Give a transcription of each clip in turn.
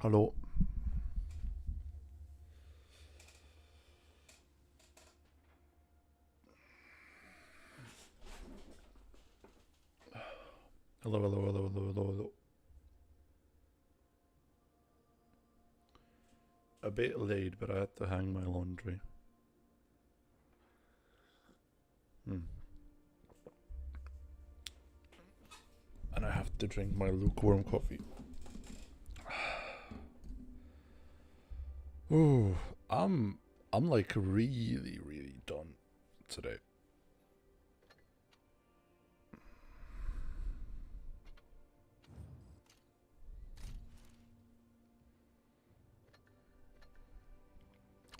Hallå. Hello. A bit late, but I had to hang my laundry. And I have to drink my lukewarm coffee. Ooh, I'm like really done today.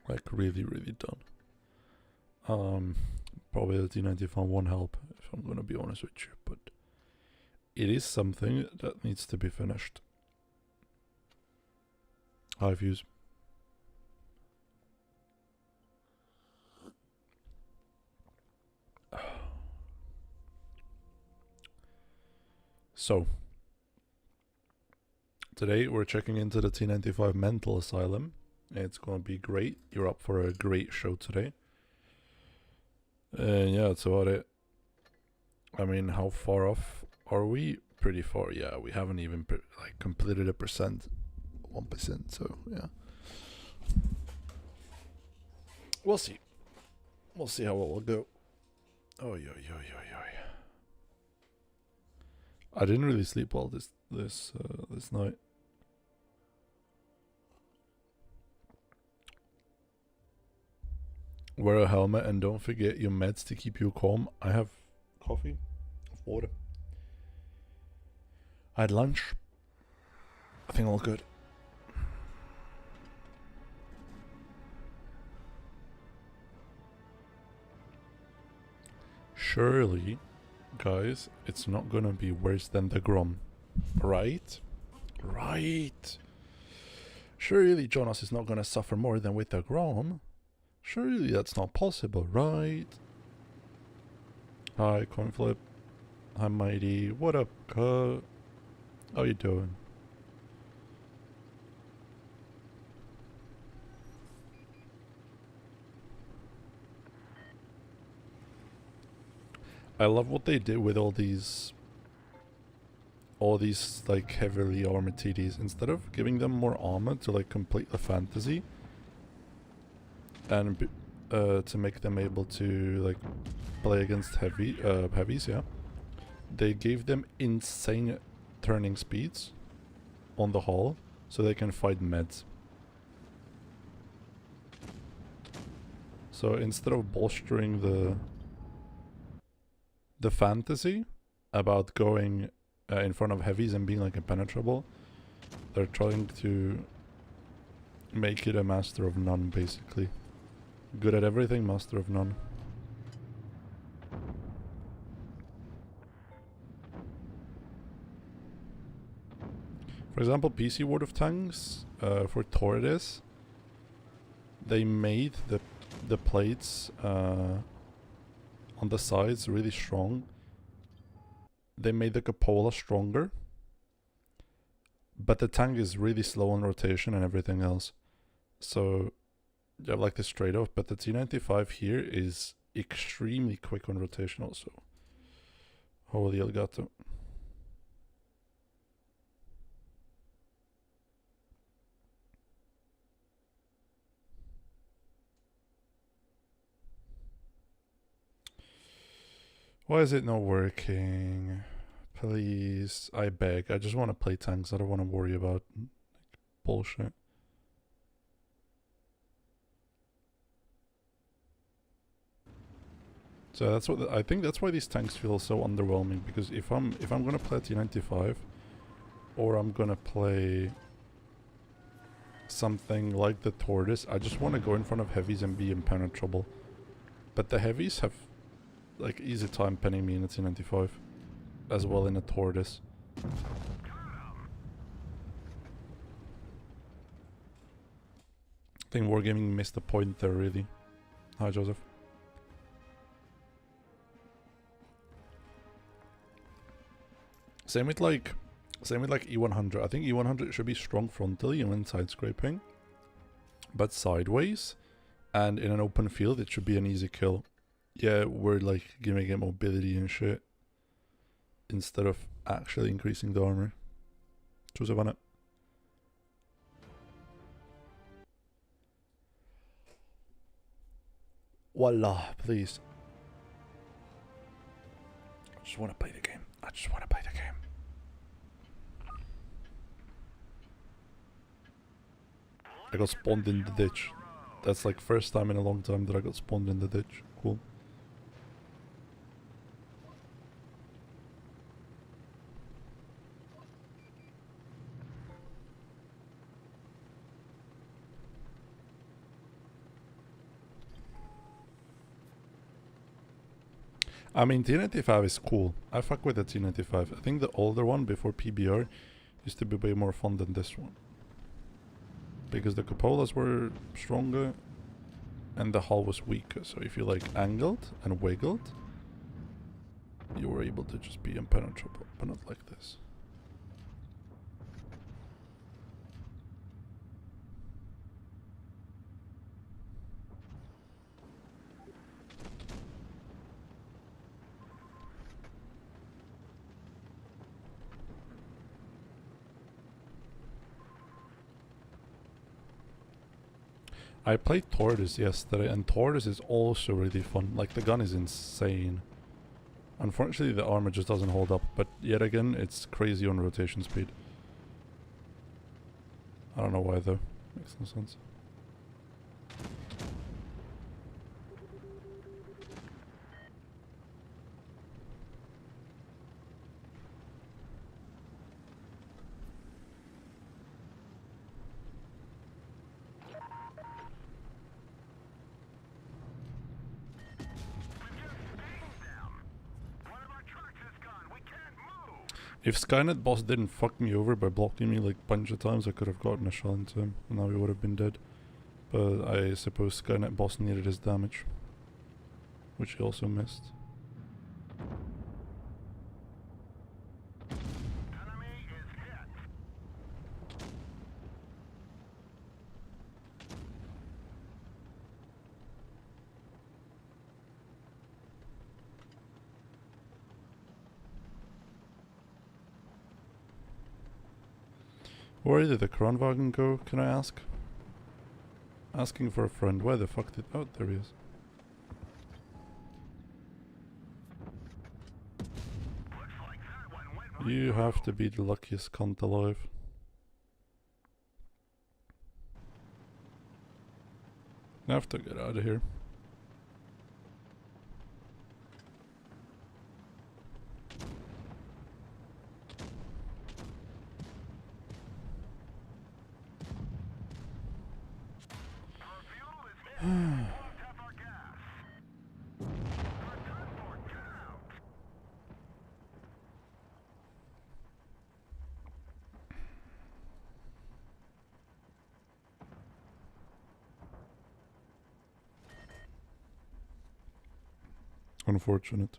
Like really done. Probably the T95 won't help if I'm gonna be honest with you, but it is something that needs to be finished. High views. So, today we're checking into the T95 mental asylum. It's gonna be great. You're up for a great show today. And yeah, that's about it. I mean, how far off are we? Pretty far, yeah. We haven't even completed 1%, so yeah. We'll see. We'll see how it will go. Oh. I didn't really sleep well this night. Wear a helmet and don't forget your meds to keep you calm. I have coffee, water. I had lunch. I think all good. Surely, guys, it's not gonna be worse than the Grom. Right? Right. Surely Jonas is not gonna suffer more than with the Grom. Surely that's not possible, right? Hi, Coinflip. Hi, Mighty. What up, How you doing? I love what they did with all these like heavily armored TDs. Instead of giving them more armor to like complete the fantasy and to make them able to like play against heavies, yeah, they gave them insane turning speeds on the hull so they can fight meds. So instead of bolstering the fantasy about going in front of heavies and being like impenetrable, they're trying to make it a master of none, basically. Good at everything, master of none. For example, PC World of Tanks, for Torres, they made the plates on the sides really strong. They made the cupola stronger, but the tank is really slow on rotation and everything else. So you have like this trade-off, but the T95 here is extremely quick on rotation also. Holy Elgato. Why is it not working? Please, I beg. I just want to play tanks. I don't want to worry about like, bullshit. So that's what I think. That's why these tanks feel so underwhelming. Because if I'm gonna play T95, or I'm gonna play something like the Tortoise, I just want to go in front of heavies and be impenetrable. But the heavies have like easy time penning me in a T95, as well in a Tortoise. I think Wargaming missed the point there, really. Hi, Joseph. Same with like Same with like E100. I think E100 should be strong frontally and inside scraping. But sideways and in an open field, it should be an easy kill. Yeah, we're like giving it mobility and shit instead of actually increasing the armor. Choose a it. Voila, please. I just want to play the game. I just want to play the game. I got spawned in the ditch. That's like first time in a long time that I got spawned in the ditch. Cool. I mean, T95 is cool. I fuck with the T95. I think the older one before PBR used to be way more fun than this one. Because the cupolas were stronger and the hull was weaker. So if you like angled and wiggled, you were able to just be impenetrable, but not like this. I played Tortoise yesterday, and Tortoise is also really fun. Like, the gun is insane. Unfortunately, the armor just doesn't hold up, but yet again, it's crazy on rotation speed. I don't know why, though. Makes no sense. If Skynet boss didn't fuck me over by blocking me like a bunch of times, I could have gotten a shot into him, and now he would have been dead. But I suppose Skynet boss needed his damage, which he also missed. Enemy is hit. Where did the Kranwagen go, can I ask? Asking for a friend. Where the fuck did... Oh, there he is. Like right You have to be the luckiest cunt alive. I have to get out of here. Unfortunate.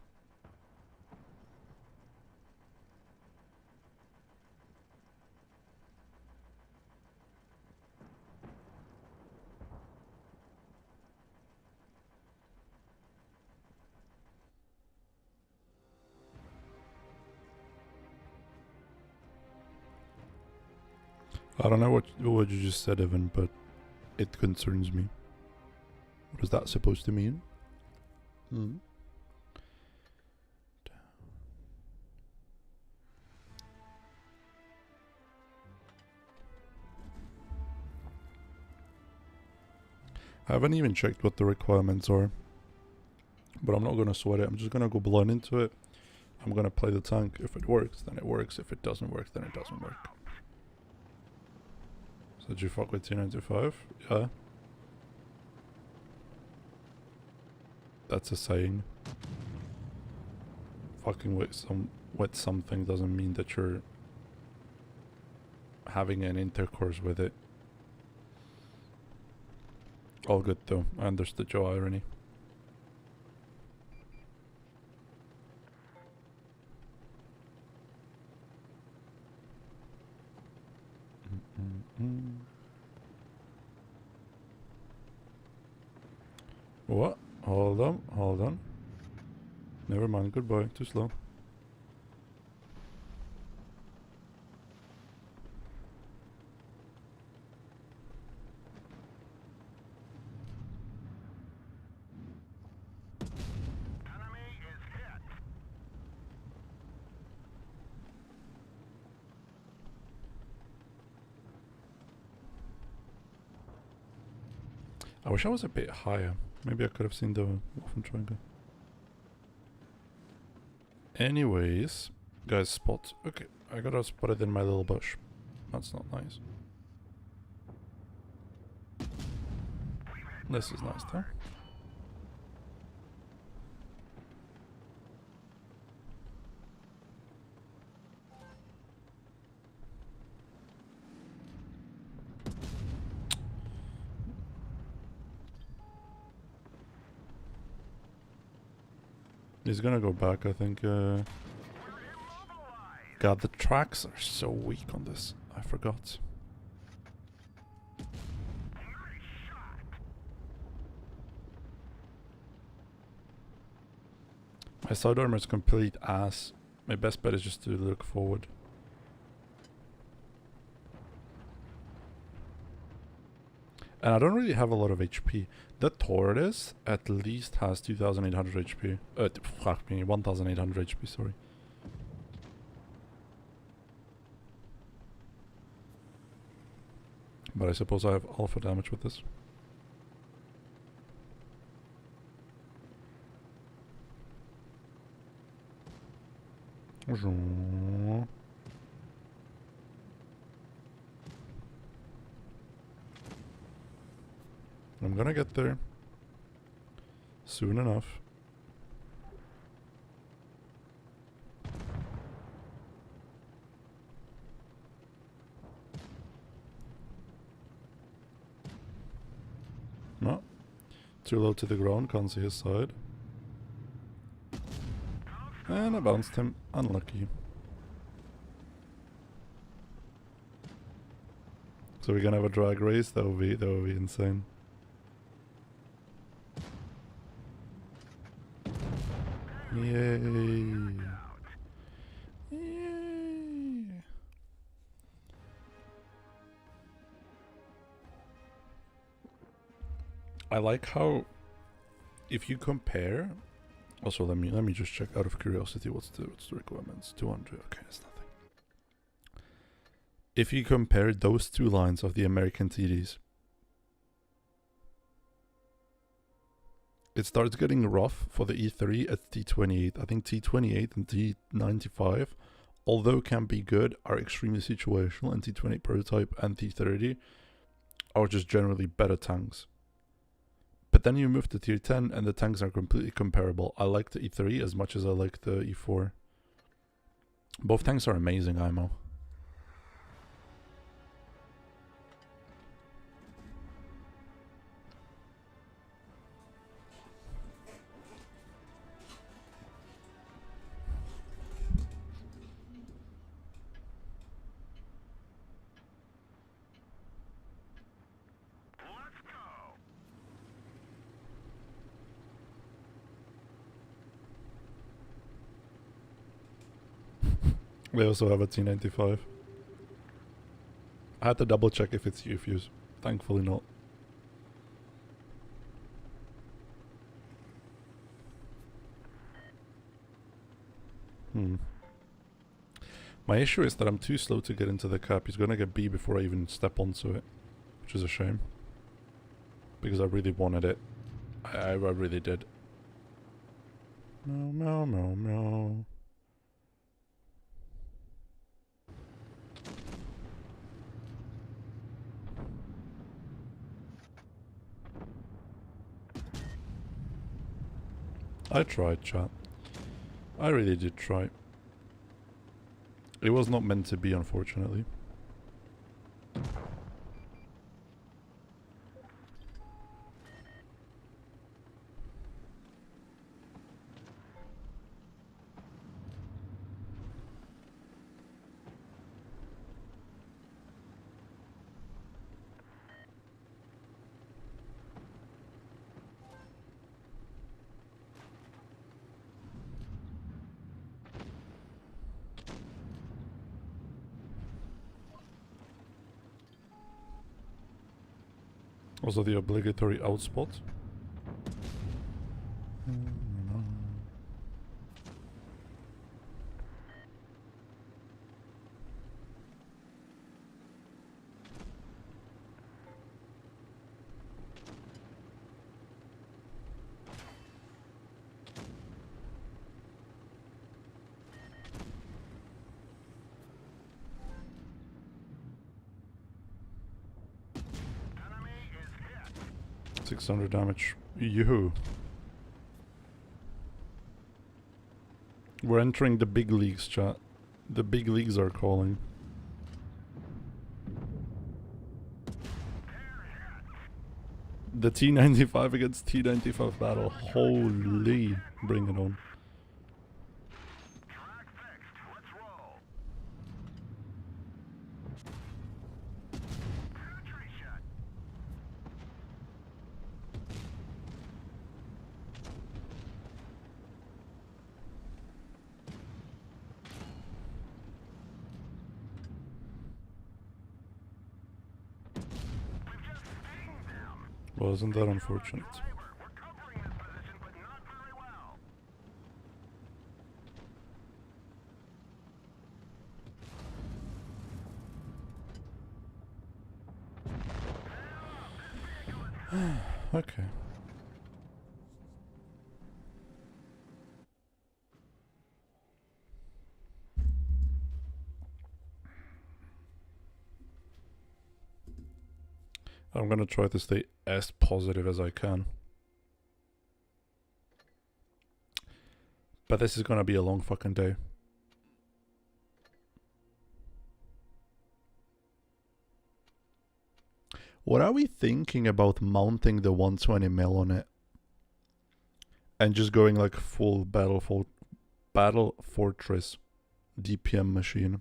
I don't know what you just said, Evan, but it concerns me. What is that supposed to mean? Hmm. I haven't even checked what the requirements are, but I'm not gonna sweat it. I'm just gonna go blind into it. I'm gonna play the tank. If it works, then it works. If it doesn't work, then it doesn't work. So did you fuck with T95? Yeah. That's a saying. Fucking with something doesn't mean that you're having an intercourse with it. All good though. I understood your irony. What? Hold on, hold on. Never mind, goodbye. Too slow. Enemy is hit. I wish I was a bit higher. Maybe I could have seen the Wolfen Triangle. Anyways, guys, spot. Okay, I gotta spot it in my little bush. That's not nice. This is nice, though. He's gonna go back, I think. God, the tracks are so weak on this. I forgot. My side armor is complete ass. My best bet is just to look forward. And I don't really have a lot of HP. The tortoise at least has 2800 HP. Fuck me, 1800 HP, sorry. But I suppose I have alpha damage with this. I'm gonna get there soon enough. No. Too low to the ground, can't see his side. And I bounced him. Unlucky. So we're gonna have a drag race? That would be insane. Yay. Yay. I like how if you compare also let me just check out of curiosity what's the requirements. 200, okay, it's nothing. If you compare those two lines of the American TDs, it starts getting rough for the E3 at T28. I think T28 and T95, although can be good, are extremely situational, and T20 prototype and T30 are just generally better tanks. But then you move to tier 10 and the tanks are completely comparable. I like the E3 as much as I like the E4. Both tanks are amazing ammo. They also have a T95. I had to double check if it's UFUs. Thankfully not. My issue is that I'm too slow to get into the cap. He's gonna get B before I even step onto it, which is a shame. Because I really wanted it. I really did. No, no, no, no. I tried, chat. I really did try. It was not meant to be, unfortunately. Also the obligatory outspot. Enemy is hit. 600 damage. Yoo-hoo. We're entering the big leagues, chat. The big leagues are calling. The T95 against T95 battle. Holy. Bring it on. Track fixed. Let's roll. Penetration. We've just stinged them. Well, isn't that unfortunate? Driver, we're covering this position, but not very well. Okay. I'm gonna try to stay as positive as I can. But this is gonna be a long fucking day. What are we thinking about mounting the 120 mil on it? And just going like full battle fortress DPM machine?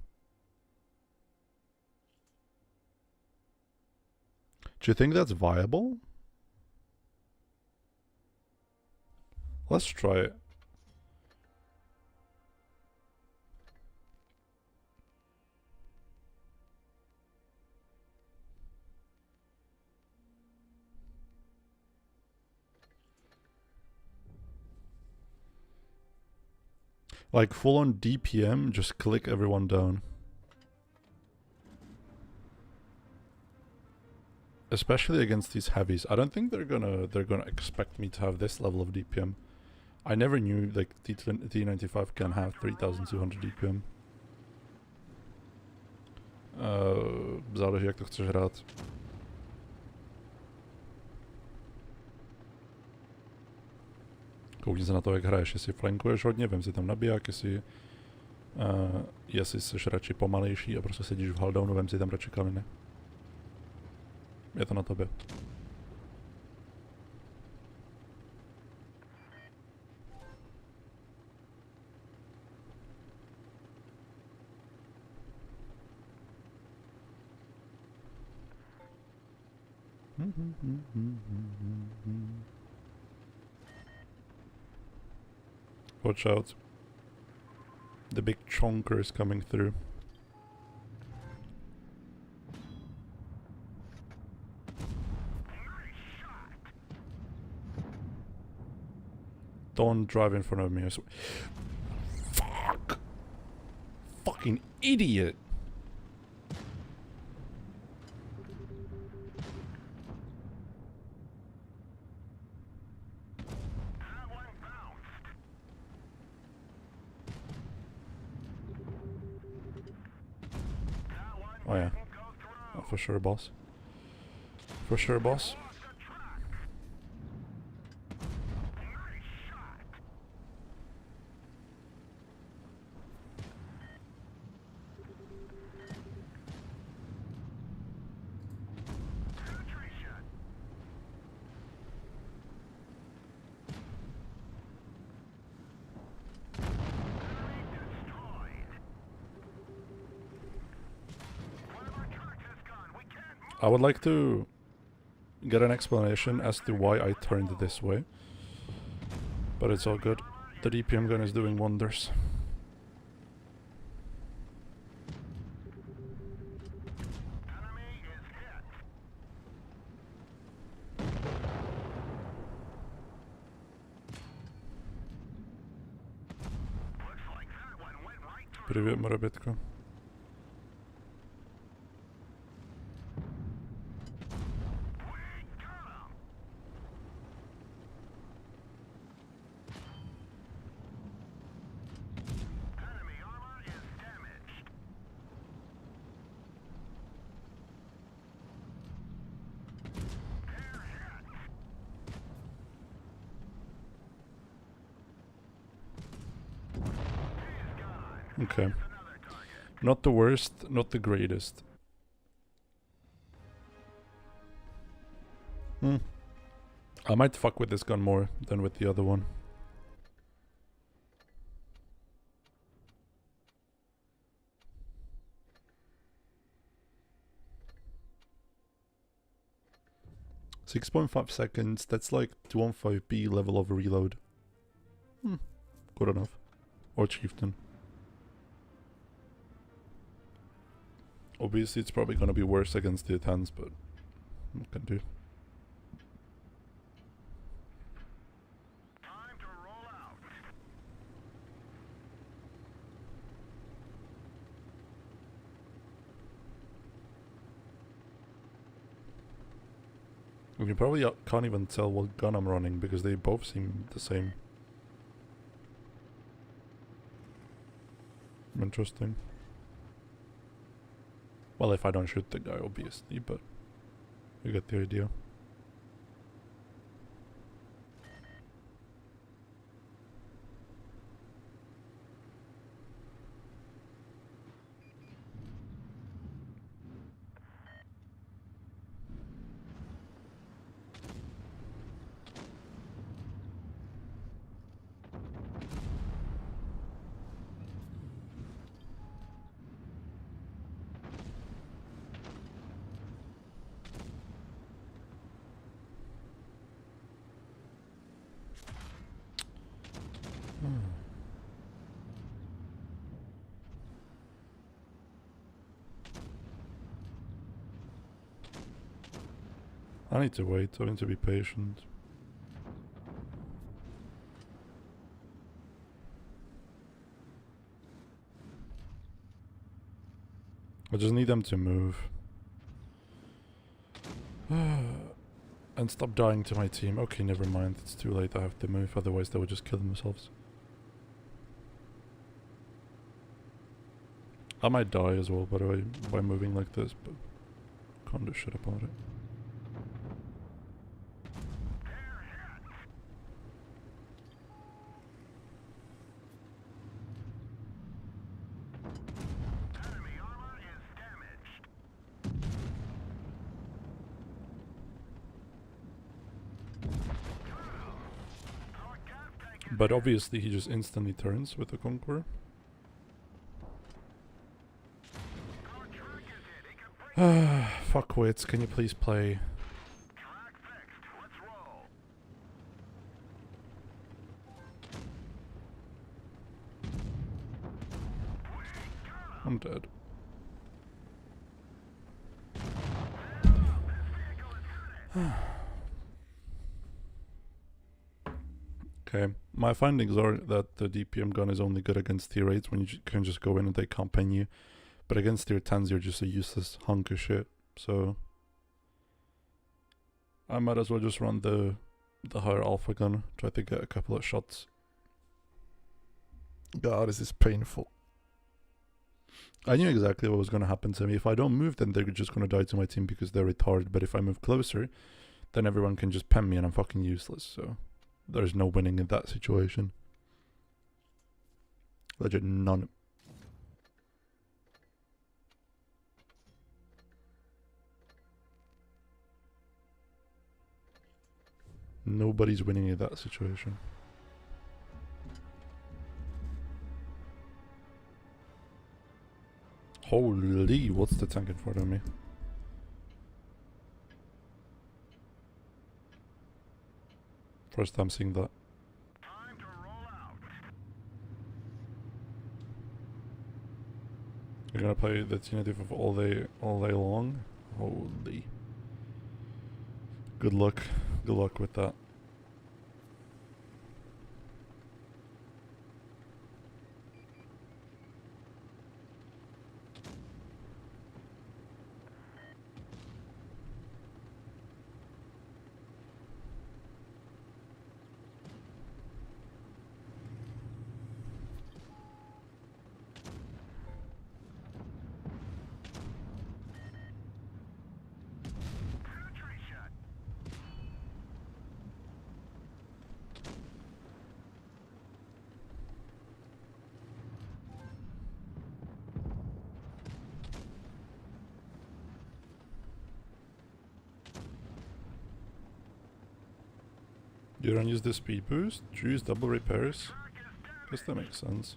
Do you think that's viable? Let's try it. Like full on DPM, just click everyone down. Especially against these heavies. I don't think they're gonna expect me to have this level of DPM. I never knew like T95 can have 3200 DPM. Záleží jak to chceš hrát. Koukni se na to, jak hraješ. Jestli flankuješ hodně, vem si tam nabiják, jestli jsi radši pomalejší a prostě sedíš v haldownu, vem si tam radši kameny. Je to na tobě. Watch out. The big chonker is coming through. Don't drive in front of me. Fuck! Fucking idiot! That one bounced. That one Oh yeah. didn't go through. Oh, for sure, boss. For sure, boss. Lost the track. Nice shot. Penetration. Enemy destroyed. Whatever track this gun, we can't move. I would like to get an explanation as to why I turned this way. But it's all good. The DPM gun is doing wonders. Enemy is hit. Привет, Марабетка. Enemy armor is damaged. They're hit. He's gone. Okay. Another target. Not the worst, not the greatest. Hmm. I might fuck with this gun more than with the other one. .5 seconds, that's like 215B level of reload. Good enough. Or chieftain. Obviously it's probably gonna be worse against the 10s, but what can do? Time to roll out. You probably can't even tell what gun I'm running because they both seem the same. Interesting. Well, if I don't shoot the guy, obviously, but you get the idea. I need to wait, I need to be patient. I just need them to move. And stop dying to my team. Okay, never mind, it's too late, I have to move, otherwise they would just kill themselves. I might die as well, by the way, by moving like this, but can't do shit about it. Enemy armor is damaged. Our gas tank is But obviously he just instantly turns with the Conqueror. our track is hit. It could break. Fuckwits, can you please play? Track fixed. Let's roll. I'm dead. Okay, my findings are that the DPM gun is only good against tier 8s when you can just go in and they can't pen you. But against tier 10s you're just a useless hunk of shit. So I might as well just run the higher alpha gun, try to get a couple of shots. God, this is painful. I knew exactly what was going to happen to me. If I don't move, then they're just going to die to my team because they're retarded. But if I move closer, then everyone can just pen me and I'm fucking useless. So there's no winning in that situation. Legit none. Nobody's winning in that situation. Holy, what's the tank in front of me? First time seeing that. Time to roll out. You're gonna play the T95 all day long? Holy. Good luck. Good luck with that. You don't use the speed boost, choose double repairs. Guess that makes sense.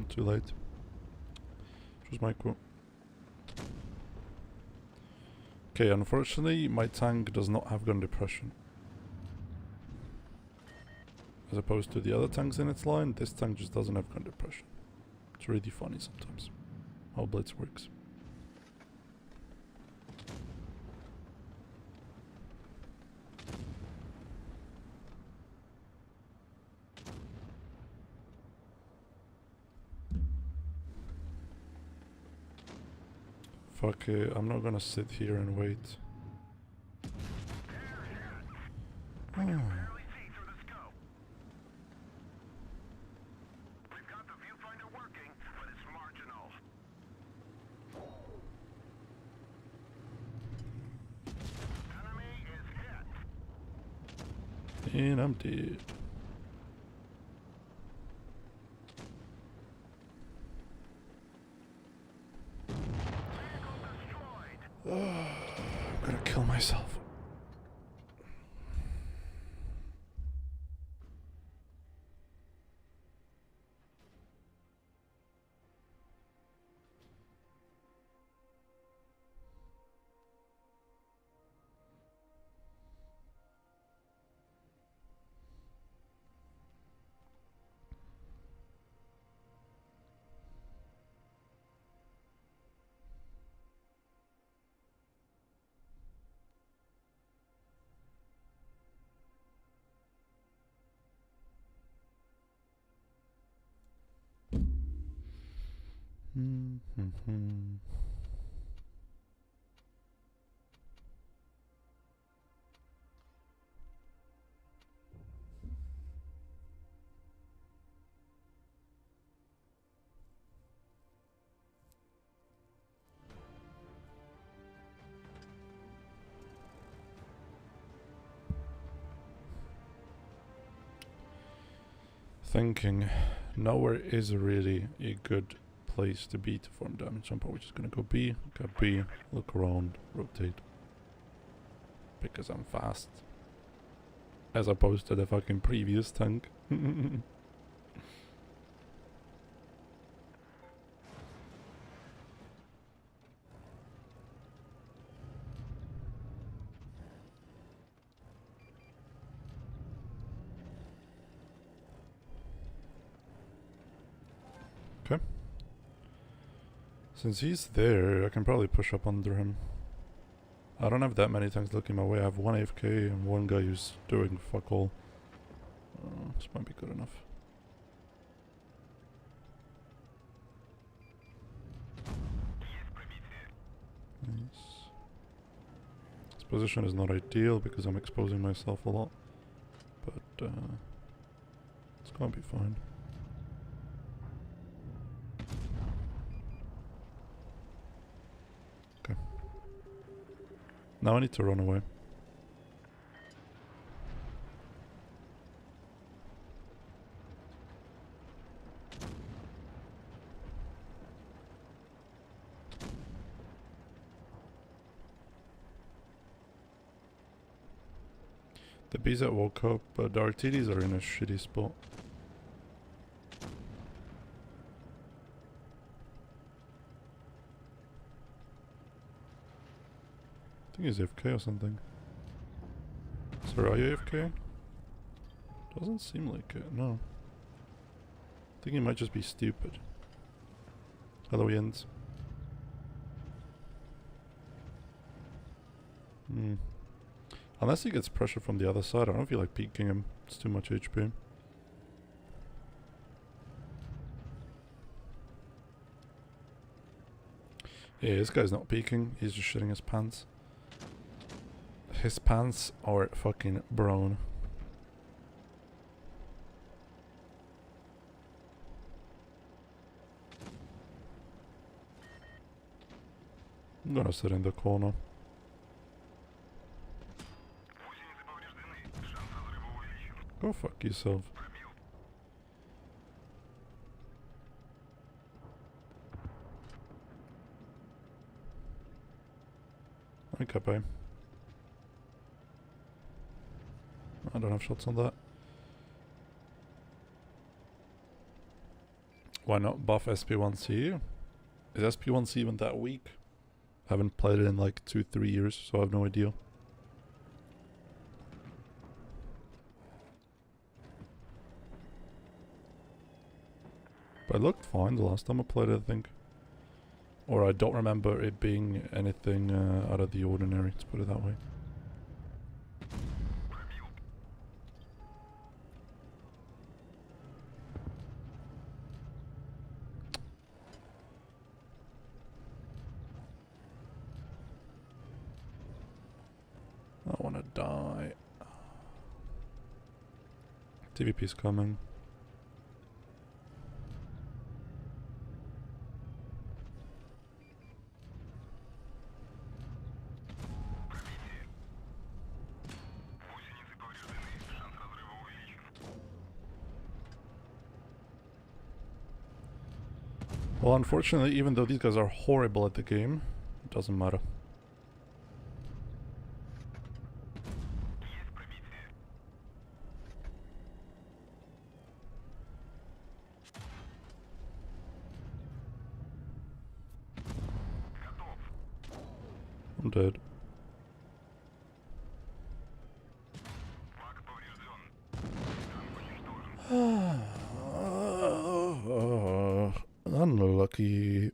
Too late. Choose my quote. Okay, unfortunately my tank does not have gun depression. As opposed to the other tanks in its line, this tank just doesn't have gun depression. It's really funny sometimes how Blitz works. Fuck it, I'm not gonna sit here and wait. Oh. Barely see through the scope. We've got the viewfinder working, but it's marginal. Enemy is hit. And I'm dead. I'm gonna kill myself. Thinking nowhere is really a good place to be to form damage. I'm probably just gonna go B, get B, look around, rotate. Because I'm fast. As opposed to the fucking previous tank. Okay. Since he's there, I can probably push up under him. I don't have that many tanks looking my way. I have one AFK and one guy who's doing fuck all. This might be good enough. Nice. This position is not ideal because I'm exposing myself a lot. But it's gonna be fine. Okay. Now I need to run away. The bees that woke up, but the RTDs are in a shitty spot. I think he's AFK or something. Sir, are you AFK? Doesn't seem like it, no. I think he might just be stupid. Hello, Jens. Unless he gets pressure from the other side, I don't feel like peeking him. It's too much HP. Yeah, this guy's not peeking. He's just shitting his pants. His pants are fucking brown. I'm gonna sit in the corner. Go fuck yourself. Okay, bye. I don't have shots on that. Why not buff SP1C? Is SP1C even that weak? Haven't played it in like 2-3 years, so I have no idea. But it looked fine the last time I played it, I think. Or I don't remember it being anything out of the ordinary, let's put it that way. I wanna die. TVP's coming. Well, unfortunately, even though these guys are horrible at the game, it doesn't matter. I'm dead. Unlucky.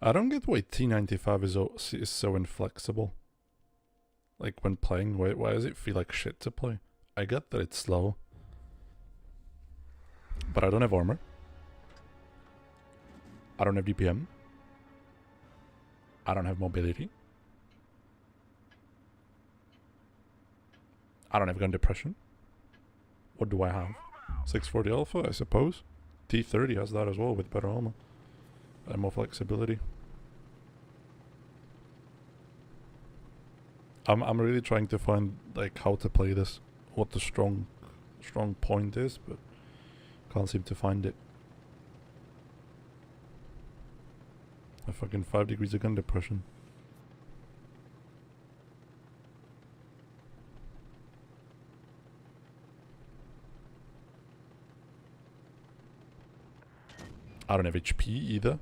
I don't get why T95 is so inflexible. Like when playing, why does it feel like shit to play? I get that it's slow. But I don't have armor. I don't have DPM. I don't have mobility. I don't have gun depression. What do I have? 640 alpha, I suppose. T30 has that as well with better armor. And more flexibility. I'm really trying to find like how to play this. What the strong point is, but can't seem to find it. A fucking 5 degrees of gun depression. I don't have HP either.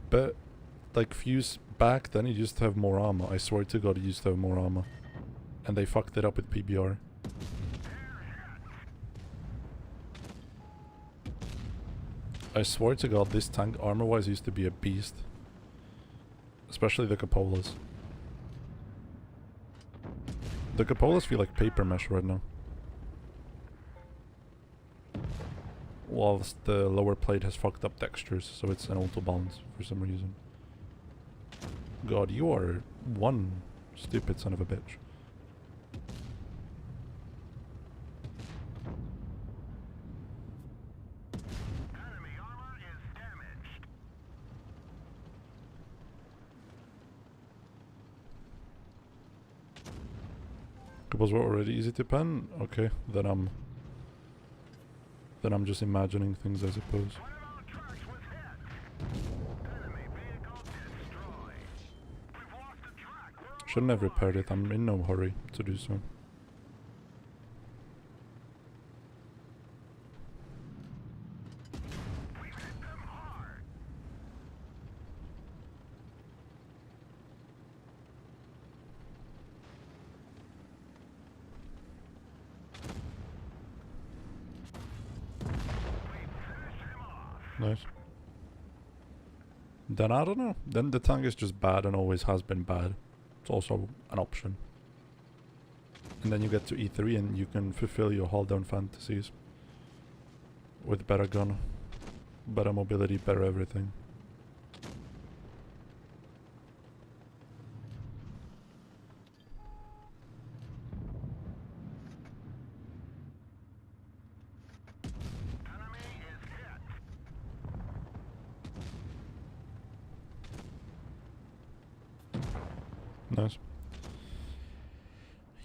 But like Fuse back then he used to have more armor. I swear to god he used to have more armor. And they fucked it up with PBR. I swear to god this tank armor wise used to be a beast. Especially the Cupolas. The Cupolas feel like paper mesh right now. Whilst the lower plate has fucked up textures, so it's an auto balance for some reason. God, you are one stupid son of a bitch. Enemy armor is damaged. Cupolas were already easy to pen? Okay, then I'm just imagining things, I suppose. One of our trucks was hit. Enemy vehicle destroyed. We've lost a truck. Shouldn't have repaired it, I'm in no hurry to do so. We hit them hard. Nice. Then I don't know. Then the tank is just bad and always has been bad. It's also an option. And then you get to E3 and you can fulfill your hull down fantasies. With better gun, better mobility, better everything. Enemy is hit. Nice.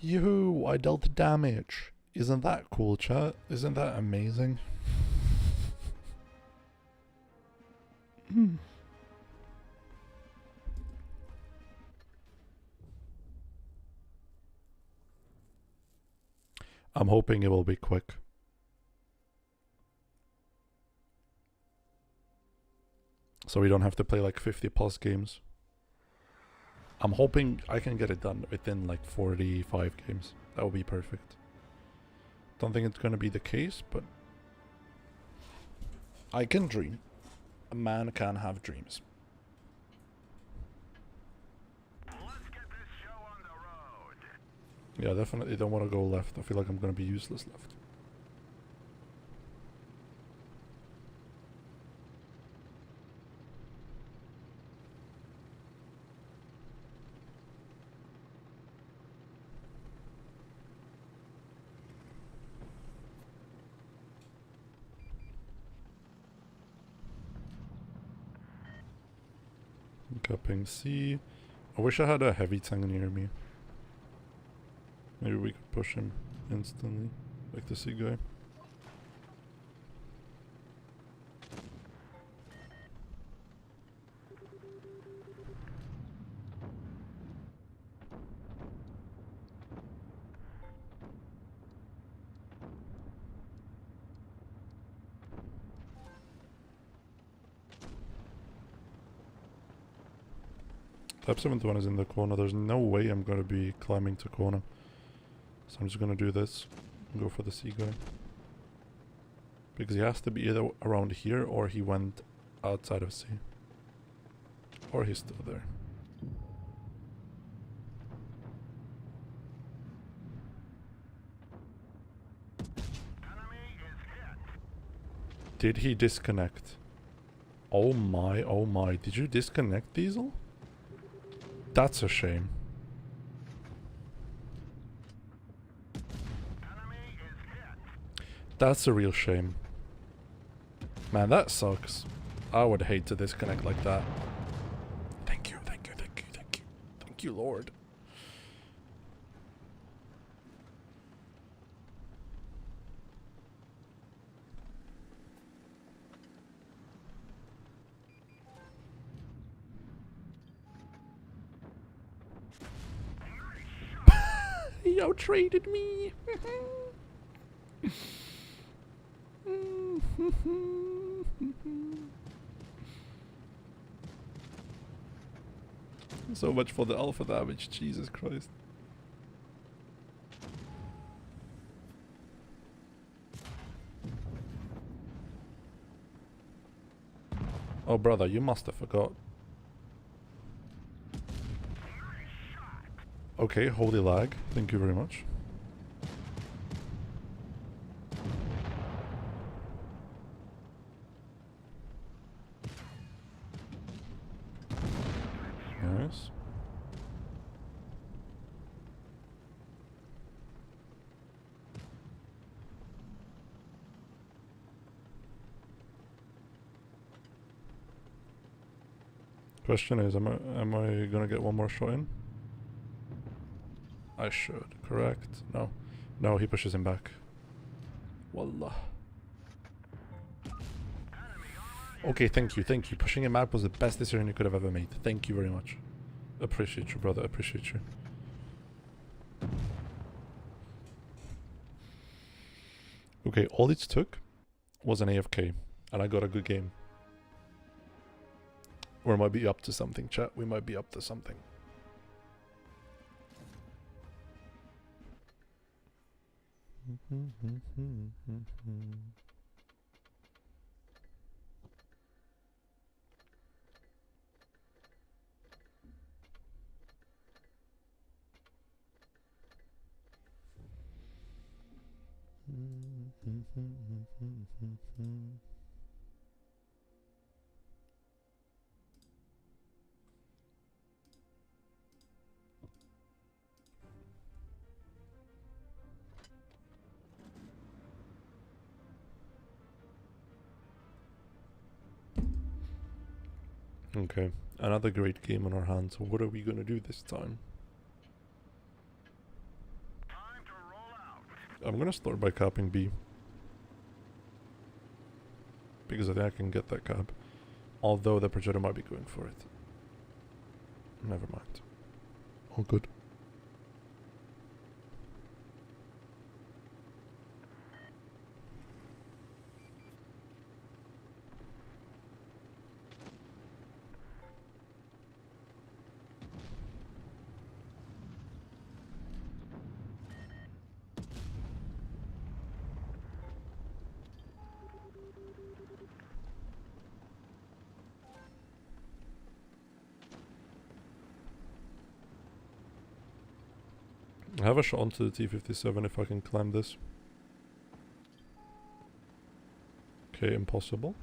Yoo-hoo, I dealt damage. Isn't that cool, chat? Isn't that amazing? I'm hoping it will be quick. So we don't have to play like 50 plus games. I'm hoping I can get it done within like 45 games. That would be perfect. Don't think it's gonna be the case, but I can dream. A man can have dreams. Let's get this show on the road. Yeah, definitely don't want to go left. I feel like I'm gonna be useless left. Cupping C. I wish I had a heavy tank near me. Maybe we could push him instantly, like the C guy. Type 71 is in the corner. There's no way I'm gonna be climbing to corner. So I'm just gonna do this and go for the C guy. Because he has to be either around here or he went outside of C. Or he's still there. Enemy is hit. Did he disconnect? Oh my, oh my. Did you disconnect, Diesel? That's a shame. Enemy is hit. That's a real shame. Man, that sucks. I would hate to disconnect like that. Thank you, thank you, thank you, thank you. Thank you, Lord. He out-traded me. So much for the alpha damage, Jesus Christ. Oh brother, you must have forgot. Okay, holy lag. Thank you very much. Nice. Question is, am I gonna get one more shot in? I should, correct? No. No, he pushes him back. Wallah. Okay, thank you, thank you. Pushing him back was the best decision you could have ever made. Thank you very much. Appreciate you, brother. Appreciate you. Okay, all it took was an AFK, and I got a good game. We might be up to something, chat. We might be up to something. Okay, another great game on our hands. So what are we gonna do this time? I'm gonna start by capping B. Because I think I can get that cap. Although the projector might be going for it. Never mind. All good. I have a shot onto the T97 if I can climb this. Okay, impossible.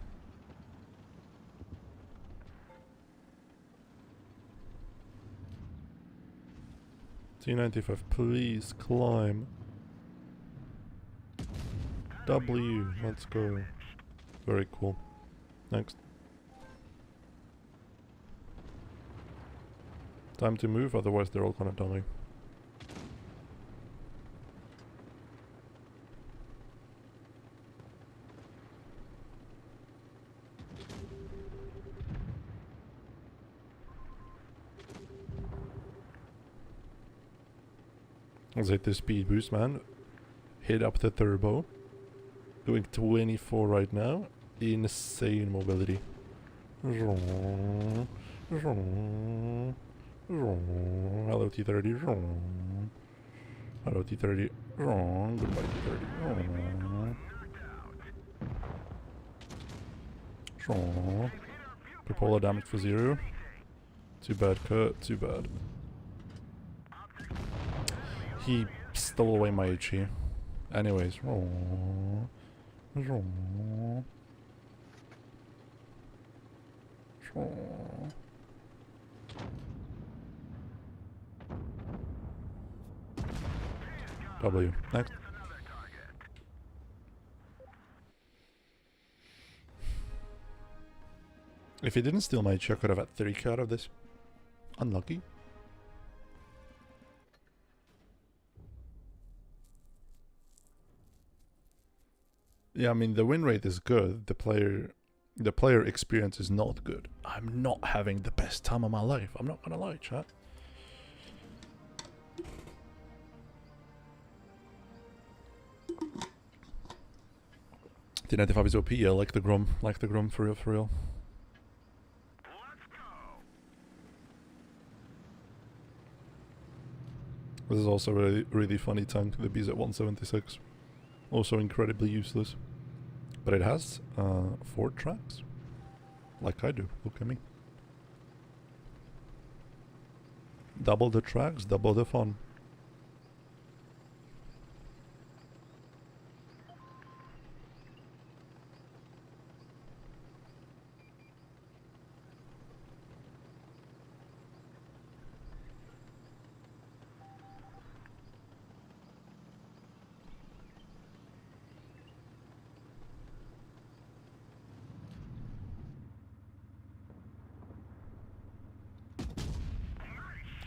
T95, please climb. W, let's go. Very cool. Next. Time to move, otherwise they're all gonna die. Let's hit the speed boost, man. Hit up the turbo. Doing 24 right now. Insane mobility. Hello T30. Hello T30. Goodbye T30. Cupola damage for 0. Too bad, Kurt. Too bad. He stole away my HE. Anyways. W. Next. If he didn't steal my HE, I could have had 3k out of this. Unlucky. Yeah, I mean the win rate is good. The player experience is not good. I'm not having the best time of my life. I'm not gonna lie, chat. T95 is OP. Yeah, like the Grom for real, for real. This is also a really funny tank. The B's at 176. Also incredibly useless. But it has 4 tracks. Like I do. Look at me. Double the tracks, double the fun.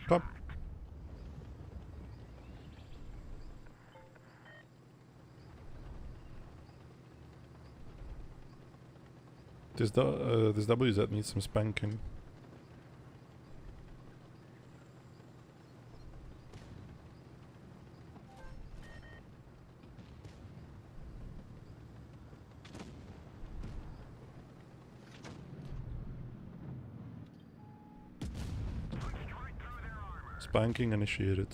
Come. This WZ needs some spanking. Spanking initiated.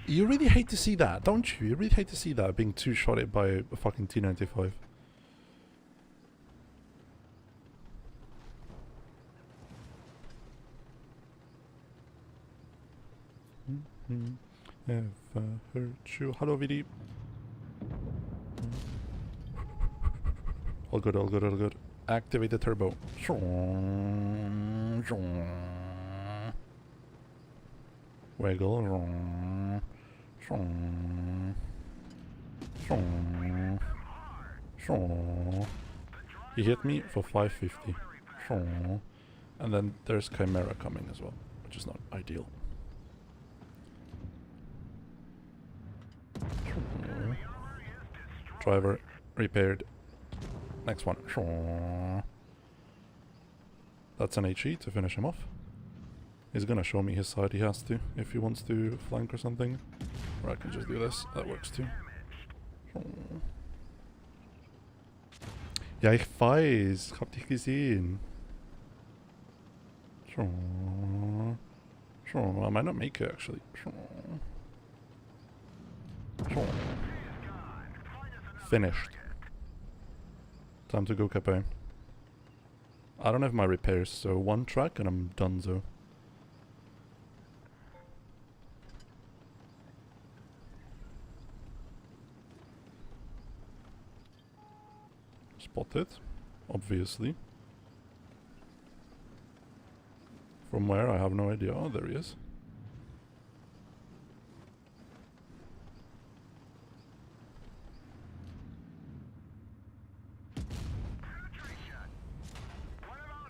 You really hate to see that, don't you? You really hate to see that being two-shotted by a fucking T95. If I hurt you. Hello, VD. All good, all good, all good. Activate the turbo. Wiggle. He hit me for 550. Aw. And then there's Chimera coming as well, which is not ideal. Aw. Driver repaired. Next one. Aw. That's an HE to finish him off. He's gonna show me his side, he has to, if he wants to flank or something. Or I can just do this, that works too. Ja, ich weiß, hab dich gesehen. I might not make it actually. Finished. Time to go Cape. I don't have my repairs, so one track and I'm donezo. Spotted, obviously. From where, I have no idea. Oh, there he is.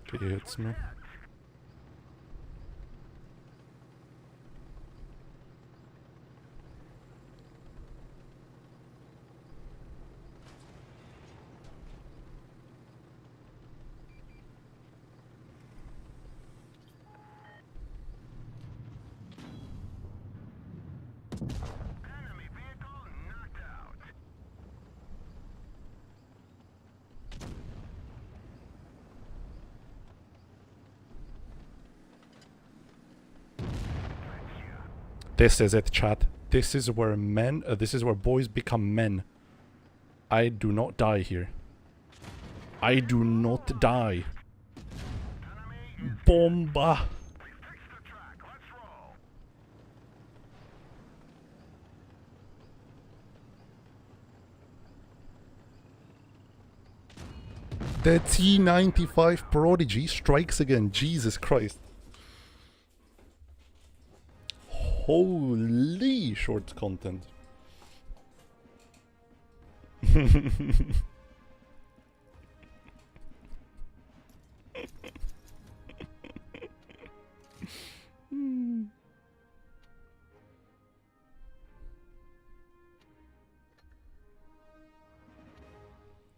Okay, he hits me. Enemy vehicle knocked out. This is it, chat. This is where men, this is where boys become men. I do not die here. I do not die. Bomba! We fixed the track. Let's roll. The T95 Prodigy strikes again. Jesus Christ. Holy short content.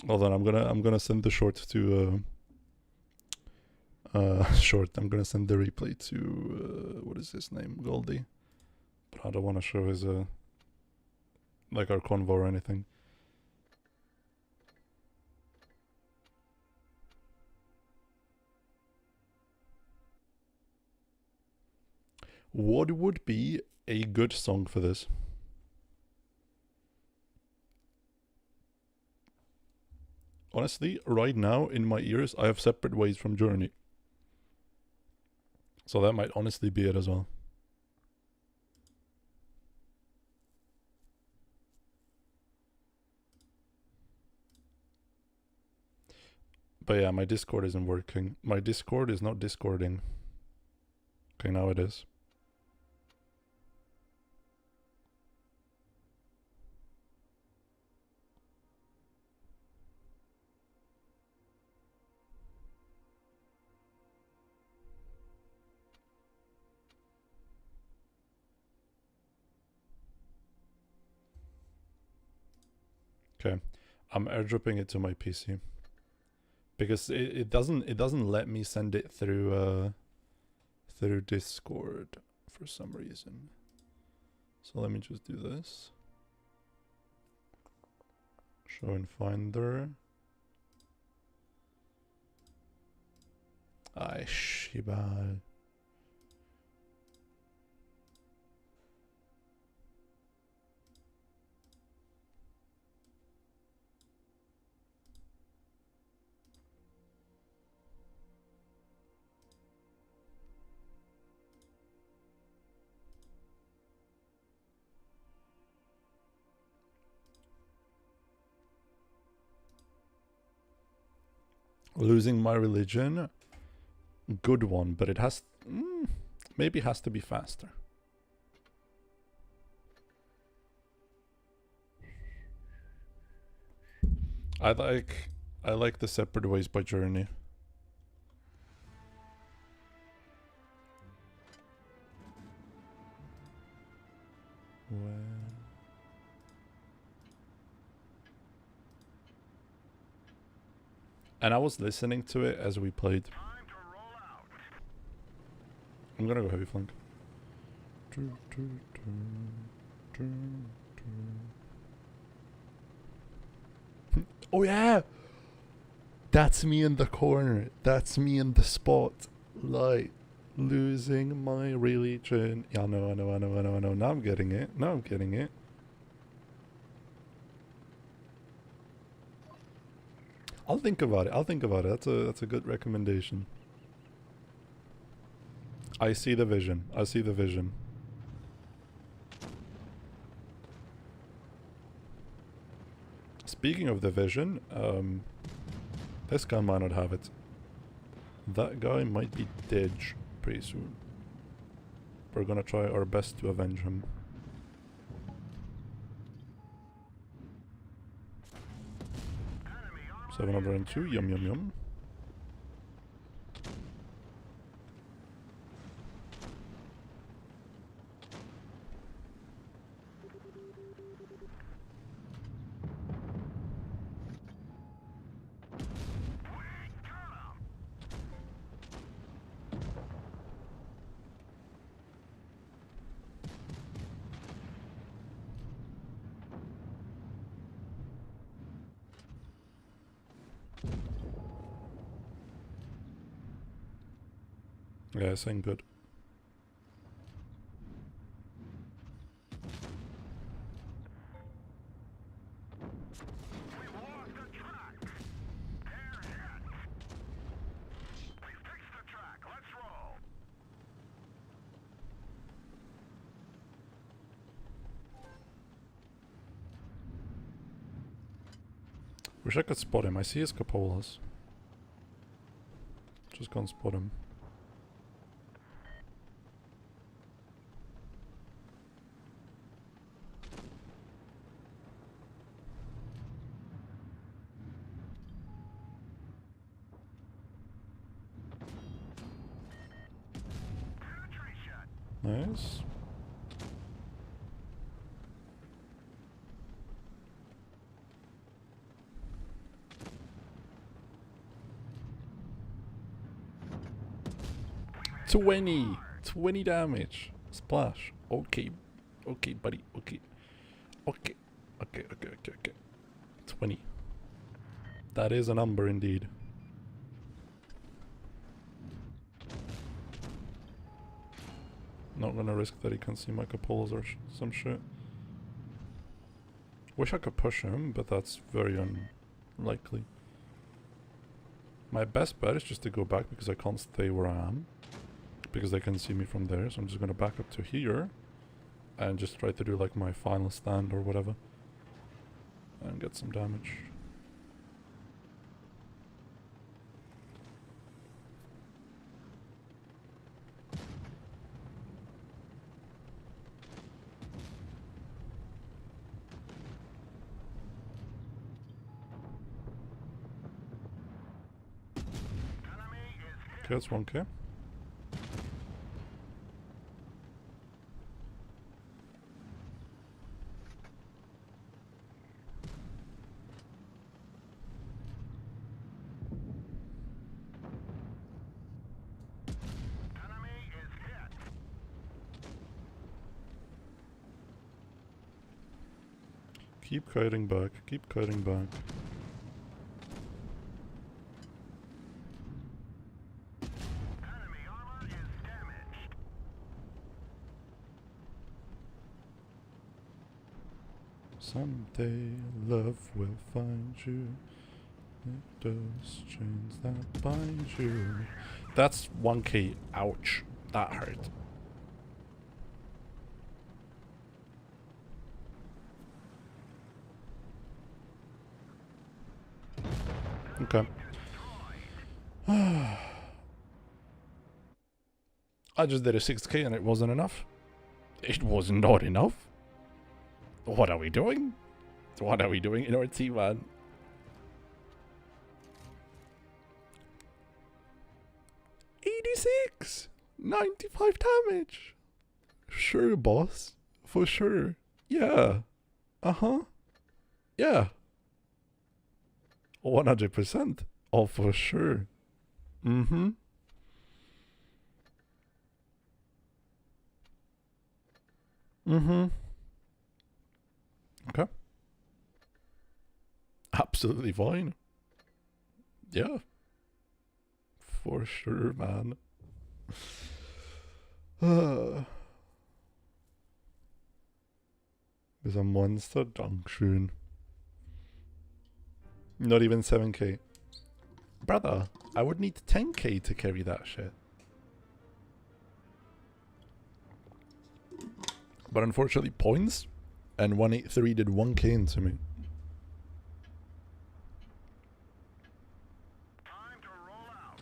Hold on, I'm gonna send the short to short. I'm gonna send the replay to what is his name, Goldie. But I don't want to show his like our convo or anything. What would be a good song for this? Honestly, right now in my ears, I have Separate Ways from Journey. So that might honestly be it as well. But yeah, my Discord isn't working. My Discord is not Discording. Okay, now it is. Okay, I'm airdropping it to my PC because it doesn't let me send it through through Discord for some reason. So let me just do this. Show in Finder. Ay, shibal. Losing my religion, good one, but it has maybe has to be faster. I I like the separate ways by journey. Well. And I was listening to it as we played. Time to roll out. I'm gonna go heavy flank. Oh yeah! That's me in the corner. That's me in the spot. Like, losing my religion. Yeah, I know. Now I'm getting it. I'll think about it. That's a good recommendation. I see the vision. Speaking of the vision, this guy might not have it. That guy might be dead pretty soon. We're gonna try our best to avenge him. Enemy armor 702, yum. Yeah, saying good. We've lost the track. They're hit. We fixed the track. Let's roll. Wish I could spot him. I see his cupolas. Just can't spot him. Penetration. Nice. $20 damage. Splash. Okay, buddy. Okay. 20. That is a number indeed. Not gonna risk that he can see my cupolas or some shit. Wish I could push him, but that's very unlikely. My best bet is just to go back because I can't stay where I am. Because they can see me from there, so I'm just gonna back up to here. And just try to do like my final stand or whatever. And get some damage. Enemy is hit. Okay, that's 1k. Enemy is hit. Keep kiting back. Enemy armor is damaged. Someday love will find you. It does chains that bind you. That's 1k. Ouch. That hurt. Okay. I just did a 6k and it wasn't enough. It was not enough. What are we doing? What are we doing in our team, man? 96! 95 damage! Sure, boss. For sure. Yeah. Uh-huh. Yeah. 100%. Oh, for sure. Mm-hmm. Mm-hmm. Okay. Absolutely fine. Yeah. For sure, man. Is a monster. Dankeschön. Not even 7k. Brother, I would need 10k to carry that shit. But unfortunately, points and 183 did 1k into me. Time to roll out.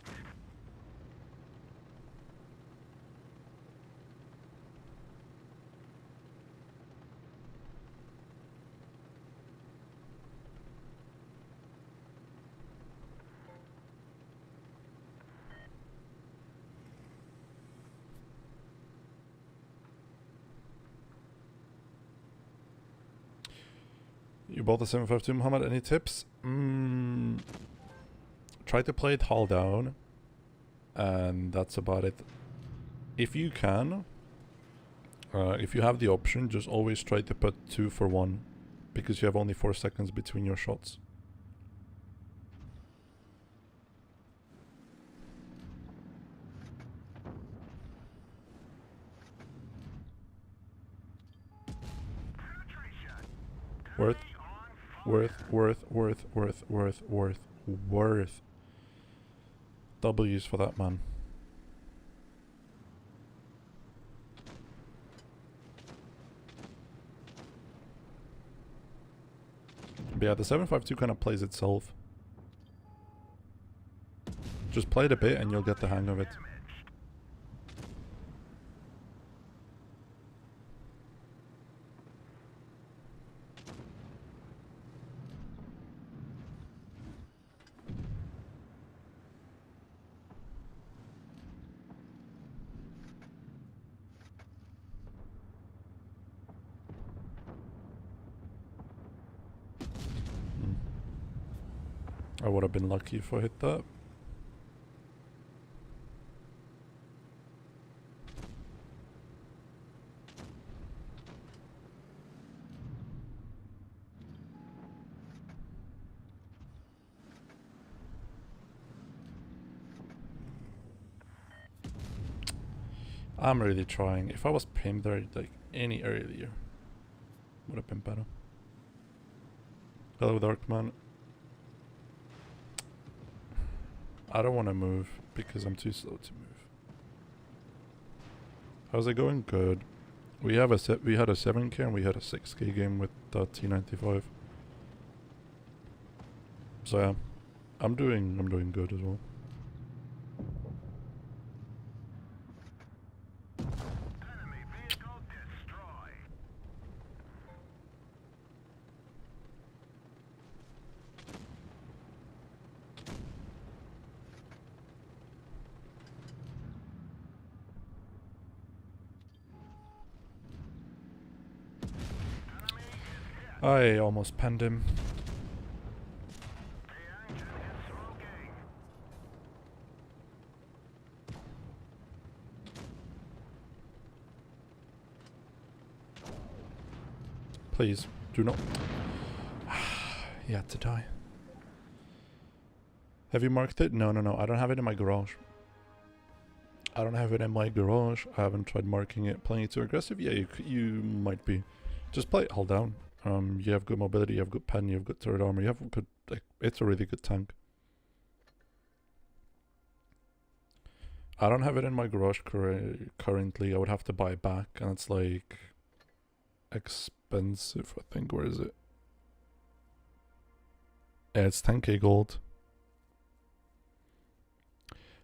You bought the 752, Muhammad. Any tips? Try to play it hull down. And that's about it. If you can, if you have the option, just always try to put 2 for 1. Because you have only 4 seconds between your shots. Worth. Worth. W's for that, man. But yeah, the 752 kind of plays itself. Just play it a bit and you'll get the hang of it. I would have been lucky if I hit that. I'm really trying. If I was pinned there like any earlier, would have been better. Hello, Darkman. I don't want to move because I'm too slow to move. How's it going? Good. We had a 7k and we had a 6k game with T95. So yeah, I'm doing good as well. Enemy vehicle destroyed. I almost penned him. The engine is smoking. Please, do not. He had to die. Have you marked it? No. I don't have it in my garage. I haven't tried marking it. Playing it too aggressive? Yeah, you might be. Just play it hull down. You have good mobility, you have good pen, you have good turret armor, you have good, like, it's a really good tank. I don't have it in my garage currently. I would have to buy it back, and it's like expensive, I think. Where is it? Yeah, it's 10k gold.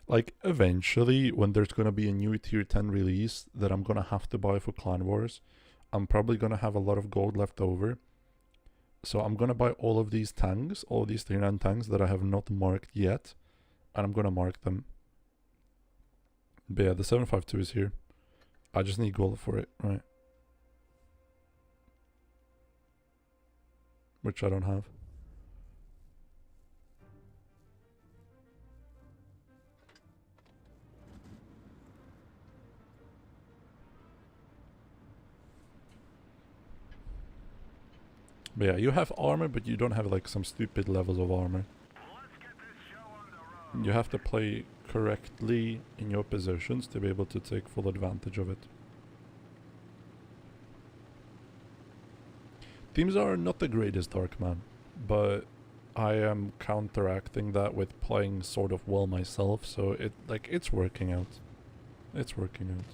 Like, eventually, when there's gonna be a new tier 10 release that I'm gonna have to buy for Clan Wars, I'm probably gonna have a lot of gold left over. So I'm gonna buy all of these tanks, all these tier 9 tanks that I have not marked yet, and I'm gonna mark them. But yeah, the 752 is here. I just need gold for it, right? Which I don't have. But yeah, you have armor, but you don't have like some stupid levels of armor. Let's get this show on the road. You have to play correctly in your positions to be able to take full advantage of it. Teams are not the greatest, Darkman, but I am counteracting that with playing sort of well myself, so it's working out. It's working out.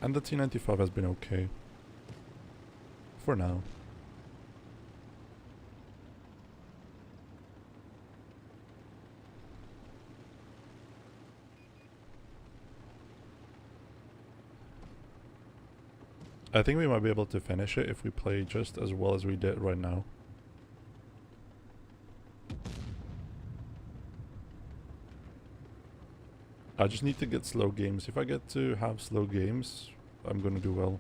And the T95 has been okay. For now. I think we might be able to finish it if we play just as well as we did right now. I just need to get slow games. If I get to have slow games, I'm gonna do well.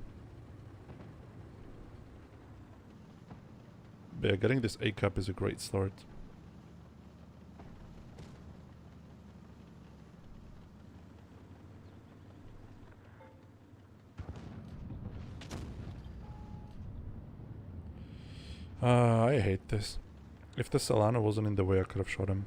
But yeah, getting this A cup is a great start. I hate this. If the Solana wasn't in the way, I could have shot him.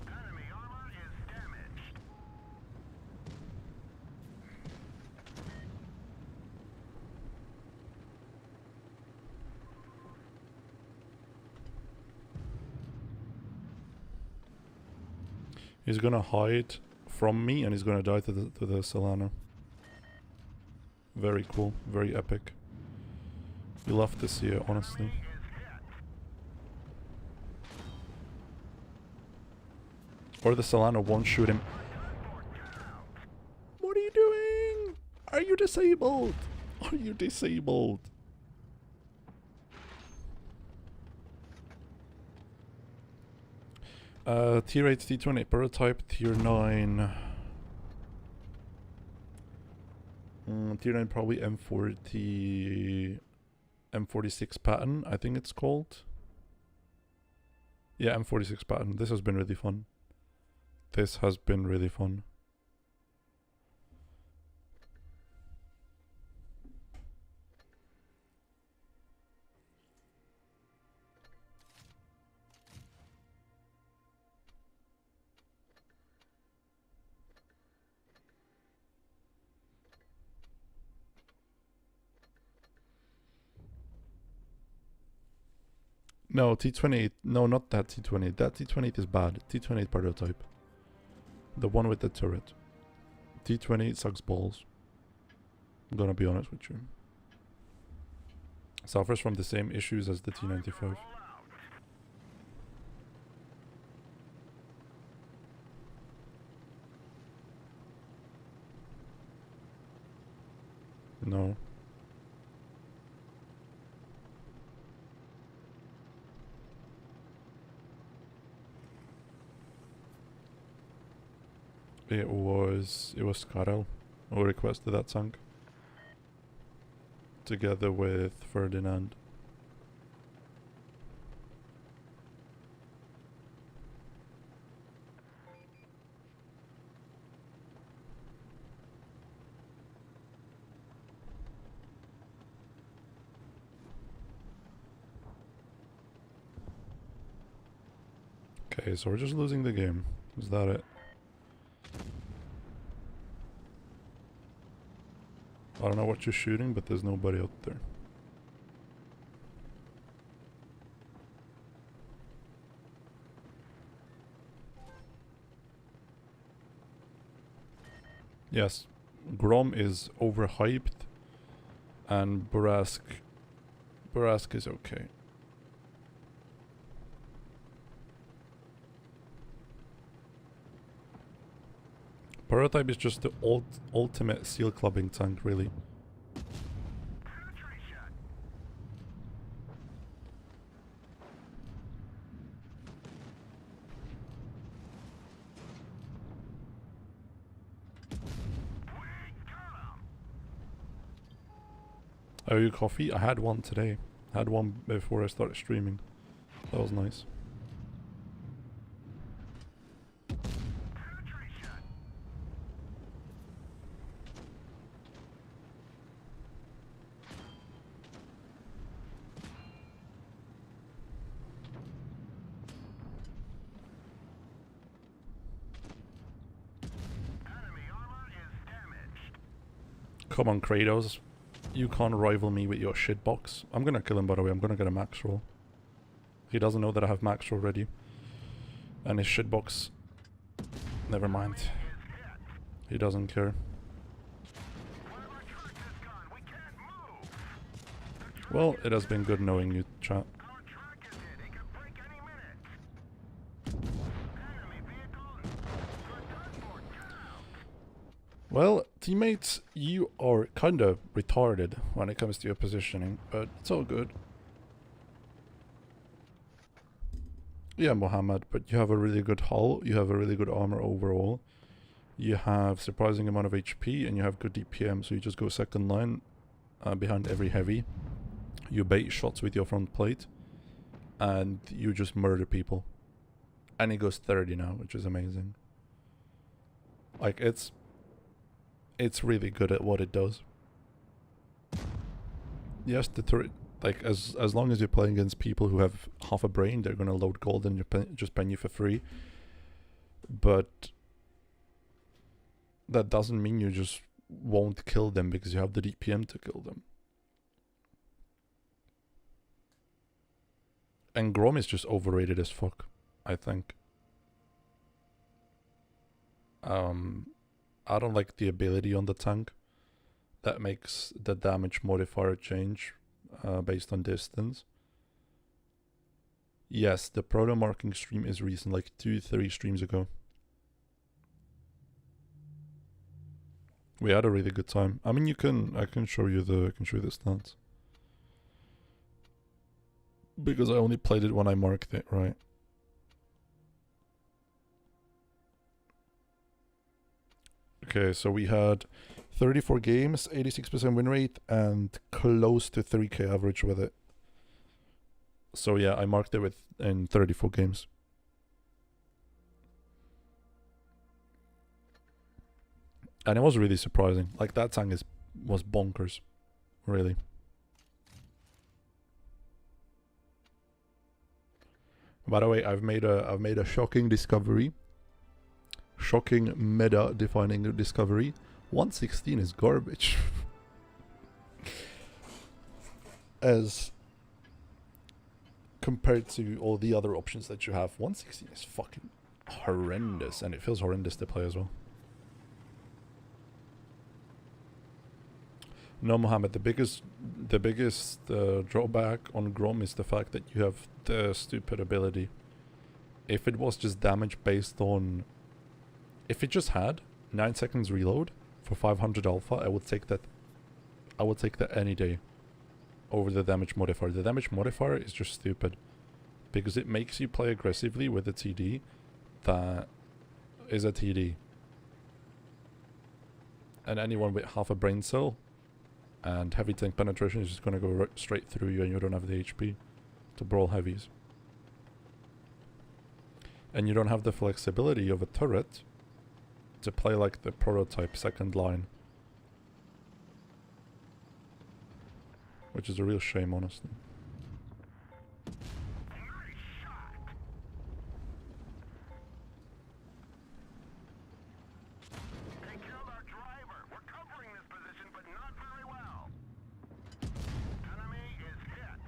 Enemy armor is damaged. He's gonna hide from me and he's gonna die to the Solana. Very cool, very epic. You love to see it, honestly. Enemy is hit. Or the Solana won't shoot him. What are you doing? Are you disabled? Are you disabled? Tier 8 T20 prototype, tier 9. Tier 9 probably M46 pattern, I think it's called. Yeah, M46 pattern. This has been really fun. This has been really fun. No, T28. No, not that T28. That T28 is bad. T28 prototype. The one with the turret. T28 sucks balls. I'm gonna be honest with you. Suffers from the same issues as the T95. No. It was Karel who requested that song. Together with Ferdinand. Okay, so we're just losing the game. Is that it? I don't know what you're shooting, but there's nobody out there. Yes, Grom is overhyped, and Burask is okay. Prototype is just the ultimate seal clubbing tank, really. Penetration. We got him. Oh, you coffee? I had one today. I had one before I started streaming. That was nice. Penetration. Enemy armor is damaged. Come on, Kratos. You can't rival me with your shitbox. I'm gonna kill him, by the way. I'm gonna get a max roll. He doesn't know that I have max roll ready. And his shitbox... Never mind. Is hit. He doesn't care. One of our turrets is gone. We can't move. The truck Well, it has been good knowing you, chat. Our track is hit. It could break any minute. Enemy vehicle. You're done for, town. Well, teammates, you are kinda retarded when it comes to your positioning, but it's all good. Yeah, Mohammed, but you have a really good hull, you have a really good armor overall, you have surprising amount of HP, and you have good DPM, so you just go second line behind every heavy. You bait shots with your front plate, and you just murder people. And it goes 30 now, which is amazing. Like, it's really good at what it does. Yes, the turret, like, as long as you're playing against people who have half a brain, they're gonna load gold and just pen you for free. But that doesn't mean you just won't kill them because you have the DPM to kill them. And Grom is just overrated as fuck, I think. I don't like the ability on the tank that makes the damage modifier change based on distance. Yes, the proto marking stream is recent, like 2-3 streams ago. We had a really good time. I mean, I can show you the stats. Because I only played it when I marked it, right? Okay, so we had 34 games, 86% win rate, and close to 3k average with it. So yeah, I marked it in 34 games. And it was really surprising. Like, that tank was bonkers. Really. By the way, I've made a shocking discovery. Shocking meta defining discovery. 116 is garbage. As compared to all the other options that you have, 116 is fucking horrendous, and it feels horrendous to play as well. No, Mohammed, the biggest drawback on Grom is the fact that you have the stupid ability. If it was just damage based on... If it just had 9 seconds reload for 500 alpha, I would take that any day over the damage modifier. The damage modifier is just stupid because it makes you play aggressively with a TD that is a TD. And anyone with half a brain cell and heavy tank penetration is just going to go straight through you, and you don't have the HP to brawl heavies. And you don't have the flexibility of a turret to play like the prototype second line. Which is a real shame, honestly. Nice shot. They killed our driver. We're covering this position, but not very well. Enemy is hit.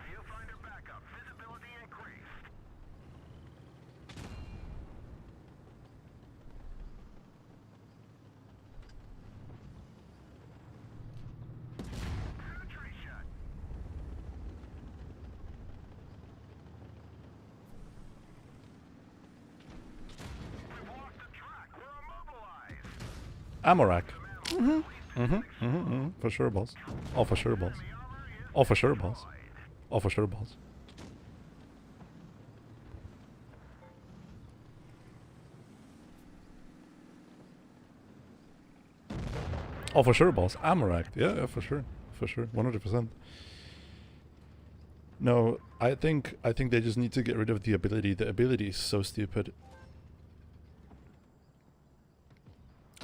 Viewfinder backup. Visibility increased. Penetration. Amorak. For sure, boss. Oh, for sure, boss. Oh, for sure, boss. Oh, for sure, boss. Oh, for sure, boss. Amorak. Yeah, for sure. For sure. 100%. No, I think they just need to get rid of the ability. The ability is so stupid.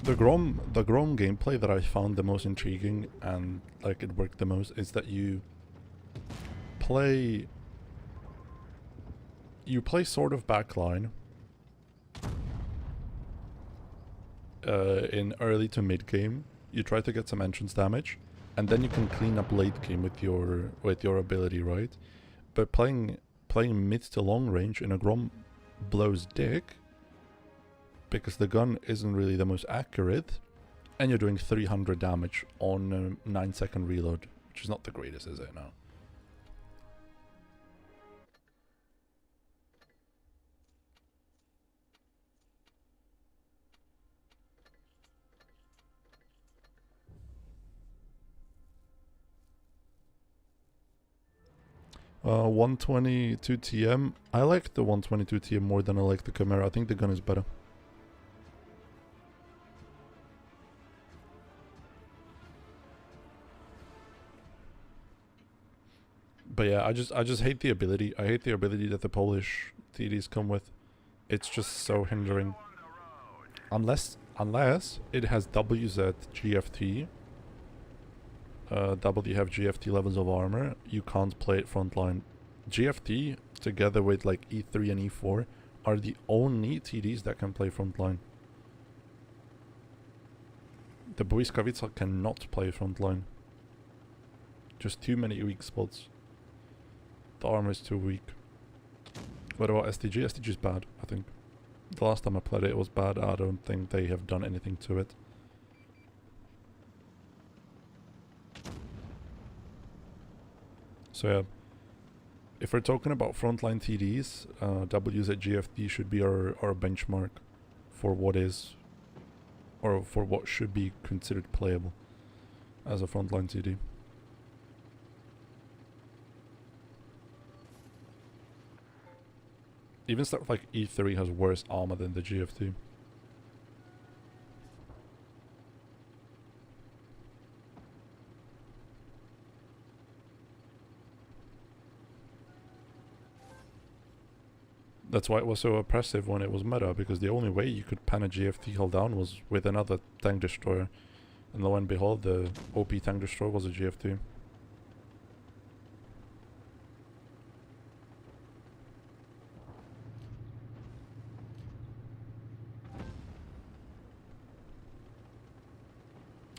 The Grom gameplay that I found the most intriguing and like it worked the most is that you play sort of backline in early to mid game. You try to get some entrance damage, and then you can clean up late game with your ability, right? But playing mid to long range in a Grom blows dick because the gun isn't really the most accurate, and you're doing 300 damage on a 9-second reload, which is not the greatest, is it? No. 122 TM. I like the 122 TM more than I like the Chimera. I think the gun is better. But yeah, I just hate the ability. I hate the ability that the Polish TDs come with. It's just so hindering. Unless it has WZ GFT. Double you have GFT levels of armor, you can't play it frontline. GFT together with like E3 and E4 are the only TDs that can play frontline. The Błyskawica cannot play frontline. Just too many weak spots. The armor is too weak. What about STG? STG is bad, I think. The last time I played it, it was bad. I don't think they have done anything to it. So yeah, if we're talking about frontline TDs, W's at GFT should be our benchmark for what is, or for what should be considered playable as a frontline TD. Even stuff like E3 has worse armor than the GFT. That's why it was so oppressive when it was meta, because the only way you could pan a GFT hull down was with another tank destroyer. And lo and behold, the OP tank destroyer was a GFT.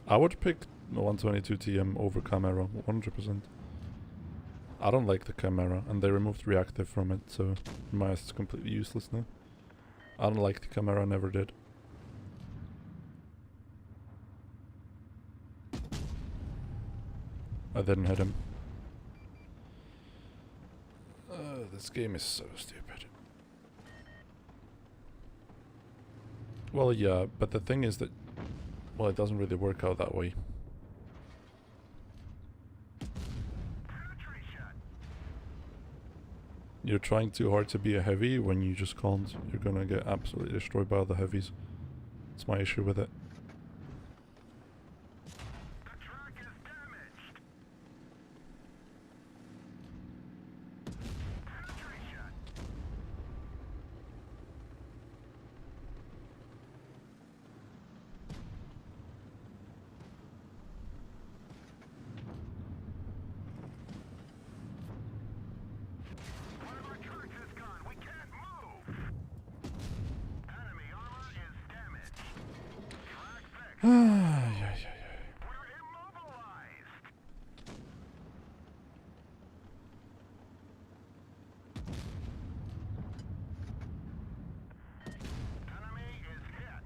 I would pick the 122 TM over Chimera, 100%. I don't like the Chimera, and they removed reactive from it, so my eyes is completely useless now. I don't like the Chimera, never did. I didn't hit him. This game is so stupid. Well, yeah, but the thing is that, well, it doesn't really work out that way. You're trying too hard to be a heavy when you just can't. You're gonna get absolutely destroyed by the heavies. That's my issue with it. The track is damaged. Penetration. One of our trucks is gone. We can't move. Enemy armor is damaged. Track fixed. We're immobilized. Enemy is hit.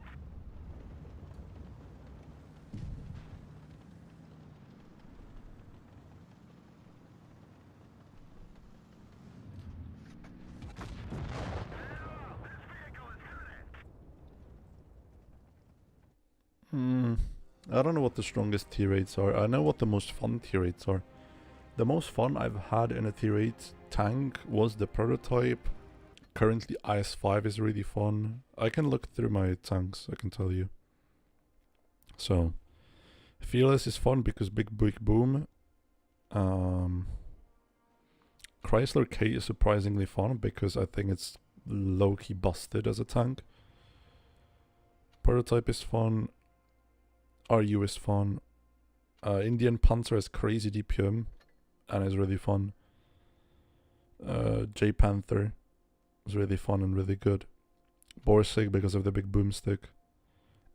This vehicle is hit. I don't know what the strongest tier 8s are. I know what the most fun tier 8s are. The most fun I've had in a tier 8 tank was the prototype. Currently IS-5 is really fun. I can look through my tanks, I can tell you. So, Fearless is fun because big boom. Chrysler K is surprisingly fun because I think it's low-key busted as a tank. Prototype is fun. RU is fun. Indian Panzer has crazy DPM and is really fun. J Panther is really fun and really good. Borsig because of the big boomstick.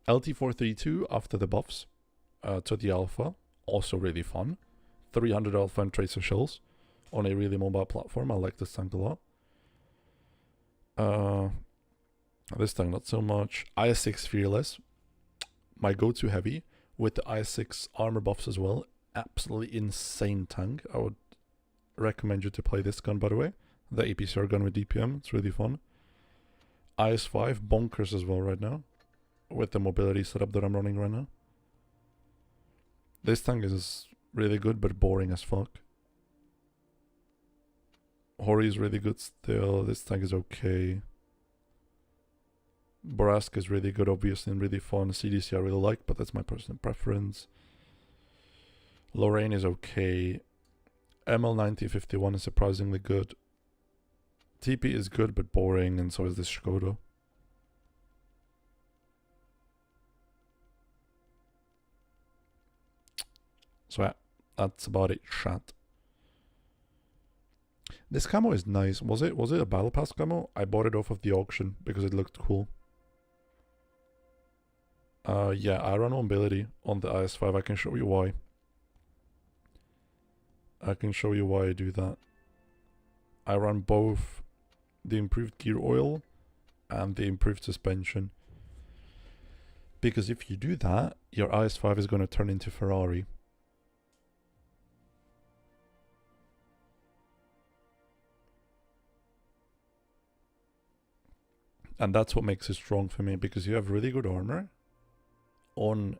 LT432 after the buffs to the alpha, also really fun. 300 alpha and tracer shells on a really mobile platform. I like this tank a lot. This tank not so much. IS-6 Fearless, my go-to heavy with the IS-6 armor buffs as well. Absolutely insane tank. I would recommend you to play this gun, by the way. The APCR gun with DPM, it's really fun. IS-5 bonkers as well right now with the mobility setup that I'm running right now. This tank is really good but boring as fuck. Hori is really good still. This tank is okay. Borask is really good obviously and really fun. CDC I really like, but that's my personal preference. Lorraine is okay. ML9051 is surprisingly good. TP is good but boring, and so is this Skoda. So yeah, that's about it, chat. This camo is nice. Was it a battle pass camo? I bought it off of the auction because it looked cool. Yeah, I run mobility on the IS-5. I can show you why. I do that. I run both the improved gear oil and the improved suspension. Because if you do that, your IS-5 is going to turn into Ferrari. And that's what makes it strong for me, because you have really good armor on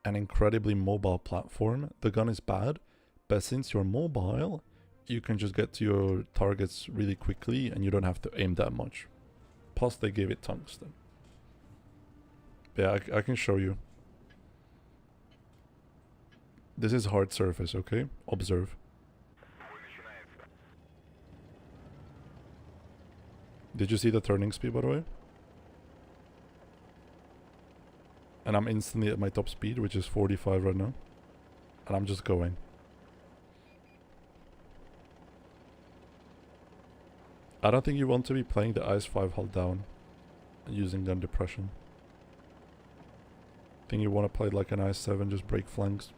an incredibly mobile platform. The gun is bad, but since you're mobile, you can just get to your targets really quickly and you don't have to aim that much. Plus they gave it tungsten. Yeah, I can show you. This is hard surface, okay? Observe. Did you see the turning speed, by the way? And I'm instantly at my top speed, which is 45 right now. And I'm just going. I don't think you want to be playing the IS-5 hold down using gun depression. I think you want to play like an IS-7, just break flanks.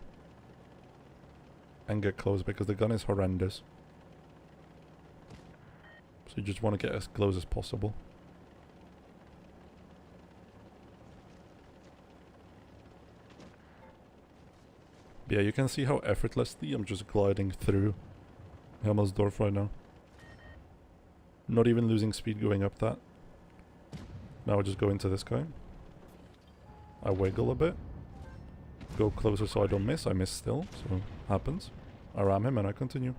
And get close, because the gun is horrendous. So you just want to get as close as possible. Yeah, you can see how effortlessly I'm just gliding through Helmersdorf right now. Not even losing speed going up that. Now I just go into this guy. I wiggle a bit. Go closer so I don't miss. I miss still, so happens. I ram him and I continue.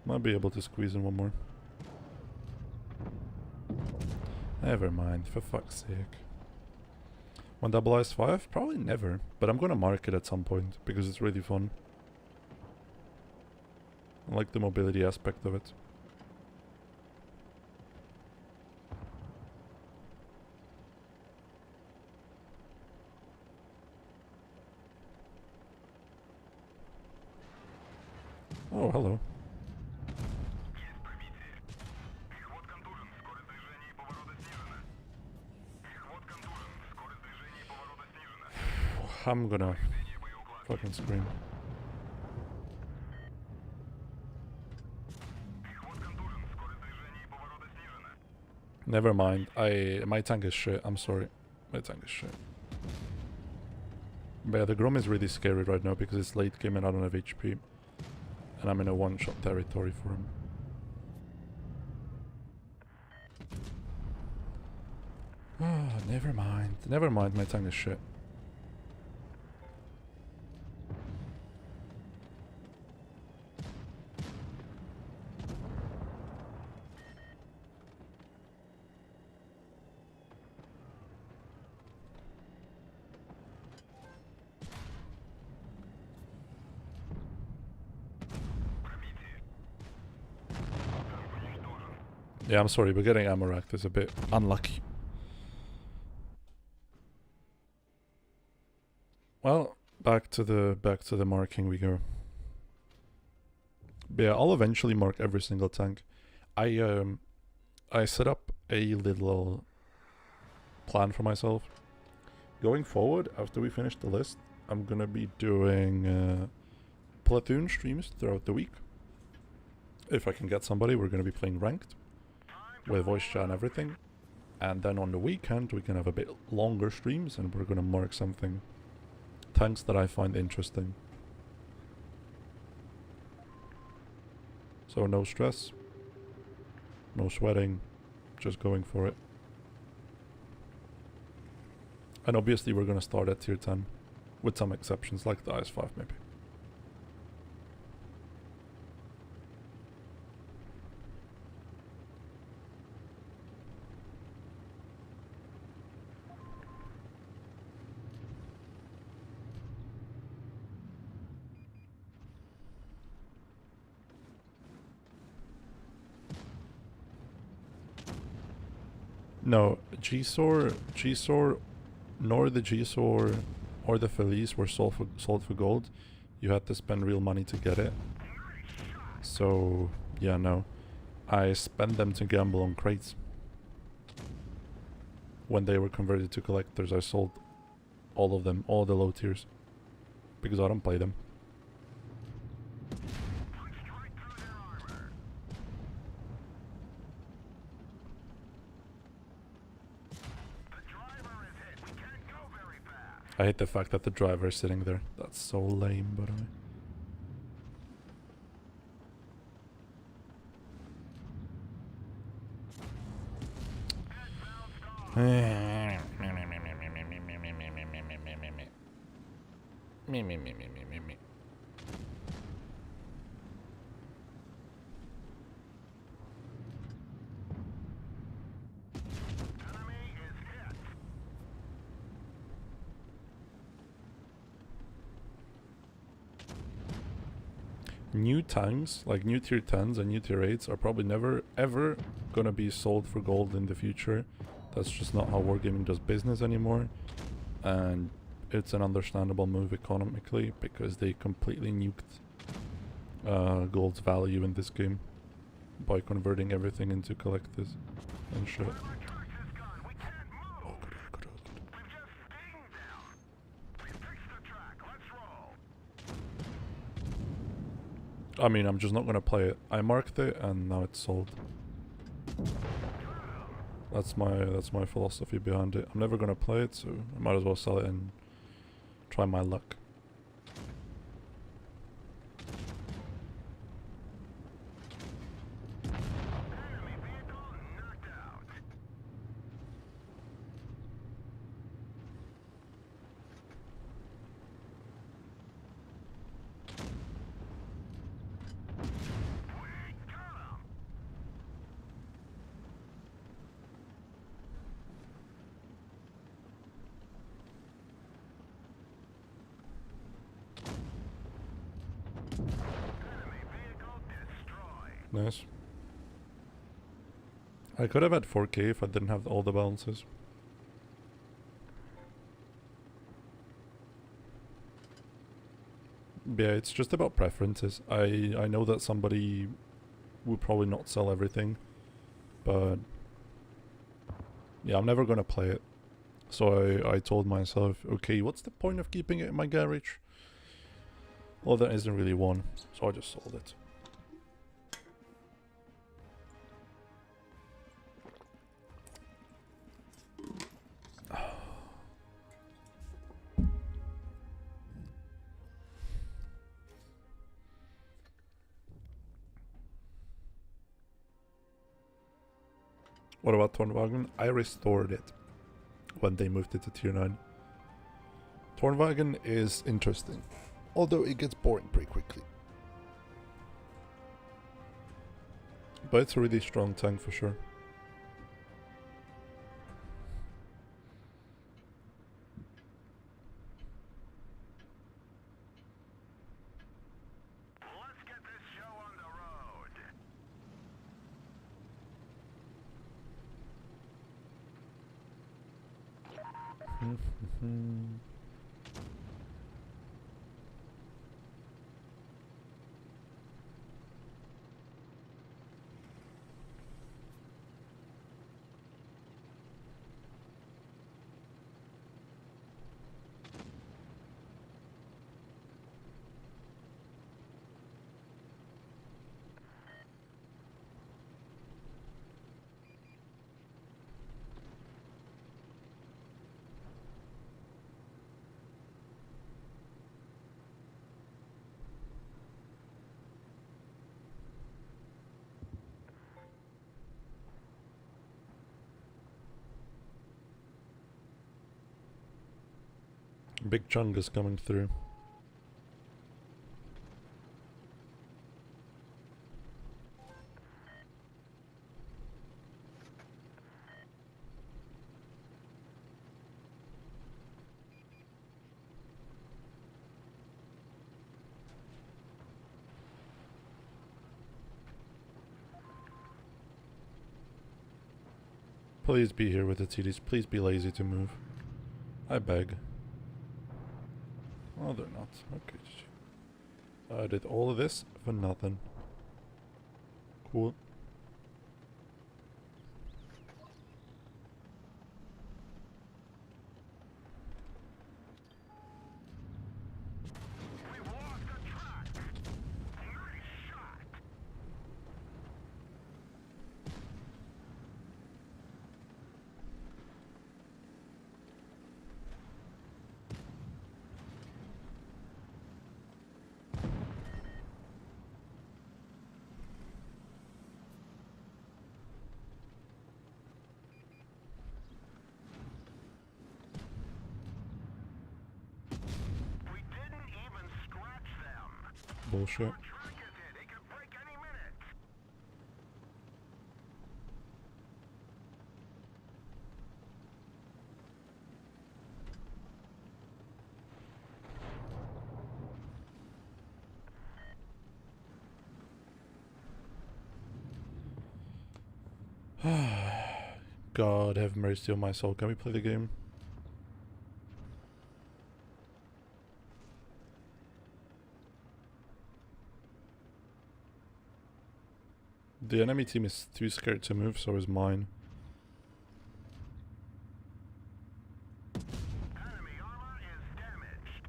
Might be able to squeeze in one more. Never mind, for fuck's sake. One double IS-5? Probably never, but I'm gonna mark it at some point because it's really fun. I like the mobility aspect of it. Oh, hello. I'm gonna fucking scream. Never mind. My tank is shit. I'm sorry. My tank is shit. But yeah, the Grom is really scary right now because it's late game and I don't have HP. And I'm in a one-shot territory for him. Ah, never mind. Never mind, my tongue is shit. Yeah, I'm sorry, but getting ammo racked is a bit unlucky. Well, back to the marking we go. But yeah, I'll eventually mark every single tank. I set up a little plan for myself. Going forward, after we finish the list, I'm gonna be doing platoon streams throughout the week. If I can get somebody, we're gonna be playing ranked with voice chat and everything. And then on the weekend, we can have a bit longer streams and we're gonna mark something. Tanks that I find interesting. So no stress, no sweating, just going for it. And obviously we're gonna start at tier 10, with some exceptions like the IS-5 maybe. No, G-Sor, nor the G-Sor or the Felice were sold for gold. You had to spend real money to get it. So, yeah, no. I spent them to gamble on crates. When they were converted to collectors, I sold all of them, all the low tiers. Because I don't play them. I hate the fact that the driver is sitting there. That's so lame, by the way. Me. New tanks, like new tier 10s and new tier 8s, are probably never ever gonna be sold for gold in the future. That's just not how wargaming does business anymore. And it's an understandable move economically because they completely nuked gold's value in this game by converting everything into collectors and shit. I mean, I'm just not gonna play it. I marked it and now it's sold. That's my philosophy behind it. I'm never gonna play it, so I might as well sell it and try my luck. Nice. I could have had 4K if I didn't have all the balances. Yeah, it's just about preferences. I know that somebody would probably not sell everything, but yeah, I'm never gonna play it. So I told myself, okay, what's the point of keeping it in my garage? Well, there isn't really one, so I just sold it. What about Tornwagen? I restored it. when they moved it to tier 9. Tornwagen is interesting, although it gets boring pretty quickly. But it's a really strong tank for sure. Let's get this show on the road. Big chunk is coming through. Please be here with the TDs. Please be lazy to move. I beg. Oh, they're not. Okay. I did all of this for nothing. Cool. We've lost the track. Nice shot. We didn't even scratch them. Bullshit. Our track is hit. It could break any minute. God have mercy on my soul. Can we play the game? The enemy team is too scared to move, so is mine. Enemy armor is damaged.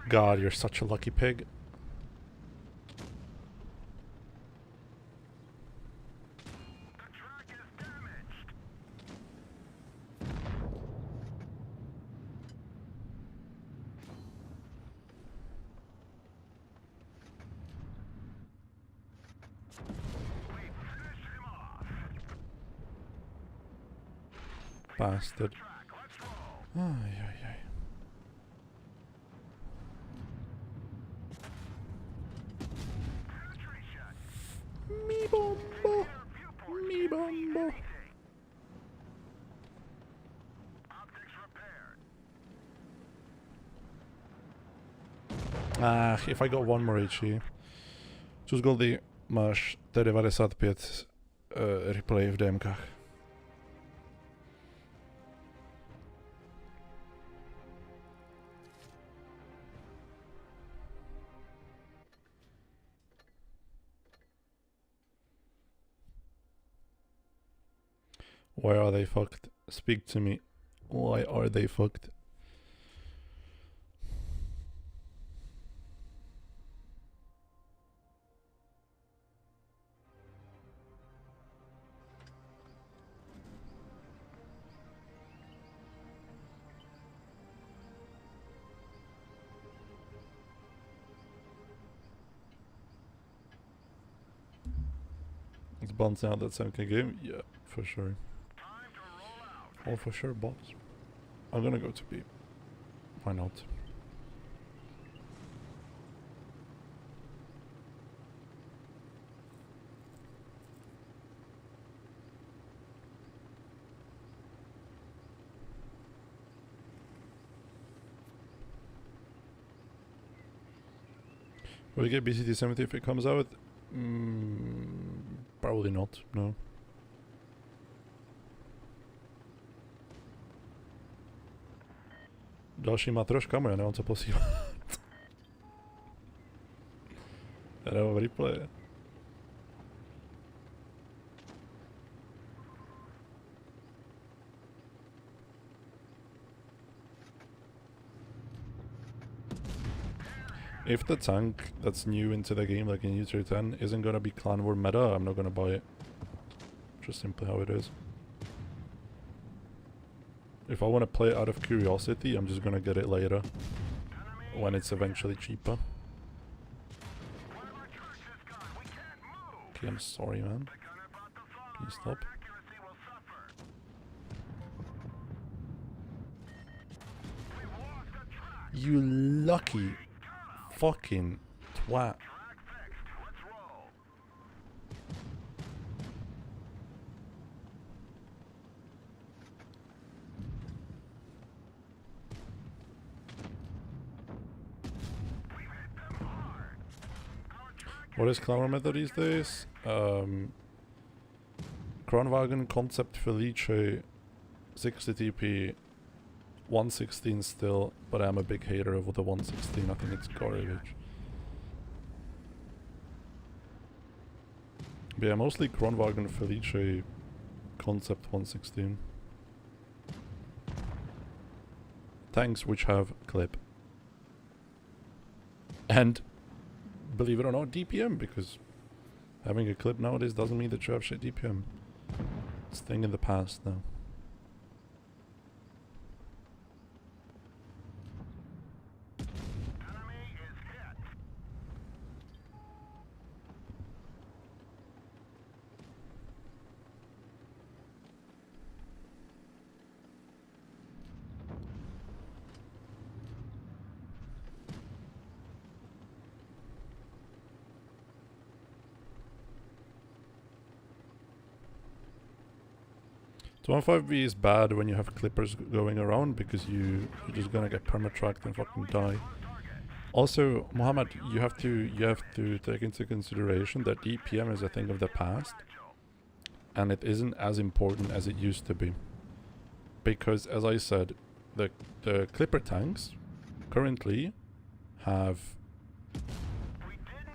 God, you're such a lucky pig. The track is damaged. We finish him off. Bastard. Track. Let's roll. Ay, ay, ay. Penetration. Me bombo. Me bombo. Optics repaired. If I got one more HE. Cóż Goldie, masz 4,95 replay w DMkach. Why are they fucked? Speak to me. Why are they fucked? It's bouncing out that 7k game? Yeah, for sure. Time to roll out. Oh, for sure, boss. I'm gonna go to B. Why not? Will we get BCT 70 if it comes out? Probably not, no. Další má troška, já nemám co posílat. Já nemám replay. If the tank that's new into the game, like in U 10, isn't gonna be clan war meta, I'm not gonna buy it. Just simply how it is. If I want to play it out of curiosity, I'm just gonna get it later. When it's eventually cheaper. Okay, I'm sorry, man. Can you stop? You lucky fucking twat. What is clan meta these days? Kronwagen, Concept, Felice, 60 TP, 116 still, but I'm a big hater of the 116, I think it's garbage. But yeah, mostly Kronwagen, Felice, Concept 116. Tanks which have clip. And, believe it or not, DPM, because having a clip nowadays doesn't mean that you have shit DPM. It's a thing in the past now. So 1.5B is bad when you have clippers going around because you're just gonna get permatracked and fucking die. Also, Mohammed, you have to take into consideration that DPM is a thing of the past, and it isn't as important as it used to be. Because, as I said, the clipper tanks currently have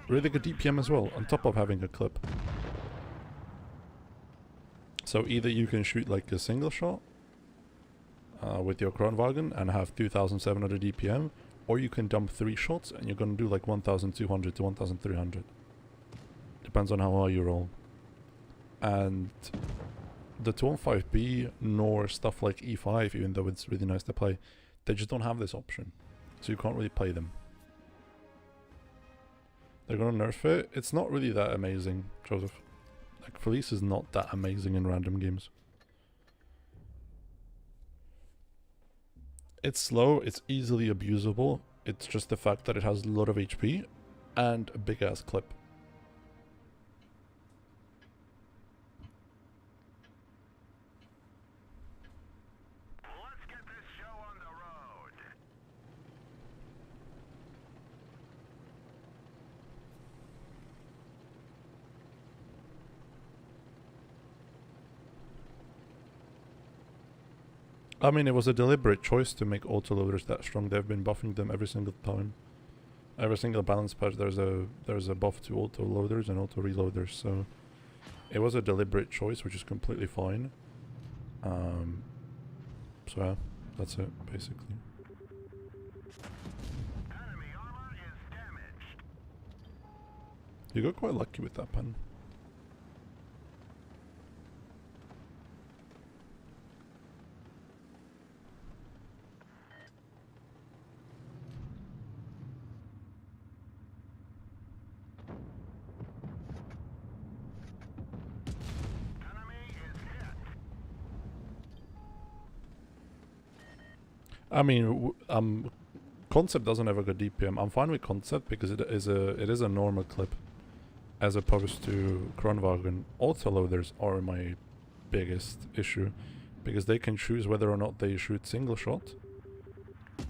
really good DPM as well, on top of having a clip. So either you can shoot like a single shot with your Kronwagen and have 2700 DPM, or you can dump 3 shots and you're gonna do like 1200 to 1300. Depends on how high you roll. And the 215B nor stuff like E5, even though it's really nice to play, they just don't have this option. So you can't really play them. They're gonna nerf it. It's not really that amazing, Joseph. Like, Felice is not that amazing in random games. It's slow, it's easily abusable. It's just the fact that it has a lot of HP and a big ass clip. Let's get this show on the road. I mean, it was a deliberate choice to make autoloaders that strong. They've been buffing them every single time. Every single balance patch there's a buff to autoloaders and auto reloaders, so it was a deliberate choice, which is completely fine. So yeah, that's it basically. Enemy armor is damaged. You got quite lucky with that pen. I mean, concept doesn't have a good DPM. I'm fine with concept because it is a normal clip, as opposed to Kronwagen. Autoloaders are my biggest issue, because they can choose whether or not they shoot single shot,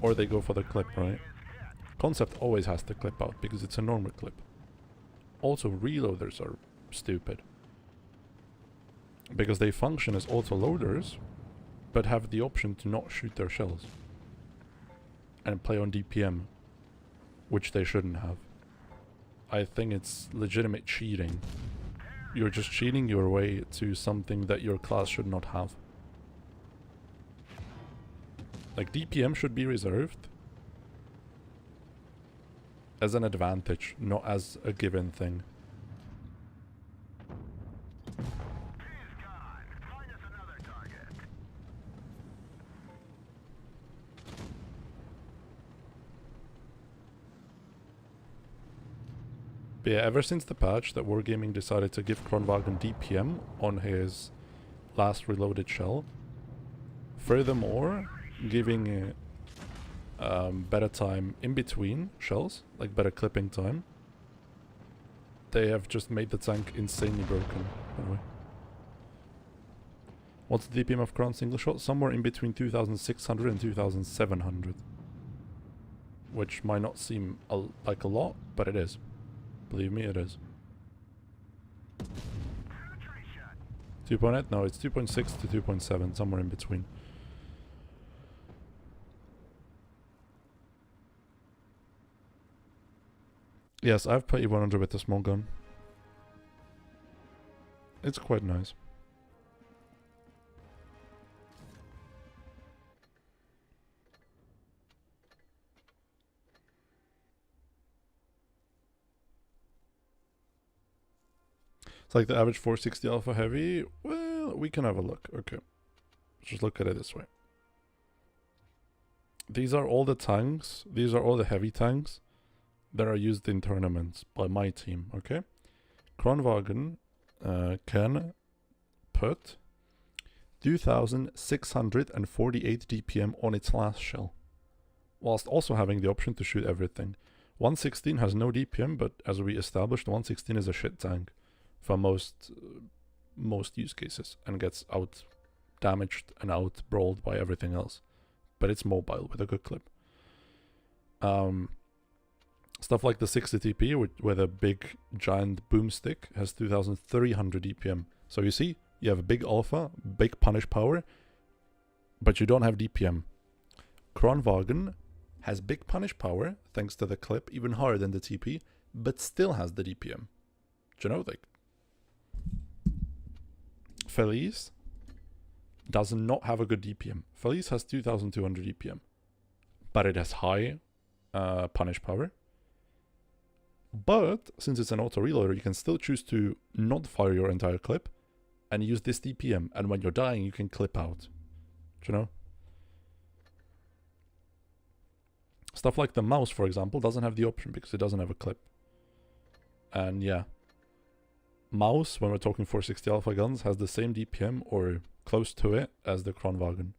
or they go for the clip, right? Concept always has the clip out because it's a normal clip. Also, reloaders are stupid, because they function as autoloaders, but have the option to not shoot their shells and play on DPM, which they shouldn't have. I think it's legitimate cheating. You're just cheating your way to something that your class should not have. Like, DPM should be reserved as an advantage, not as a given thing. But yeah, ever since the patch that Wargaming decided to give Kronwagen DPM on his last reloaded shell, furthermore, giving better time in between shells, like better clipping time, they have just made the tank insanely broken, by the way. What's the DPM of Kron single shot? Somewhere in between 2600 and 2700. Which might not seem like a lot, but it is. Believe me, it is. 2.8? No, it's 2.6 to 2.7, somewhere in between. Yes, I've played 100 with the small gun. It's quite nice. It's like the average 460 Alpha Heavy. Well, we can have a look. Okay. Let's just look at it this way. These are all the tanks. These are all the heavy tanks that are used in tournaments by my team, okay? Kronwagen can put 2648 DPM on its last shell, whilst also having the option to shoot everything. 116 has no DPM, but as we established, 116 is a shit tank for most use cases, and gets out damaged and out brawled by everything else. But it's mobile with a good clip. Stuff like the 60 TP with a big giant boomstick has 2300 DPM. So you see, you have a big alpha, big punish power, but you don't have DPM. Kronwagen has big punish power, thanks to the clip, even higher than the TP, but still has the DPM. Do you know, like, Felice does not have a good DPM. Felice has 2200 DPM, but it has high punish power. But since it's an auto reloader, you can still choose to not fire your entire clip and use this DPM, and when you're dying you can clip out. Do you know? Stuff like the mouse, for example, doesn't have the option because it doesn't have a clip. And yeah, mouse, when we're talking 460 Alpha guns, has the same DPM or close to it as the Kronwagen.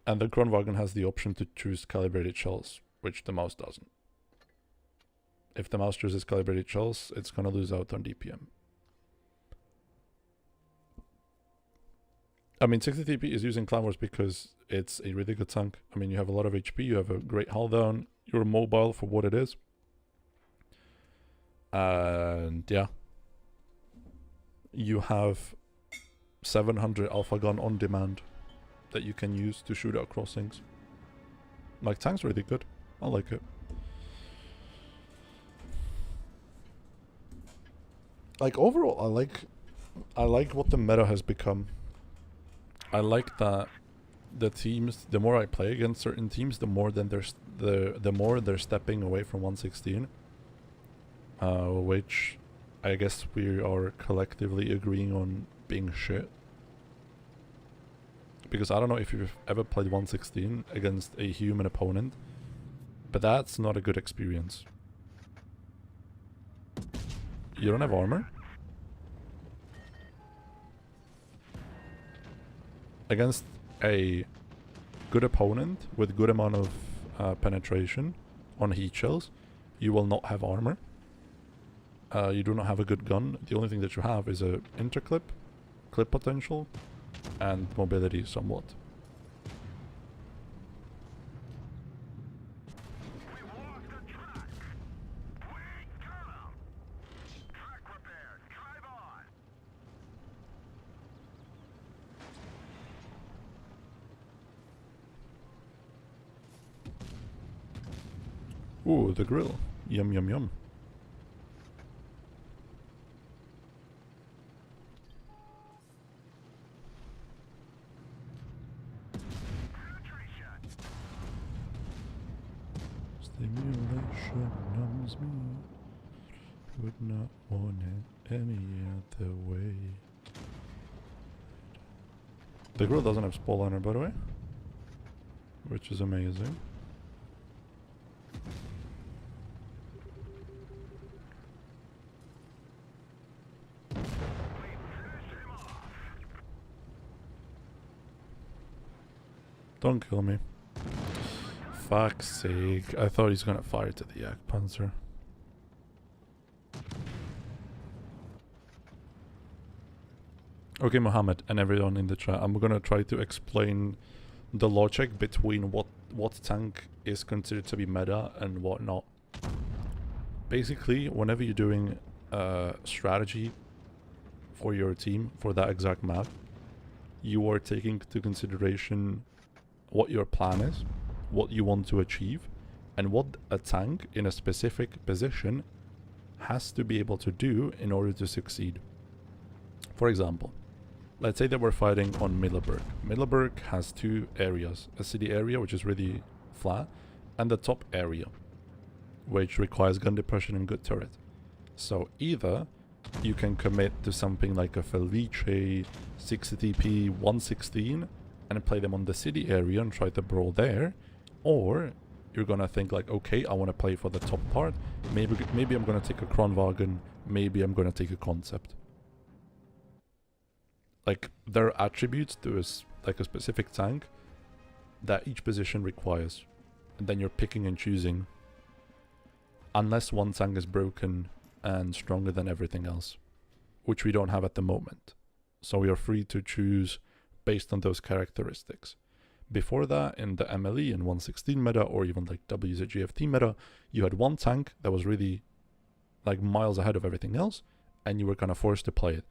And the Kronwagen has the option to choose calibrated shells, which the mouse doesn't. If the mouse chooses calibrated shells, it's gonna lose out on DPM. I mean, 60 TP is using Clan Wars because it's a really good tank. I mean, you have a lot of HP, you have a great hull down, you're mobile for what it is. And yeah, you have 700 Alpha gun on demand that you can use to shoot out crossings. Like, tank's really good. I like it. Like, overall, I like what the meta has become. I like that the teams, the more I play against certain teams, the more they're stepping away from 116. Which I guess we are collectively agreeing on being shit. Because I don't know if you've ever played 116 against a human opponent, but that's not a good experience. You don't have armor? Against a good opponent with good amount of penetration on heat shells, you will not have armor. You do not have a good gun. The only thing that you have is a interclip, clip potential, and mobility somewhat. We walked the track. We got 'em. Track repaired. Drive on. Ooh, the grill. Yum, yum, yum. Penetration. Stimulation numbs me. Would not want it any other way. The grill doesn't have spall liner, by the way, which is amazing. Don't kill me. Fuck's sake. I thought he's gonna fire to the Yak Panzer. Okay, Mohammed and everyone in the chat, I'm gonna try to explain the logic between what tank is considered to be meta and what not. Basically, whenever you're doing a strategy for your team for that exact map, you are taking into consideration what your plan is, what you want to achieve, and what a tank in a specific position has to be able to do in order to succeed. For example, let's say that we're fighting on Middelburg. Middelburg has two areas, a city area which is really flat, and the top area, which requires gun depression and good turret. So either you can commit to something like a Felice 60TP 116 and play them on the city area and try to brawl there, or you're gonna think like, okay, I want to play for the top part, maybe I'm gonna take a Kronwagen, maybe I'm gonna take a Concept. Like, there are attributes to a specific tank that each position requires, and then you're picking and choosing, unless one tank is broken and stronger than everything else, which we don't have at the moment. So we are free to choose based on those characteristics. Before that, in the MLE and 116 meta, or even like WZGFT meta, you had one tank that was really like miles ahead of everything else, and you were kind of forced to play it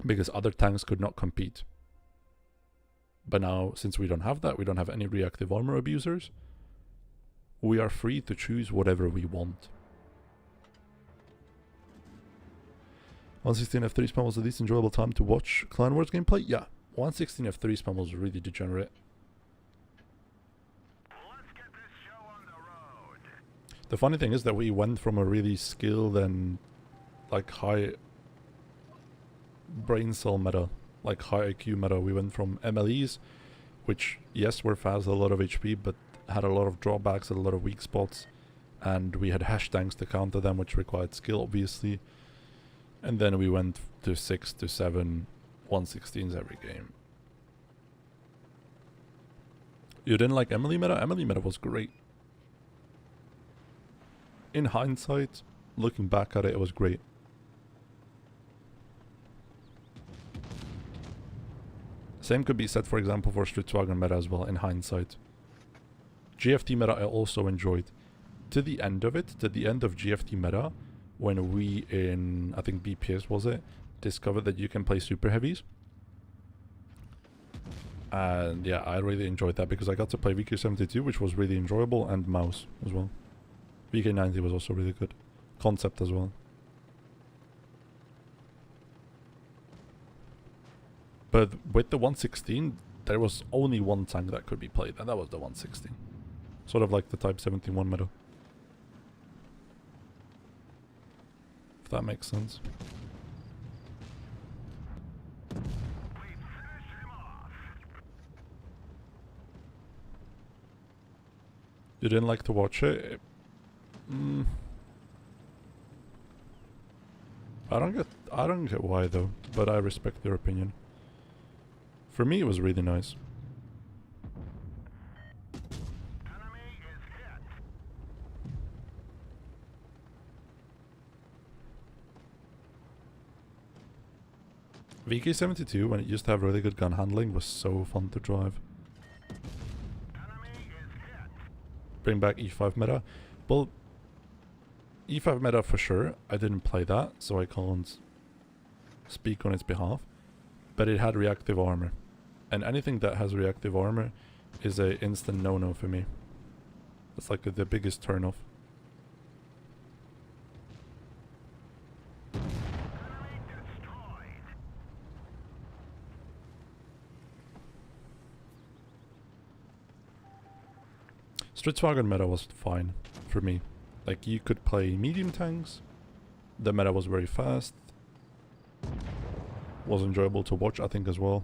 because other tanks could not compete. But now, since we don't have that, we don't have any reactive armor abusers, we are free to choose whatever we want. 116 F3 spam was the least enjoyable time to watch Clan Wars gameplay? Yeah, 116 F3 spam was really degenerate. Let's get this show on the road. The funny thing is that we went from a really skilled and like high brain cell meta, like high IQ meta. We went from MLEs, which yes were fast, a lot of HP, but had a lot of drawbacks, had a lot of weak spots, and we had hash tanks to counter them, which required skill obviously. And then we went to 6 to 7 116s every game. You didn't like Emily meta? Emily meta was great. In hindsight, looking back at it, it was great. Same could be said, for example, for Stritzwagen meta as well, in hindsight. GFT meta I also enjoyed. To the end of it, to the end of GFT meta, when we in, I think BPS was it, discovered that you can play super heavies. And yeah, I really enjoyed that because I got to play VK72, which was really enjoyable, and Mouse as well. VK90 was also really good. Concept as well. But with the 116, there was only one tank that could be played, and that was the 116. Sort of like the Type 71 meta. If that makes sense. You didn't like to watch it? I don't get why though, but I respect your opinion. For me, it was really nice. VK72, when it used to have really good gun handling, was so fun to drive. Bring back E5 meta. Well, E5 meta for sure. I didn't play that, so I can't speak on its behalf. But it had reactive armor. And anything that has reactive armor is a instant no-no for me. It's like the biggest turn-off. Stridswagen meta was fine for me. Like, you could play medium tanks. The meta was very fast. Was enjoyable to watch, I think, as well.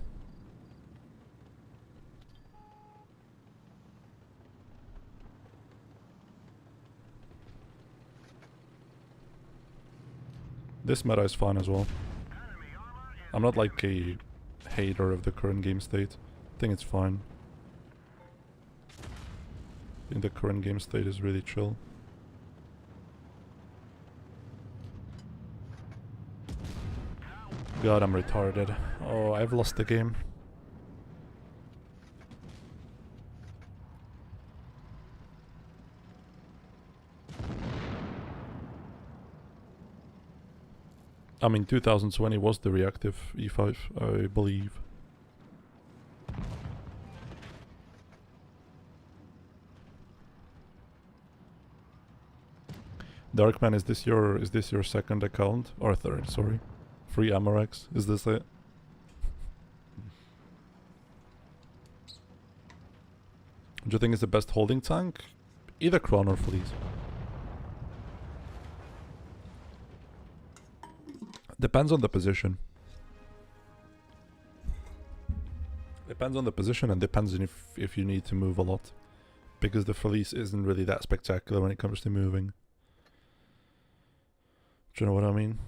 This meta is fine as well. I'm not like a hater of the current game state. I think it's fine. I think the current game state is really chill. God, I'm retarded. Oh, I've lost the game. I mean, 2020 was the reactive E5, I believe. Darkman, is this your second account? Or third, sorry. Free Amorex, is this it? Do you think it's the best holding tank? Either Kron or Fleece. Depends on the position. Depends on the position and depends on if you need to move a lot. Because the Fleece isn't really that spectacular when it comes to moving. Do you know what I mean?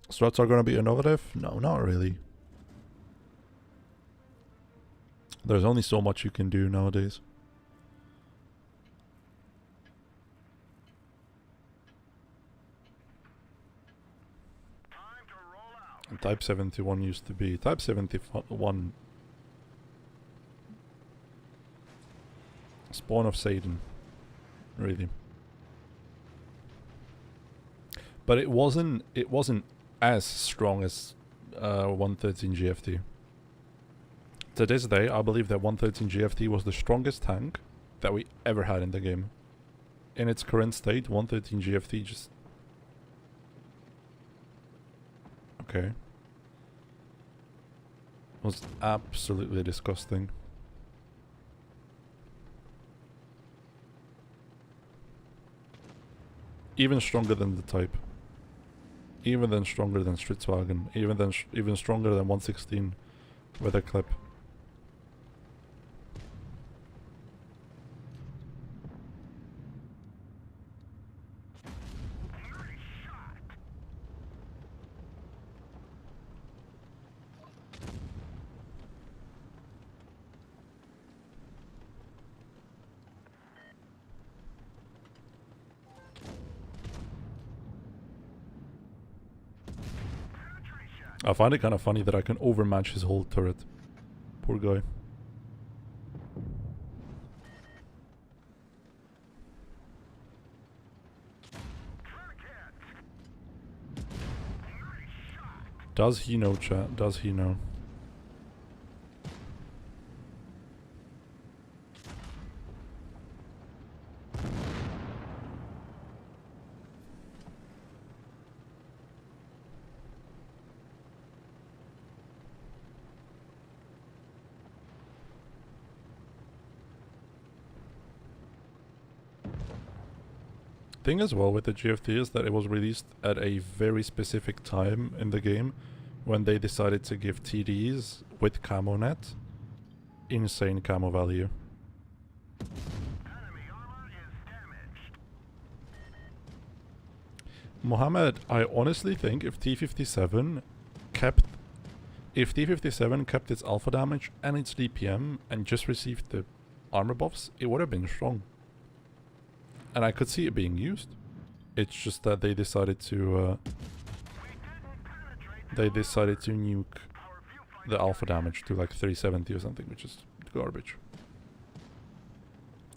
Struts are gonna be innovative? No, not really. There's only so much you can do nowadays. And Type 71 used to be... Type 71... Spawn of Satan. Really. But it wasn't as strong as 113 GFT. To this day, I believe that 113 GFT was the strongest tank that we ever had in the game. In its current state, 113 GFT just... Okay. Was absolutely disgusting. Even stronger than the Type. Even then stronger than Stridswagen. Even stronger than 116 with a clip. I find it kind of funny that I can overmatch his whole turret. Poor guy. Does he know, chat? Does he know? Thing as well with the GFT is that it was released at a very specific time in the game when they decided to give TDs with camo net insane camo value. Mohammed, I honestly think if T57 kept its alpha damage and its DPM and just received the armor buffs, it would have been strong. And I could see it being used. It's just that they decided to nuke the alpha damage to like 370 or something, which is garbage.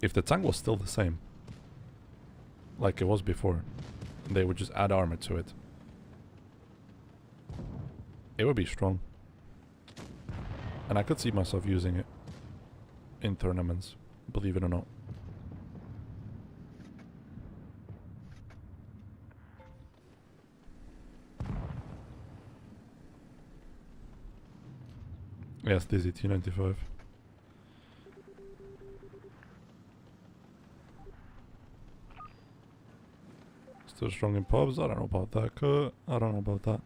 If the tank was still the same, like it was before, they would just add armor to it. It would be strong. And I could see myself using it in tournaments, believe it or not. Yes, this is T95. Still strong in pubs? I don't know about that, Kurt. I don't know about that.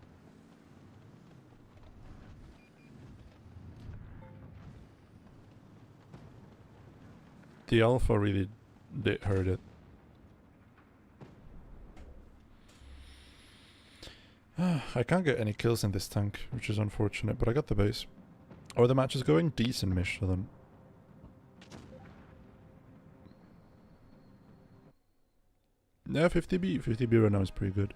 The alpha really did hurt it. I can't get any kills in this tank, which is unfortunate, but I got the base. Or the match is going decent-ish to them. Yeah, 50B. 50B right now is pretty good.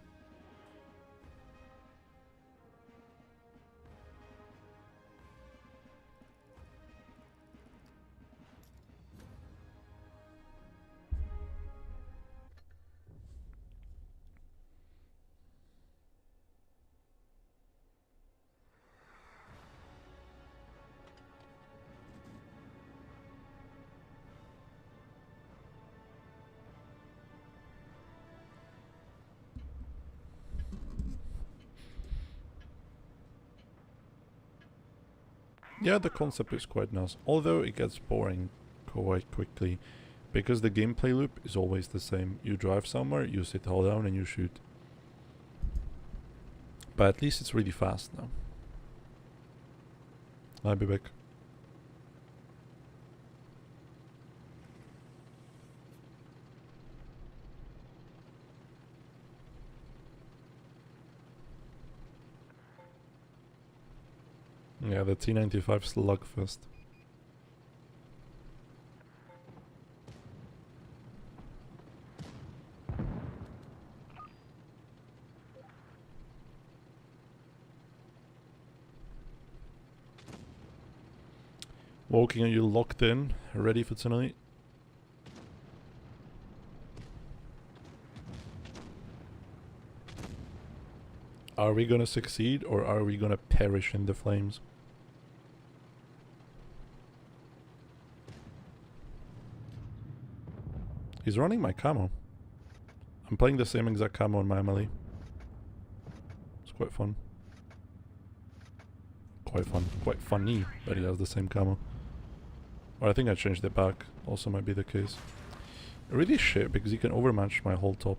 Yeah, the concept is quite nice, although it gets boring quite quickly, because the gameplay loop is always the same. You drive somewhere, you sit hold down and you shoot. But at least it's really fast now. I'll be back. Yeah, the T95 slugfest. Walking, are you locked in? Ready for tonight? Are we gonna succeed or are we gonna perish in the flames? He's running my camo. I'm playing the same exact camo in my MLE. It's quite fun. Quite fun. Quite funny that he has the same camo. Or I think I changed it back. Also might be the case. Really shit because he can overmatch my whole top.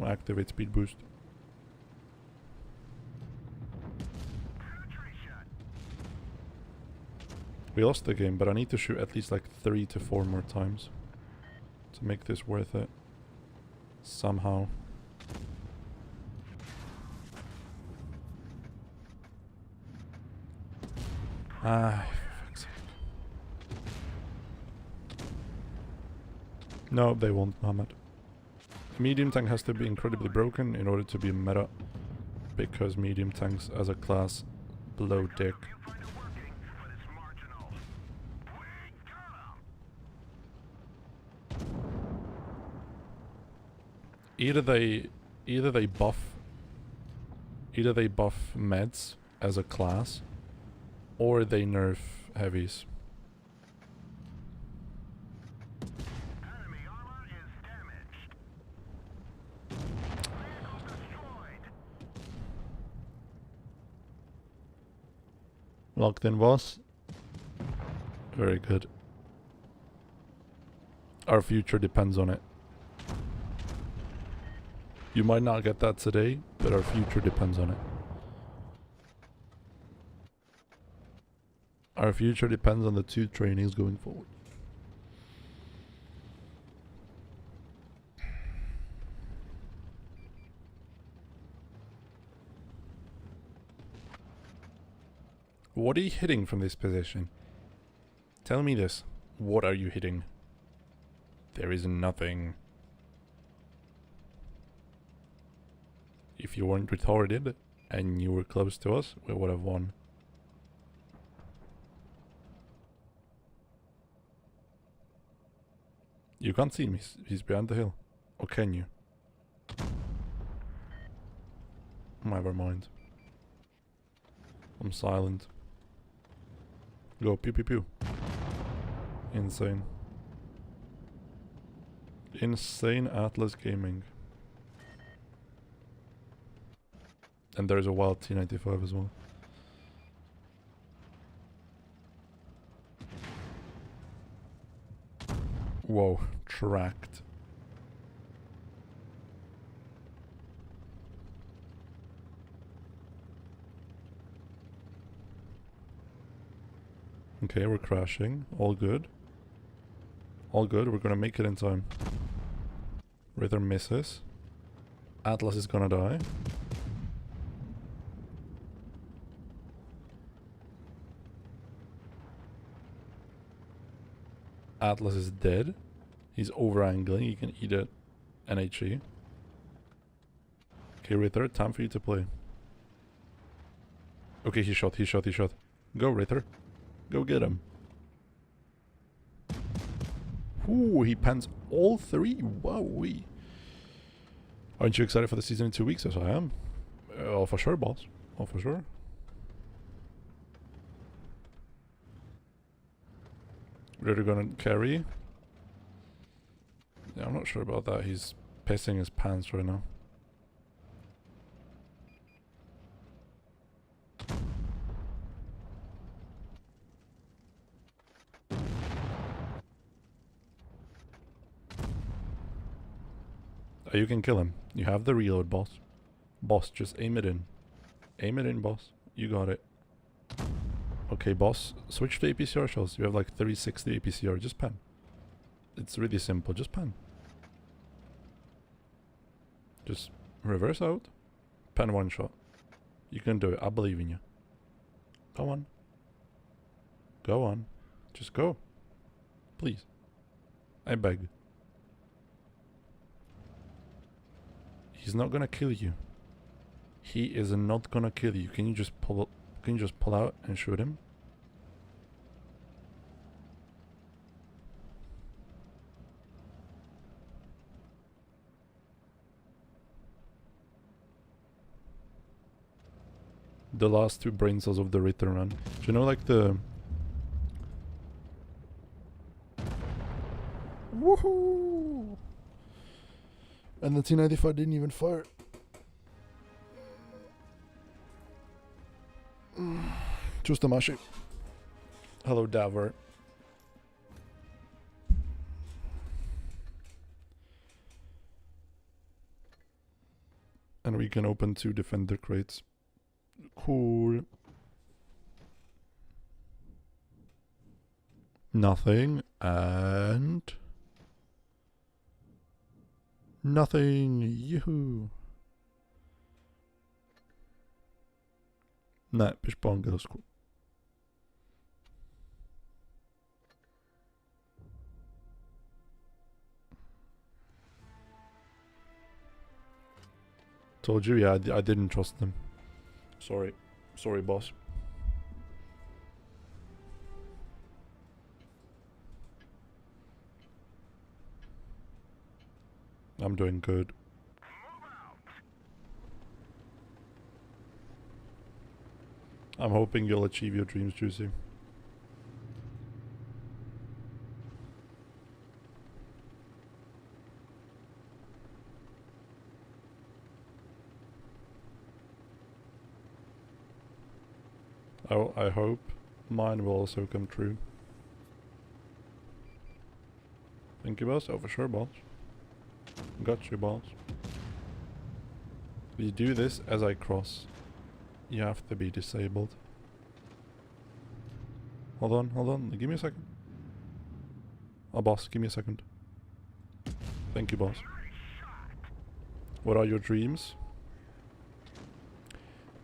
Activate speed boost. We lost the game, but I need to shoot at least like 3 to 4 more times to make this worth it. Somehow. Ah, for fuck's sake. No, they won't, Mohammed. Medium tank has to be incredibly broken in order to be meta, because medium tanks as a class blow dick. Either they buff meds as a class, or they nerf heavies. Enemy armor is damaged. Destroyed. Locked in, boss. Very good. Our future depends on it. You might not get that today, but our future depends on it. Our future depends on the 2 trainees going forward. What are you hitting from this position? Tell me this. What are you hitting? There is nothing. If you weren't retarded and you were close to us, we would have won. You can't see him, he's behind the hill. Or can you? Never mind. I'm silent. Go pew pew pew. Insane. Insane Atlas Gaming. And there's a wild T95 as well. Whoa, tracked. Okay, we're crashing. All good. All good, we're gonna make it in time. Ritter misses. Atlas is gonna die. Atlas is dead. He's over-angling. He can eat it. NHE. Okay, Ritter, time for you to play. Okay, he shot. Go, Ritter. Go get him. Ooh, he pens all three. Wowee. Aren't you excited for the season in 2 weeks? Yes, I am. Oh, for sure, boss. Oh, for sure. Ritter gonna carry. Yeah, I'm not sure about that. He's pissing his pants right now. Oh, you can kill him. You have the reload, boss. Boss, just aim it in. Aim it in, boss. You got it. Okay, boss. Switch to APCR shells. You have like 360 APCR. Just pen. It's really simple. Just pen. Just reverse out. Pen one shot. You can do it. I believe in you. Go on. Go on. Just go. Please. I beg. He's not gonna kill you. He is not gonna kill you. Can you just pull out and shoot him? The last two brain cells of the Ritter run. Do you know, like the... Woohoo! And the T95 didn't even fire. Just a mashi. Hello, Daver. And we can open 2 defender crates. Cool. Nothing and nothing. Yoo-hoo. Nej, besparingsscoop. Told you, yeah, I didn't trust them. Sorry, boss. I'm doing good. I'm hoping you'll achieve your dreams, Juicy. I hope mine will also come true. Thank you, boss. Oh, for sure, boss. Got you, boss. We do this as I cross. You have to be disabled. Hold on. Give me a second. Oh, boss, give me a second. Thank you, boss. What are your dreams?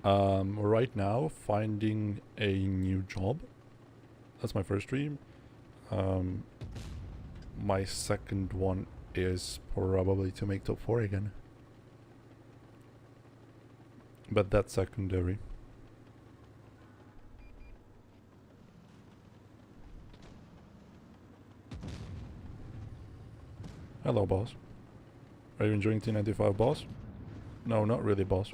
Right now, finding a new job. That's my first dream. My second one is probably to make top 4 again. But that's secondary. Hello, boss. Are you enjoying T95, boss? No, not really, boss.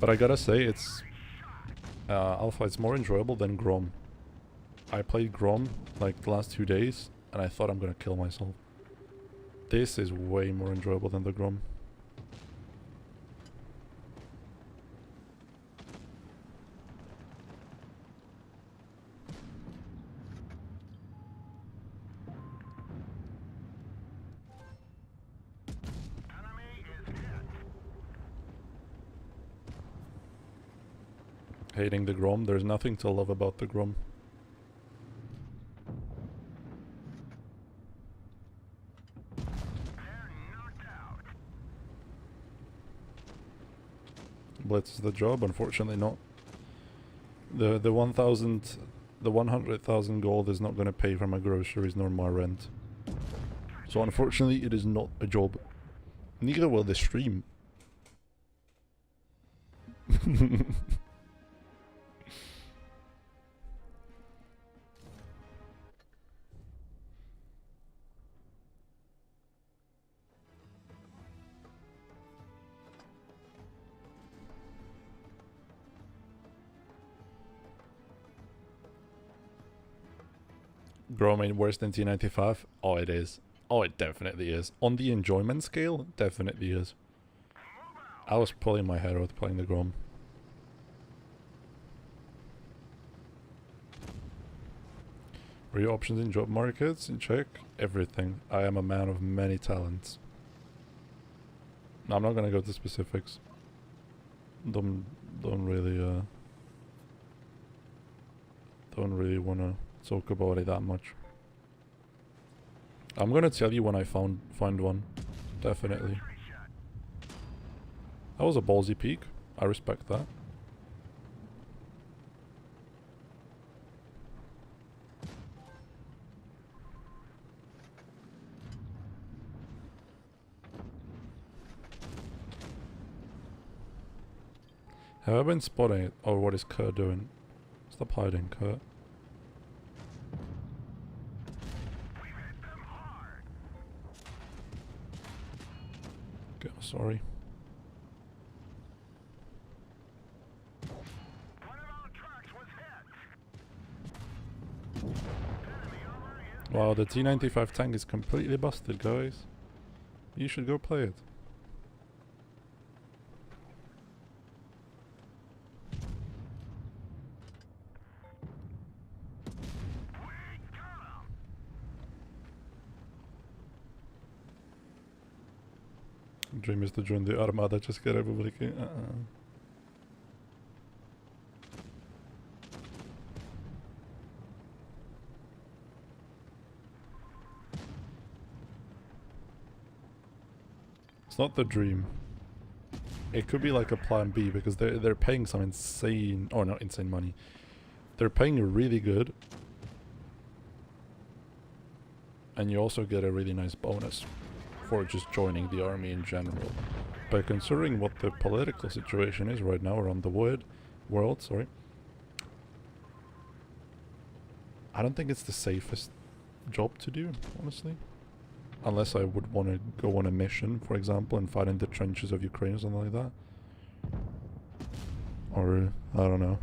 But I gotta say, it's... Alpha, it's more enjoyable than Grom. I played Grom, like, the last 2 days, and I thought I'm gonna kill myself. This is way more enjoyable than the Grom. Hating the Grom, there's nothing to love about the Grom. Blitz is the job, unfortunately not. The 100,000 gold is not gonna pay for my groceries nor my rent. So unfortunately it is not a job. Neither will the stream. Grom ain't worse than T95? Oh, it is. Oh, it definitely is. On the enjoyment scale, definitely is. I was pulling my hair out playing the Grom. Are your options in job markets? In check? Everything. I am a man of many talents. No, I'm not gonna go to specifics. Don't really wanna talk about it that much. I'm gonna tell you when I find one. Definitely. That was a ballsy peek. I respect that. Have I been spotting it? Oh, what is Kurt doing? Stop hiding, Kurt. Okay, sorry. Wow, the T95 tank is completely busted, guys. You should go play it. Dream is to join the Armada České republiky. It's not the dream. It could be like a plan B because they're paying some insane, or not insane money. They're paying really good, and you also get a really nice bonus for just joining the army in general. But considering what the political situation is right now around the world, sorry, I don't think it's the safest job to do, honestly. Unless I would want to go on a mission, for example, and fight in the trenches of Ukraine or something like that. Or, I don't know.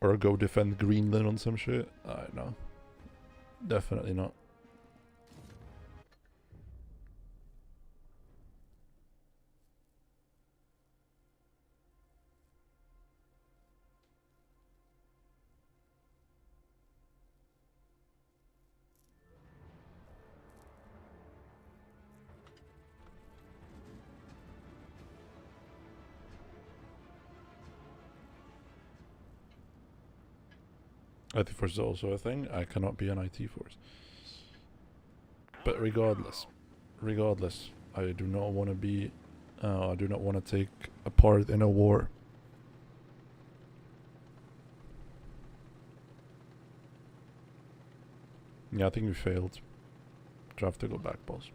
Or go defend Greenland on some shit. I don't know. Definitely not. IT force is also a thing. I cannot be an IT force. But regardless, I do not want to be, I do not want to take a part in a war. Yeah, I think we failed. Do I have to go back, boss?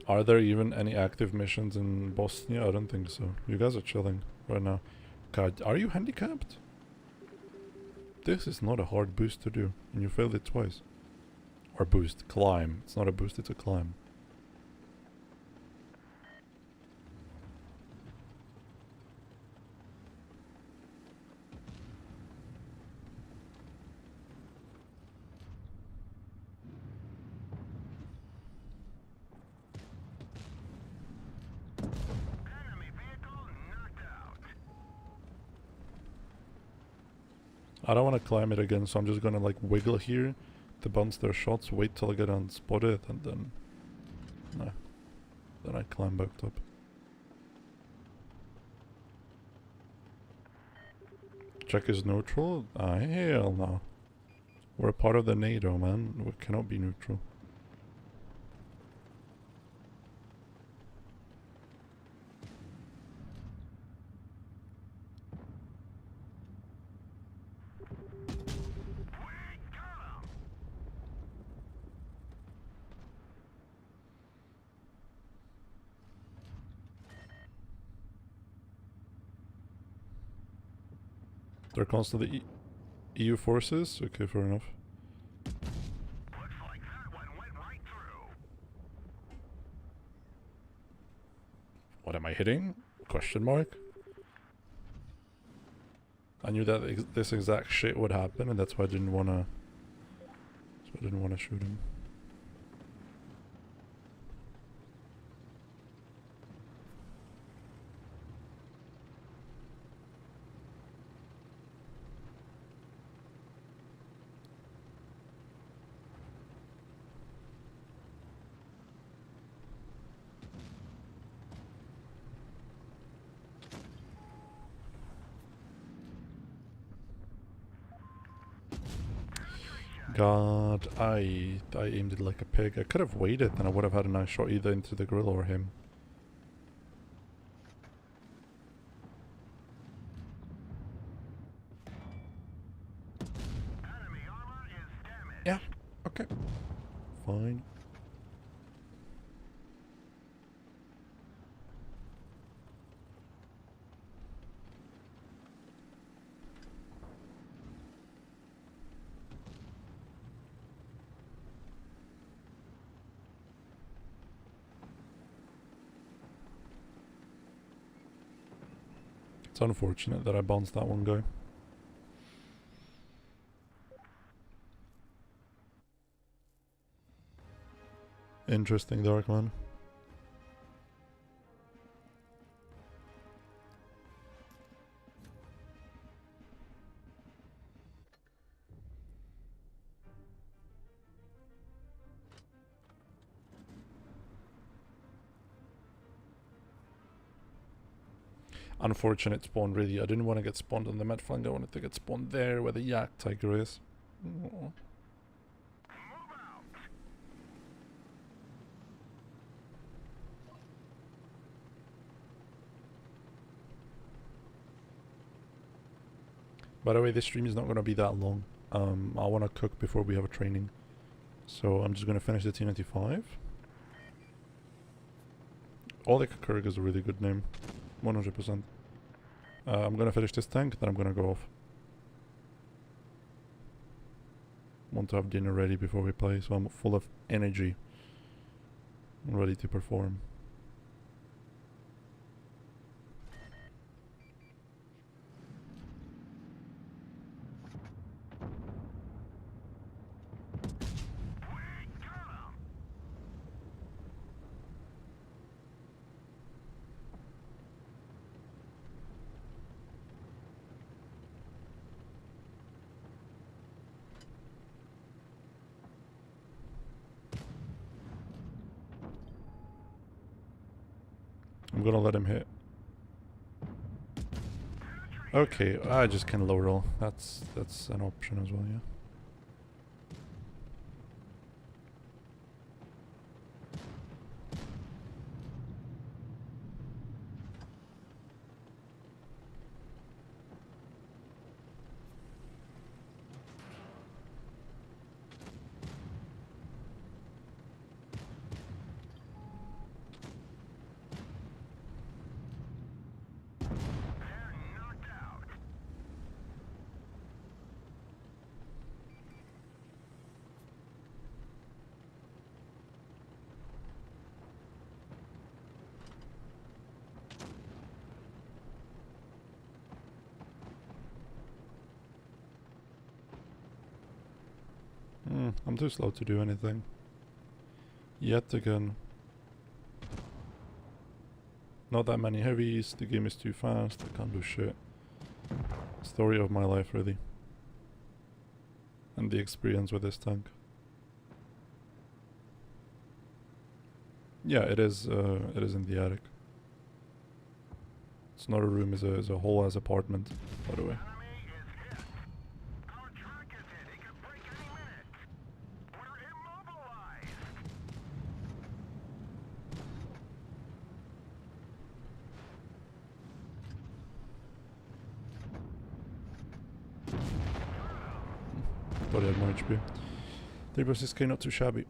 Are there even any active missions in Bosnia? I don't think so. You guys are chilling right now. God, are you handicapped? This is not a hard boost to do, and you failed it twice. Or boost, climb. It's not a boost, it's a climb. Enemy vehicle knocked out. I don't want to climb it again, so I'm just gonna like wiggle here to bounce their shots, wait till I get unspotted, and then... Nah. Then I climb back up. Czech is neutral? Ah, hell no. We're a part of the NATO, man. We cannot be neutral. They're constantly EU forces? Okay, fair enough. Looks like that one went right through. What am I hitting? Question mark? I knew that this exact shit would happen, and that's why I didn't wanna... That's why I didn't wanna shoot him. God, I aimed it like a pig. I could have waited, and I would have had a nice shot either into the grill or him. Enemy armor is damaged. Yeah, okay. Fine. It's unfortunate that I bounced that one guy. Interesting, Darkman. Unfortunate spawn, really. I didn't want to get spawned on the med flank. I wanted to get spawned there where the yak tiger is. Oh. By the way, this stream is not going to be that long. I want to cook before we have a training. So I'm just going to finish the T95. Oleg Kurg is a really good name. 100%. I'm going to finish this tank, then I'm going to go off. Want to have dinner ready before we play, so I'm full of energy. I'm ready to perform. I'm gonna let him hit. Okay, I just can low roll. That's an option as well, yeah. I'm too slow to do anything. Yet again. Not that many heavies, the game is too fast, I can't do shit. Story of my life, really. And the experience with this tank. Yeah, it is in the attic. It's not a room, it's a whole ass apartment, by the way. Thought I had more HP. 3.6k, not too shabby.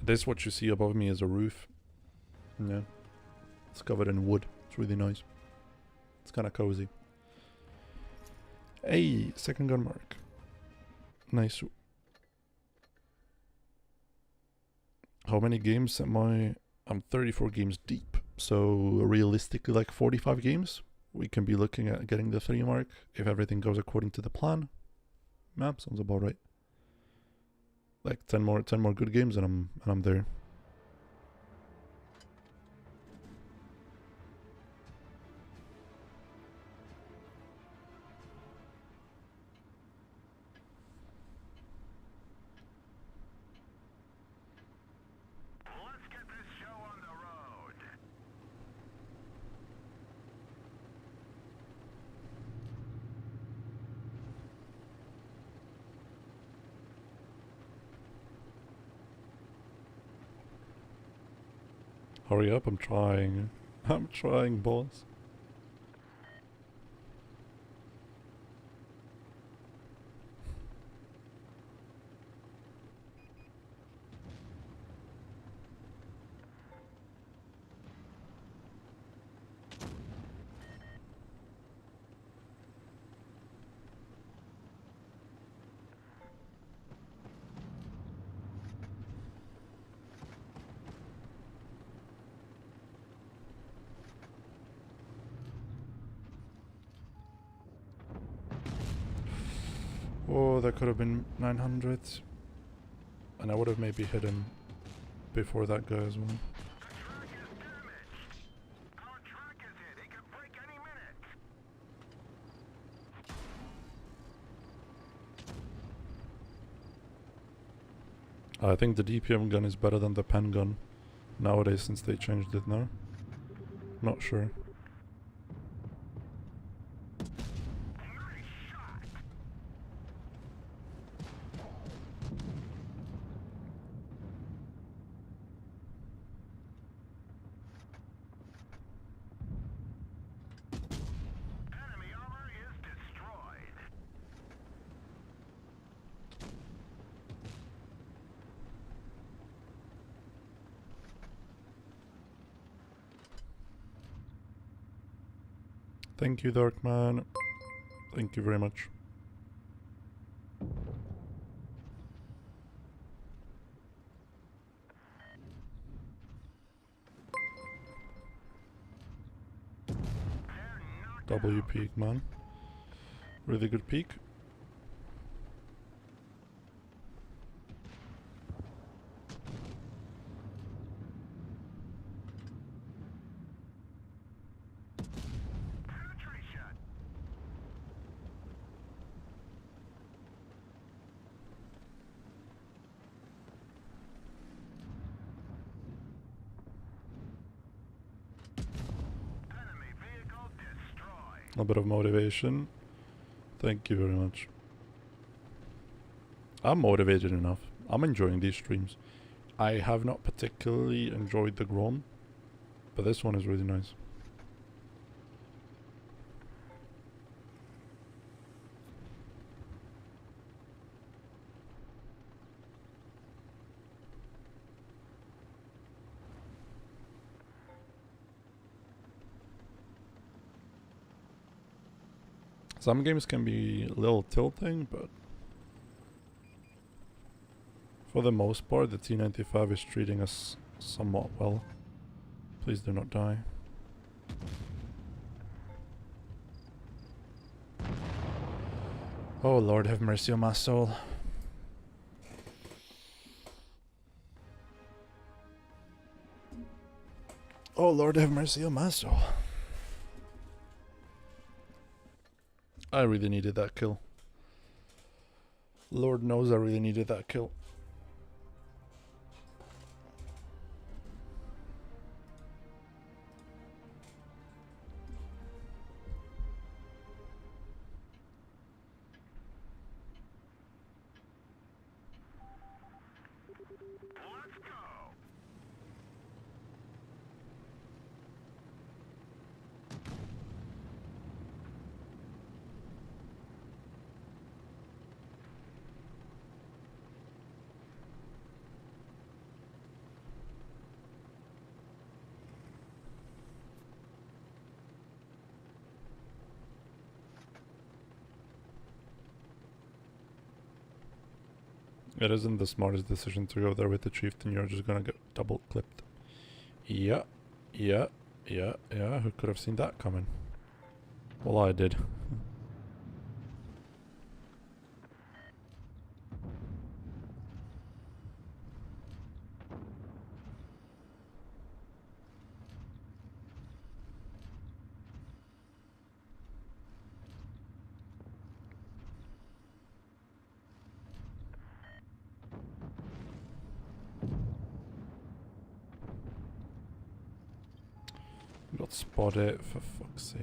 This, what you see above me, is a roof. Yeah. It's covered in wood. It's really nice. It's kind of cozy. Hey, second gun mark. Nice. How many games am I? I'm 34 games deep. So realistically, like 45 games. We can be looking at getting the 3 mark if everything goes according to the plan. Map sounds about right. Like 10 more good games and I'm there. Let's get this show on the road. Hurry up, I'm trying. I'm trying, boss. Oh, that could have been 900. And I would have maybe hit him before that guy as well. The track is damaged. Our track is hit. It could break any minute. I think the DPM gun is better than the pen gun nowadays since they changed it now. Not sure. Enemy armor is destroyed. Thank you, Darkman. Thank you very much. W peak, man. Really good peak. Penetration. Enemy vehicle destroyed. A bit of motivation. Thank you very much. I'm motivated enough. I'm enjoying these streams. I have not particularly enjoyed the Grom, but this one is really nice. Some games can be a little tilting, but for the most part, the T95 is treating us somewhat well. Please do not die. Oh Lord, have mercy on my soul. Oh, Lord have mercy on my soul. I really needed that kill. Lord knows I really needed that kill. Let's go. It isn't the smartest decision to go there with the chieftain. You're just gonna get double clipped. Yeah, yeah, yeah, yeah. Who could have seen that coming? Well, I did. Got spotted, for fuck's sake.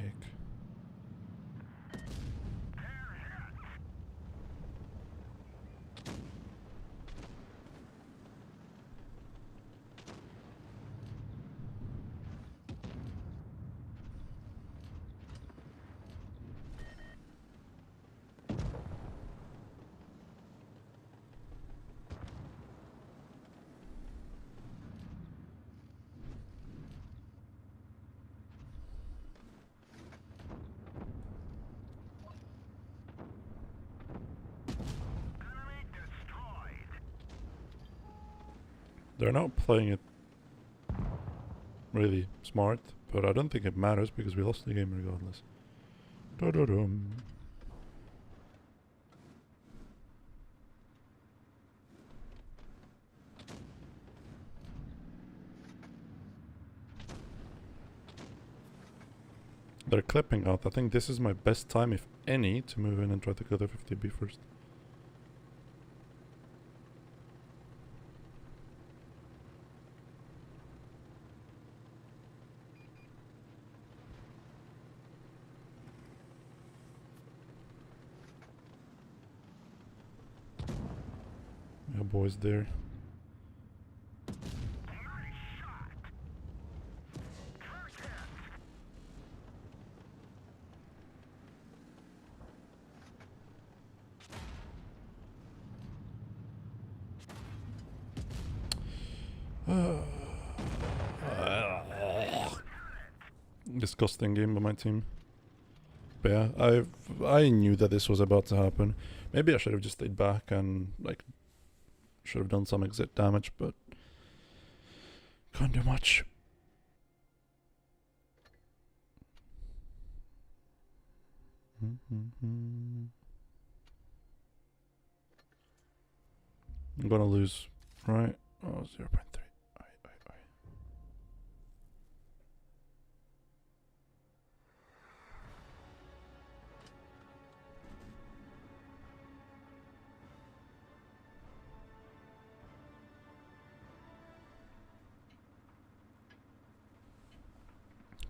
Enemy destroyed. They're not playing it really smart, but I don't think it matters because we lost the game regardless. Da-da-dum. They're clipping out. I think this is my best time, if any, to move in and try to kill the 50B first. Yeah, boys there. Nice shot. First hit. Disgusting game by my team. But yeah, I knew that this was about to happen. Maybe I should have just stayed back and like should have done some exit damage, but can't do much. I'm gonna lose, right? Oh, 0.3. Aye.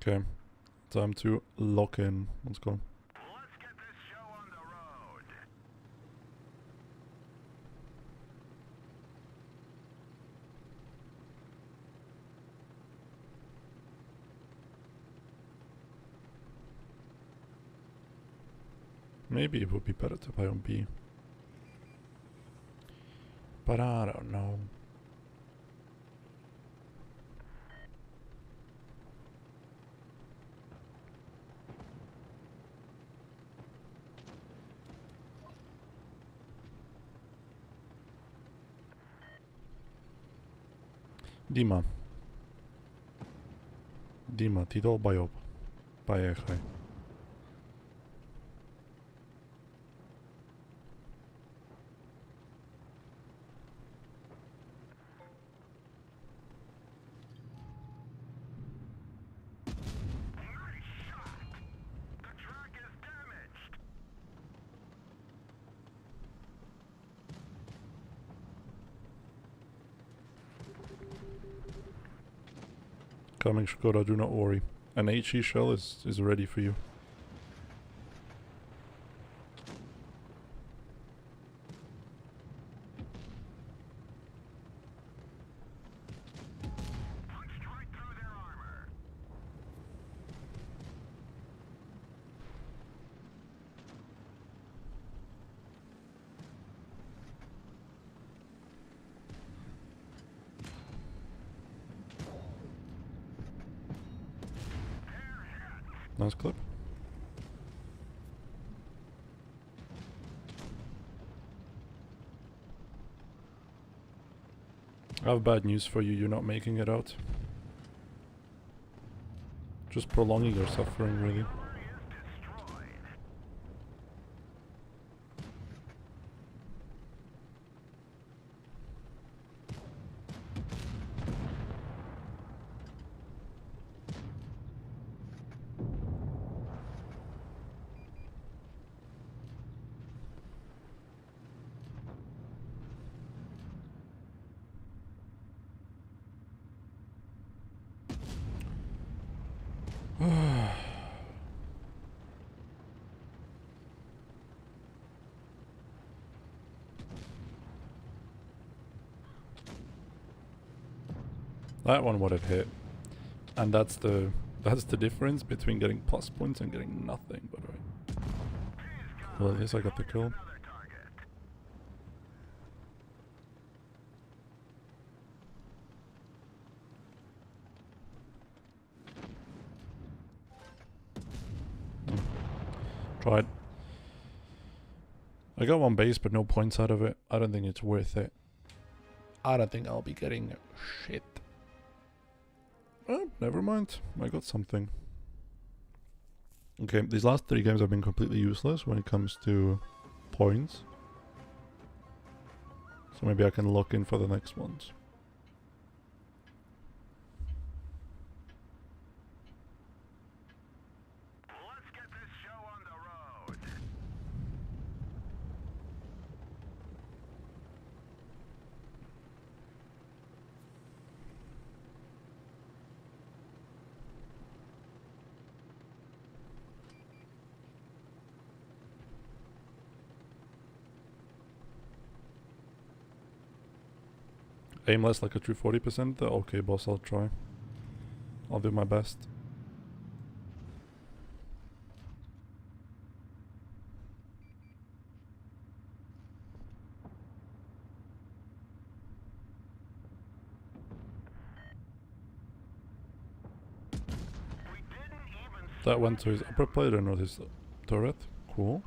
Okay, time to lock in. Let's go. Let's get this show on the road. Maybe it would be better to play on B. But I don't know. Dima. Dima, ty dolbajob. Поехали. coming, Shkoda, do not worry. An HE shell is ready for you. Punched right through their armor. Nice clip. I have bad news for you, you're not making it out. Just prolonging your suffering, really. Armor is destroyed. That one would have hit. And that's the difference between getting plus points and getting nothing, by the way. Well, at least I got the kill. Another target. Tried. I got one base, but no points out of it. I don't think it's worth it. I don't think I'll be getting shit. Oh, never mind. I got something. Okay, these last 3 games have been completely useless when it comes to points. So maybe I can lock in for the next ones. Let's get this show on the road. Aimless like a true 40%? Okay, boss, I'll try. I'll do my best. We didn't even That went to his upper plate and not his turret. Cool.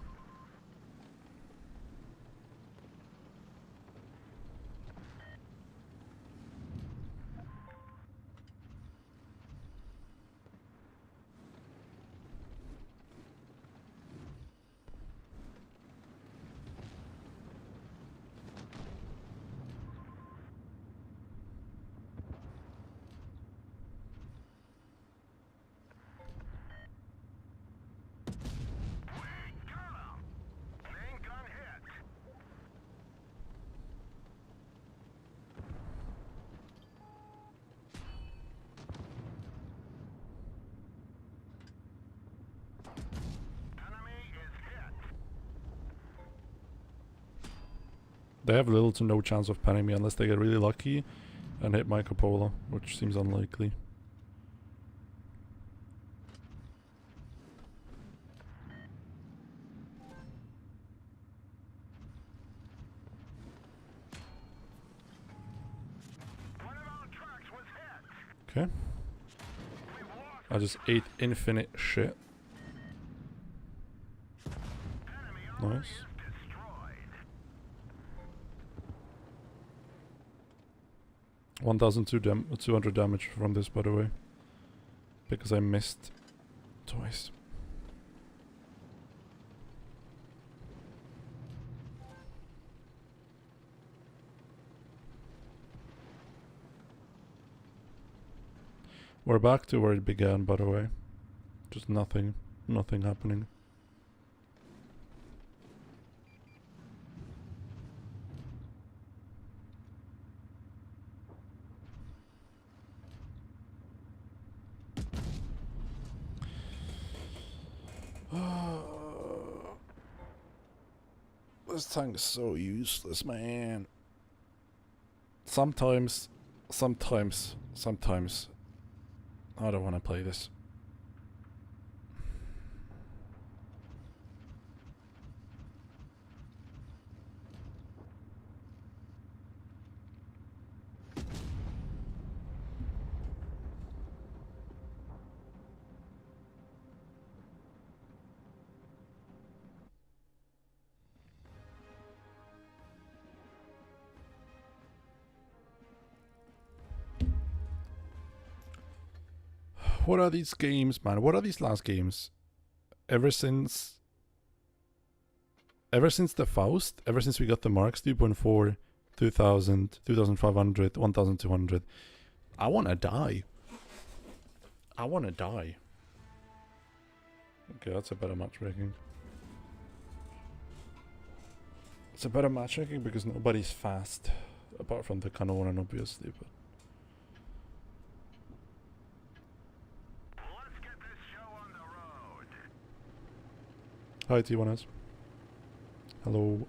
main gun hit. Enemy is hit. They have little to no chance of panning me unless they get really lucky and hit my cupola, which seems unlikely. One of our trucks was hit. Okay. We've lost. I just ate infinite shit. Enemy armor Nice. is destroyed. 1,200 damage from this, by the way. Because I missed twice. We're back to where it began, by the way. Just nothing happening. This tank's so useless, man. Sometimes I don't want to play this. What are these games, man? What are these last games? Ever since the Faust, ever since we got the marks 2.4, 2000, 2500, 1200, I want to die. I want to die. Okay, that's a better matchmaking. It's a better matchmaking because nobody's fast, apart from the Canon, obviously. But Let's get this show on the road. hi, T1S. Hello.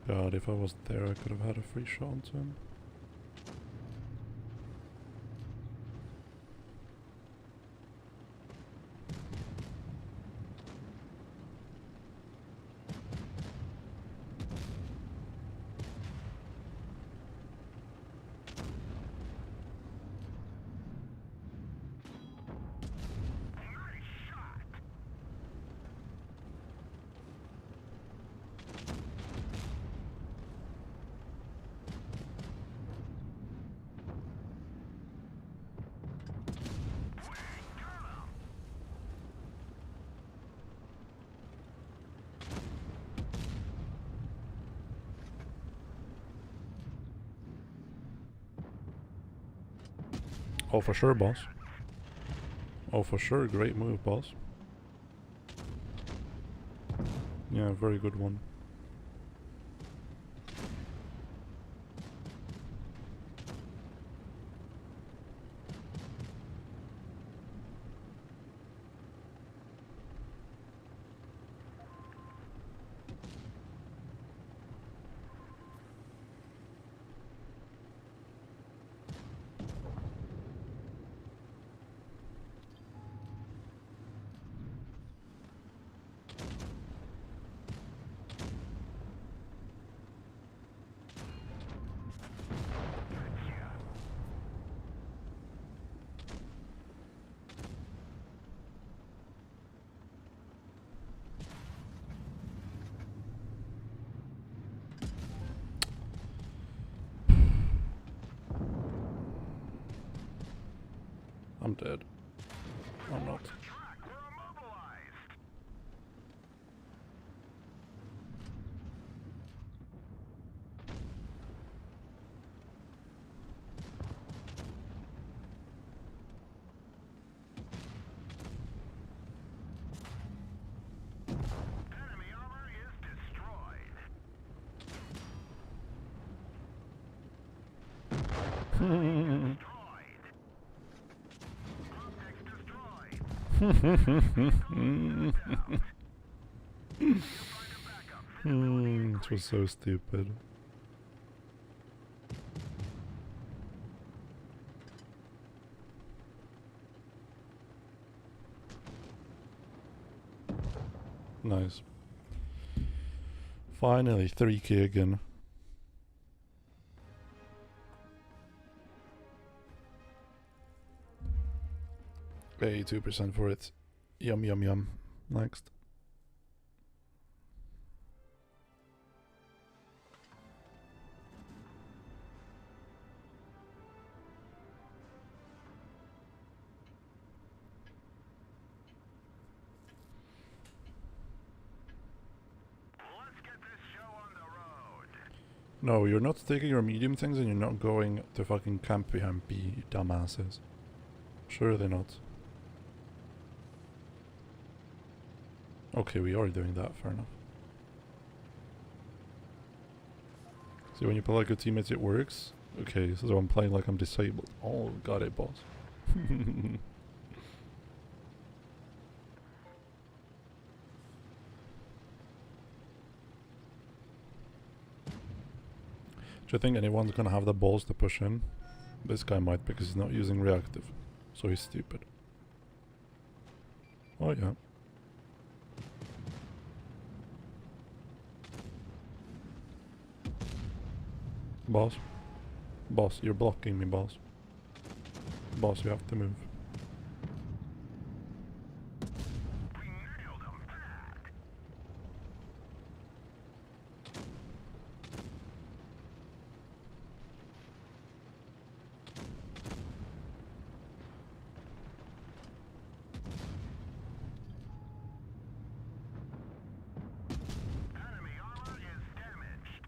God, if I was there, I could have had a free shot onto him. Oh, for sure, boss. Oh, for sure. Great move, boss. Yeah, very good one. I'm dead. I'm not. Enemy armor is destroyed. Destroyed. Objects destroyed. It was so stupid. Nice. Finally, 3k again. 82% for it. Yum, yum, yum. Next. No, you're not taking your medium things and you're not going to fucking camp behind B, you dumbasses. Surely not. Okay, we are doing that, fair enough. See, when you play like your teammates, it works. Okay, so I'm playing like I'm disabled. Oh, got it, boss. Do you think anyone's gonna have the balls to push in? This guy might because he's not using reactive. So he's stupid. Oh yeah. Boss. Boss, you're blocking me, boss. Boss, you have to move. We nailed them bad. Enemy armor is damaged.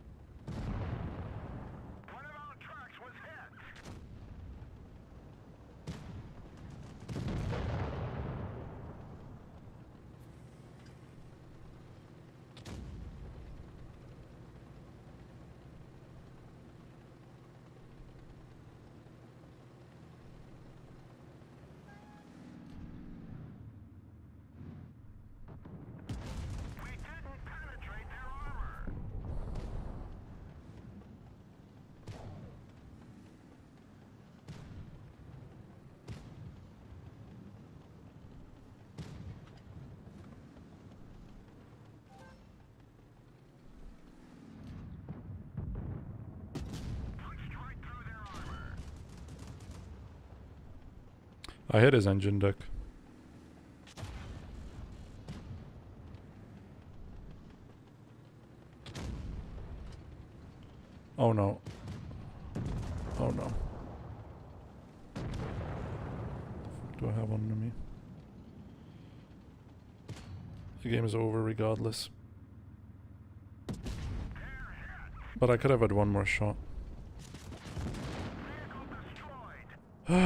One of our trucks was hit. We didn't penetrate their armor. Punched right through their armor. I hit his engine deck. Oh no. Oh no. What do I have under me? The game is over regardless. But I could have had one more shot. Vehicle destroyed. Move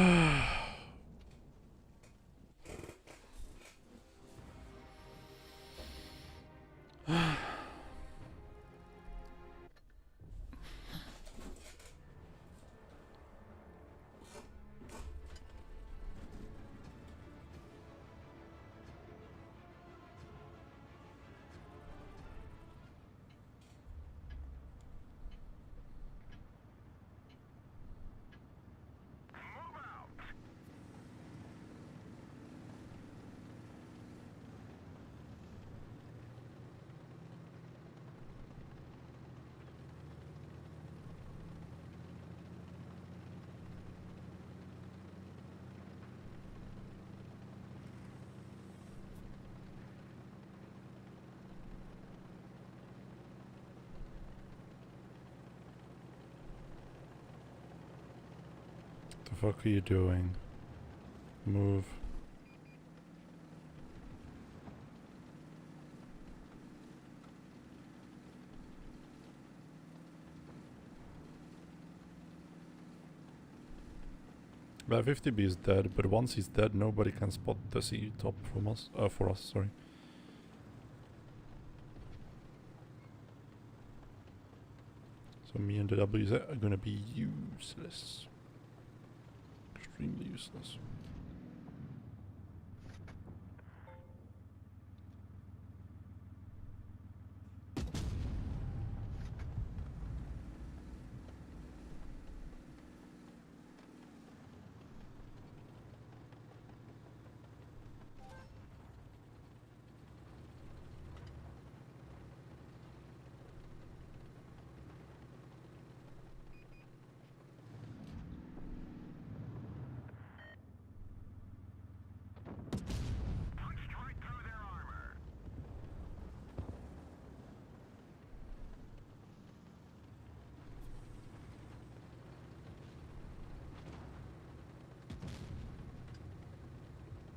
out. The fuck are you doing? Move. That 50B is dead, but once he's dead, nobody can spot the C top from us. For us, sorry. So me and the WZ are gonna be useless. Extremely useless. Punched right through their armor.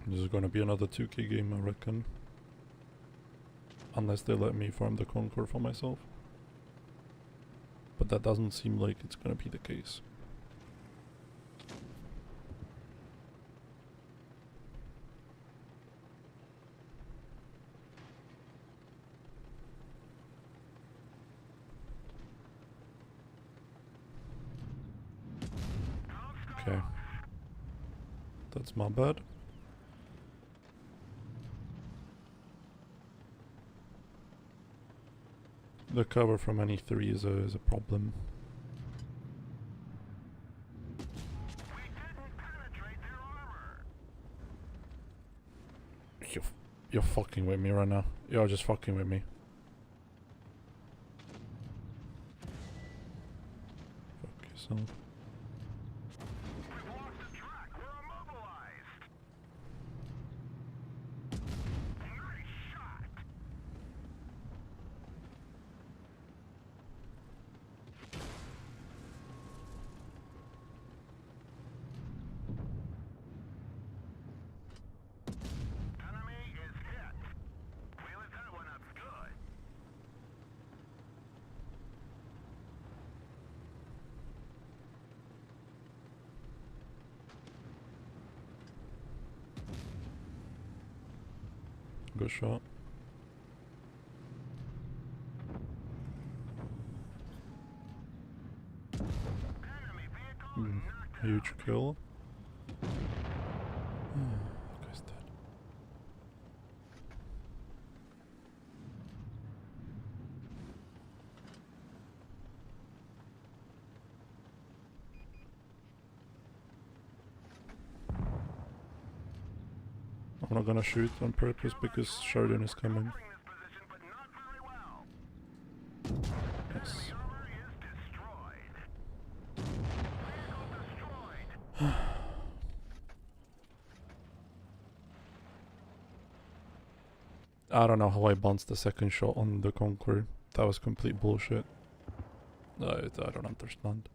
This is gonna be another 2K game, I reckon. Unless they let me farm the Concord for myself. But but that doesn't seem like it's gonna be the case. Okay. That's my bad. The cover from any 3 is a problem. We didn't penetrate their armor. You're fucking with me right now. You're just fucking with me. Fuck yourself. We've lost the track. We're immobilized. Nice shot. Enemy is hit. We lit that one up good. Good shot. Enemy vehicle knocked out. Huge kill. Guy's dead. I'm not gonna shoot on purpose because Sheridan is coming. Covering this position, but not very well. Yes. Enemy armor is destroyed. Vehicle destroyed. I don't know how I bounced the second shot on the Conqueror. That was complete bullshit. I don't understand.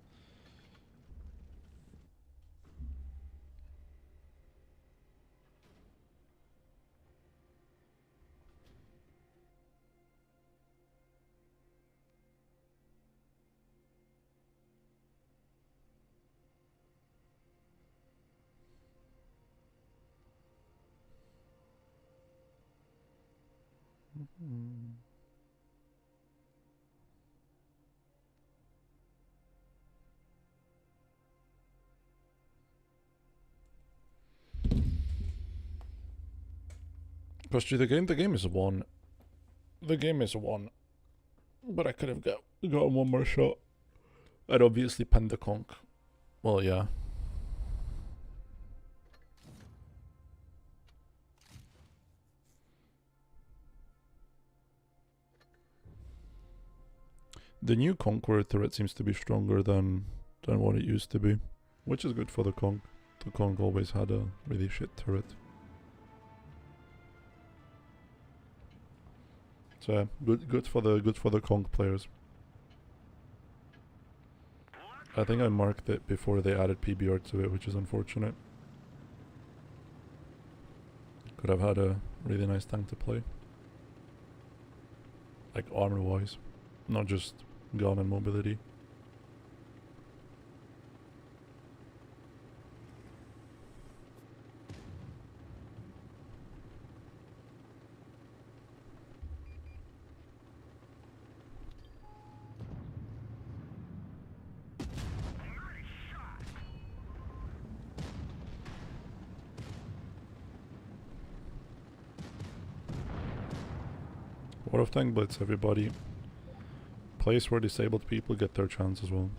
Because the game is won. The game is won. But I could have got one more shot. I'd obviously penned the conch. Well, yeah. The new Conqueror turret seems to be stronger than what it used to be, which is good for the conch. The conch always had a really shit turret. So yeah, good for the conch players. I think I marked it before they added PBR to it, which is unfortunate. Could have had a really nice tank to play. Like armor wise, not just gun and mobility. War of Tank Blitz, everybody. Place where disabled people get their chance as well.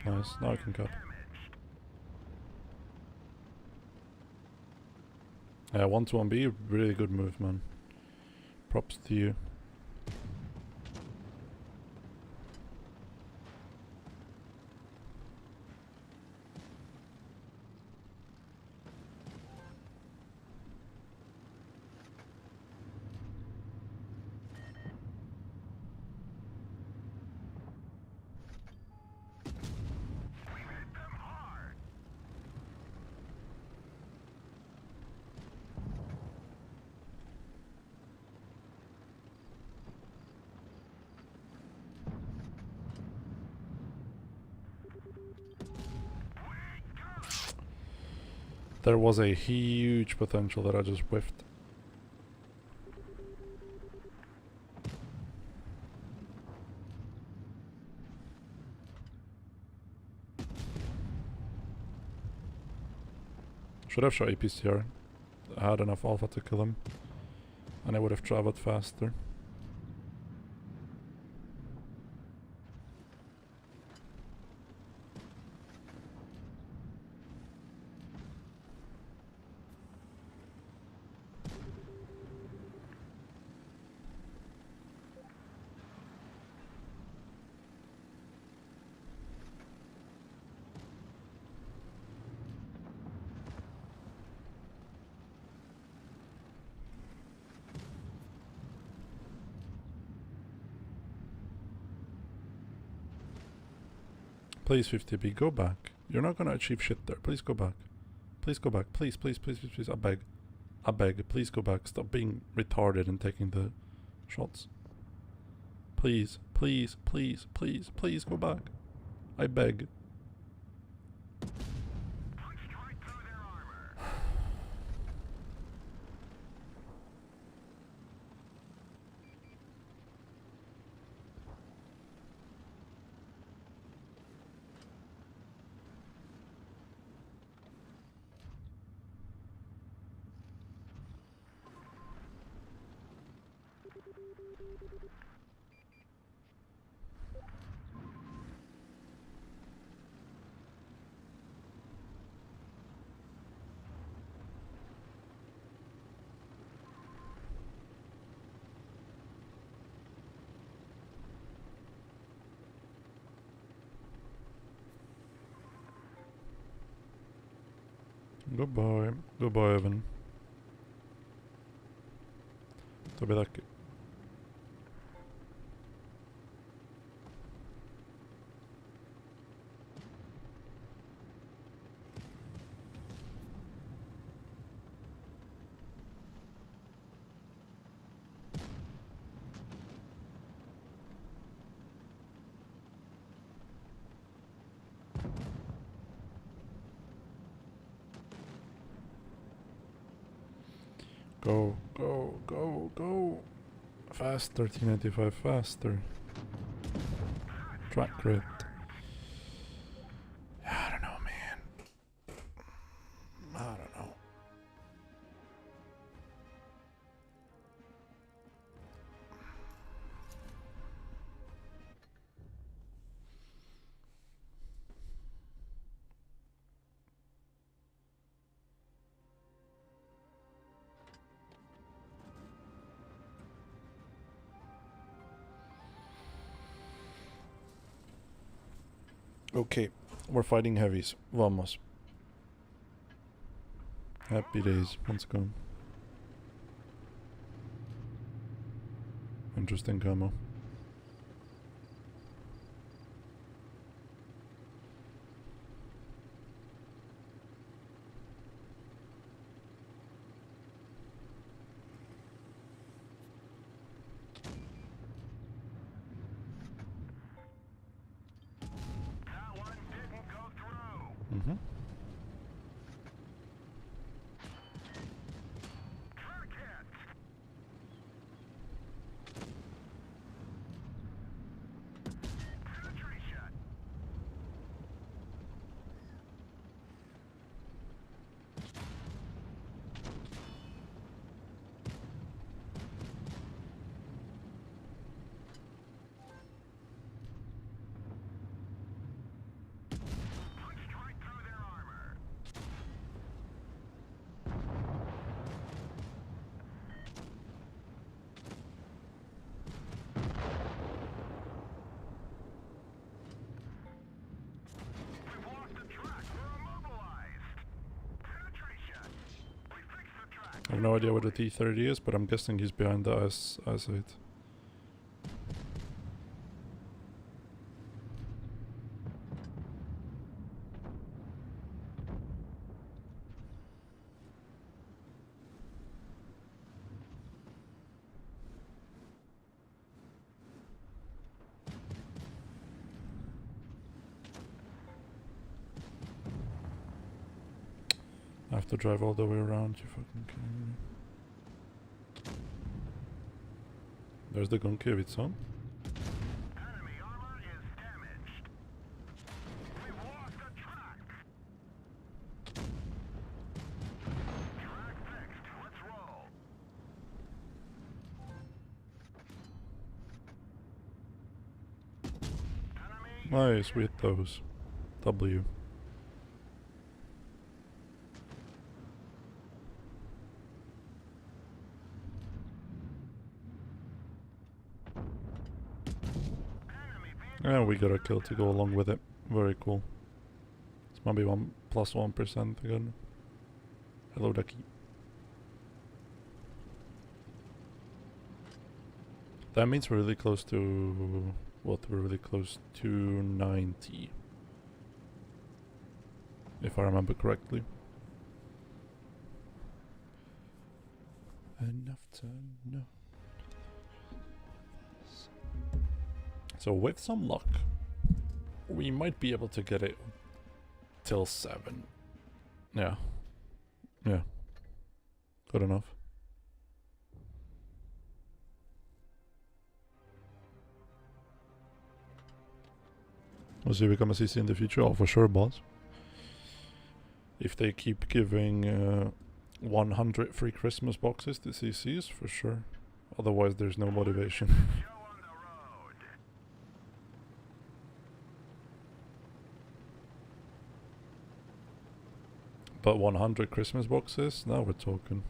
Nice, now I can cut. Yeah, 1-1B, really good move, man. Props to you. There was a huge potential that I just whiffed. Should have shot APCR. I had enough alpha to kill him. And I would have traveled faster. Please, 50B, go back. You're not gonna achieve shit there. Please go back. Please go back. Please, please, please, please, please. I beg. I beg. Please go back. Stop being retarded and taking the shots. Please, please, please, please, please go back. I beg. Goodbye. Goodbye, Evan. To be lucky. Go, go, go, go. Faster, T95, faster. Track grid. I don't know, man. I don't know. Okay, we're fighting heavies. Vamos. Happy days. Let's go. Interesting camo. Mm-hmm. I have no idea what the T30 is, but I'm guessing he's behind the eyesight. I have to drive all the way around, you fucking kidding me? There's the Gunkevitsa. Enemy armor is damaged. We've lost a track. Track fixed. Let's roll. Enemy Nice, we hit those. W. And we got a kill to go along with it. Very cool. It's maybe +1% again. Hello, Ducky. That means we're really close to... What? We're really close to 90. If I remember correctly. Enough to know. So with some luck, we might be able to get it till 7. Yeah. Yeah. Good enough. We'll see if we become a CC in the future. Oh, for sure, boss. If they keep giving 100 free Christmas boxes to CCs, for sure. Otherwise, there's no motivation. show on the road. But 100 Christmas boxes? Now we're talking.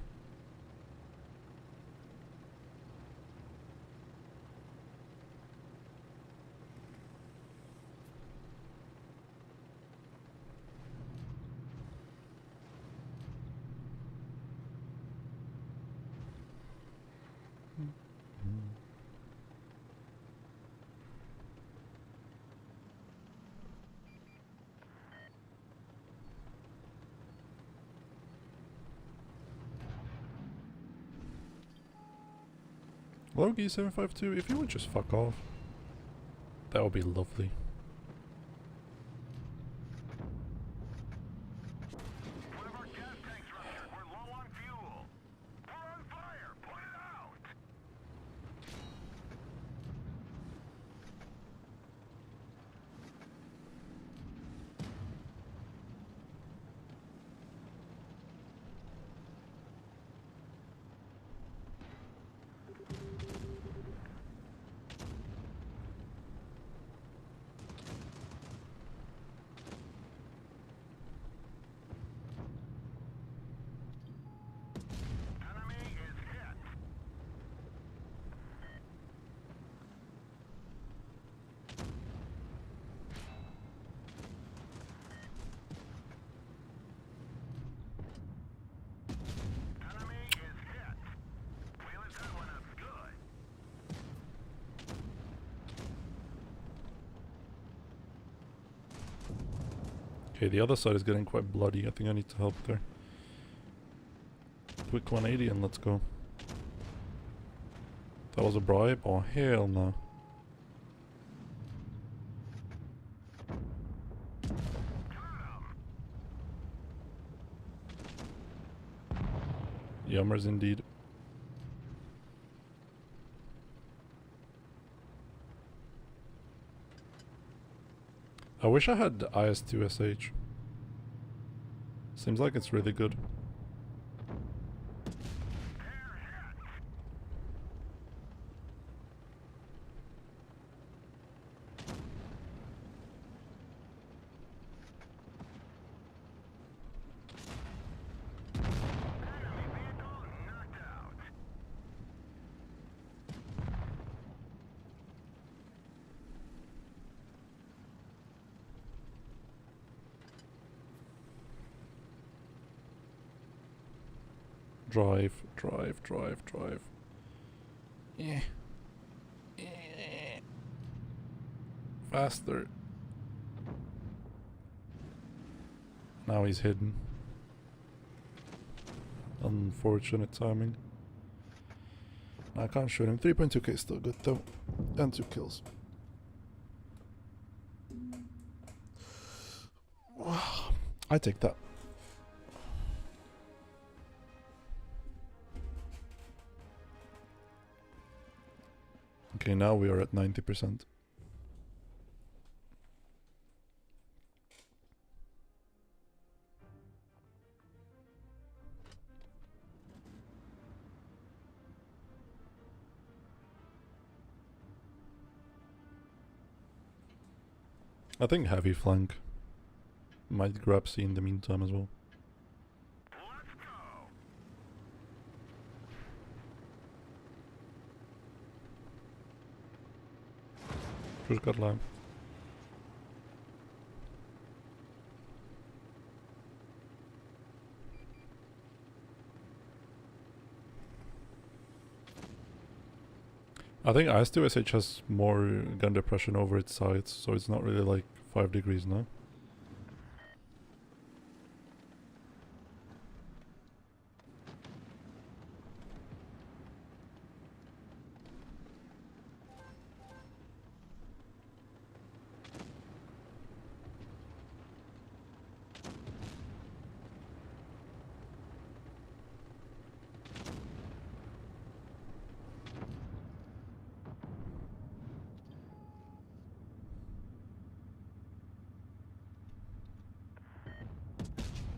Logi752, if you would just fuck off, that would be lovely. One of our gas tanks ruptured. We're low on fuel. We're on fire. Put it out. Enemy is hit. Enemy is hit. We lit that one up good. Okay, the other side is getting quite bloody. I think I need to help there. Quick 180 and let's go. That was a bribe? Oh, hell no. Yummers indeed. I wish I had IS-2SH. Seems like it's really good. Enemy vehicle knocked out. Drive, drive, drive, drive. Yeah. Faster. Now he's hidden. Unfortunate timing. I can't shoot him. 3.2k still good though. And 2 kills. I take that. Okay, now we are at 90%. I think heavy flank. Might grab C in the meantime as well. Let's go. Just got line. I think IS2SH has more gun depression over its sides, so it's not really like 5 degrees now.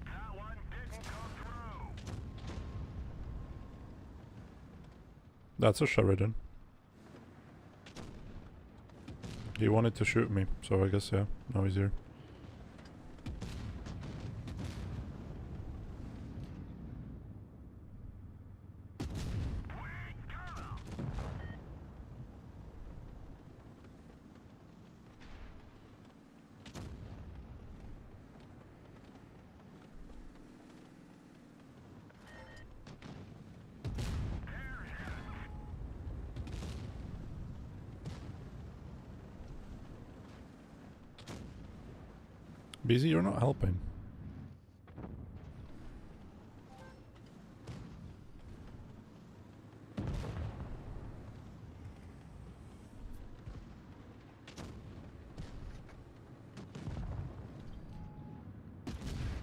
That one didn't come through. That's a Sheridan. He wanted to shoot me, so I guess, yeah, now he's here. BZ, you're not helping.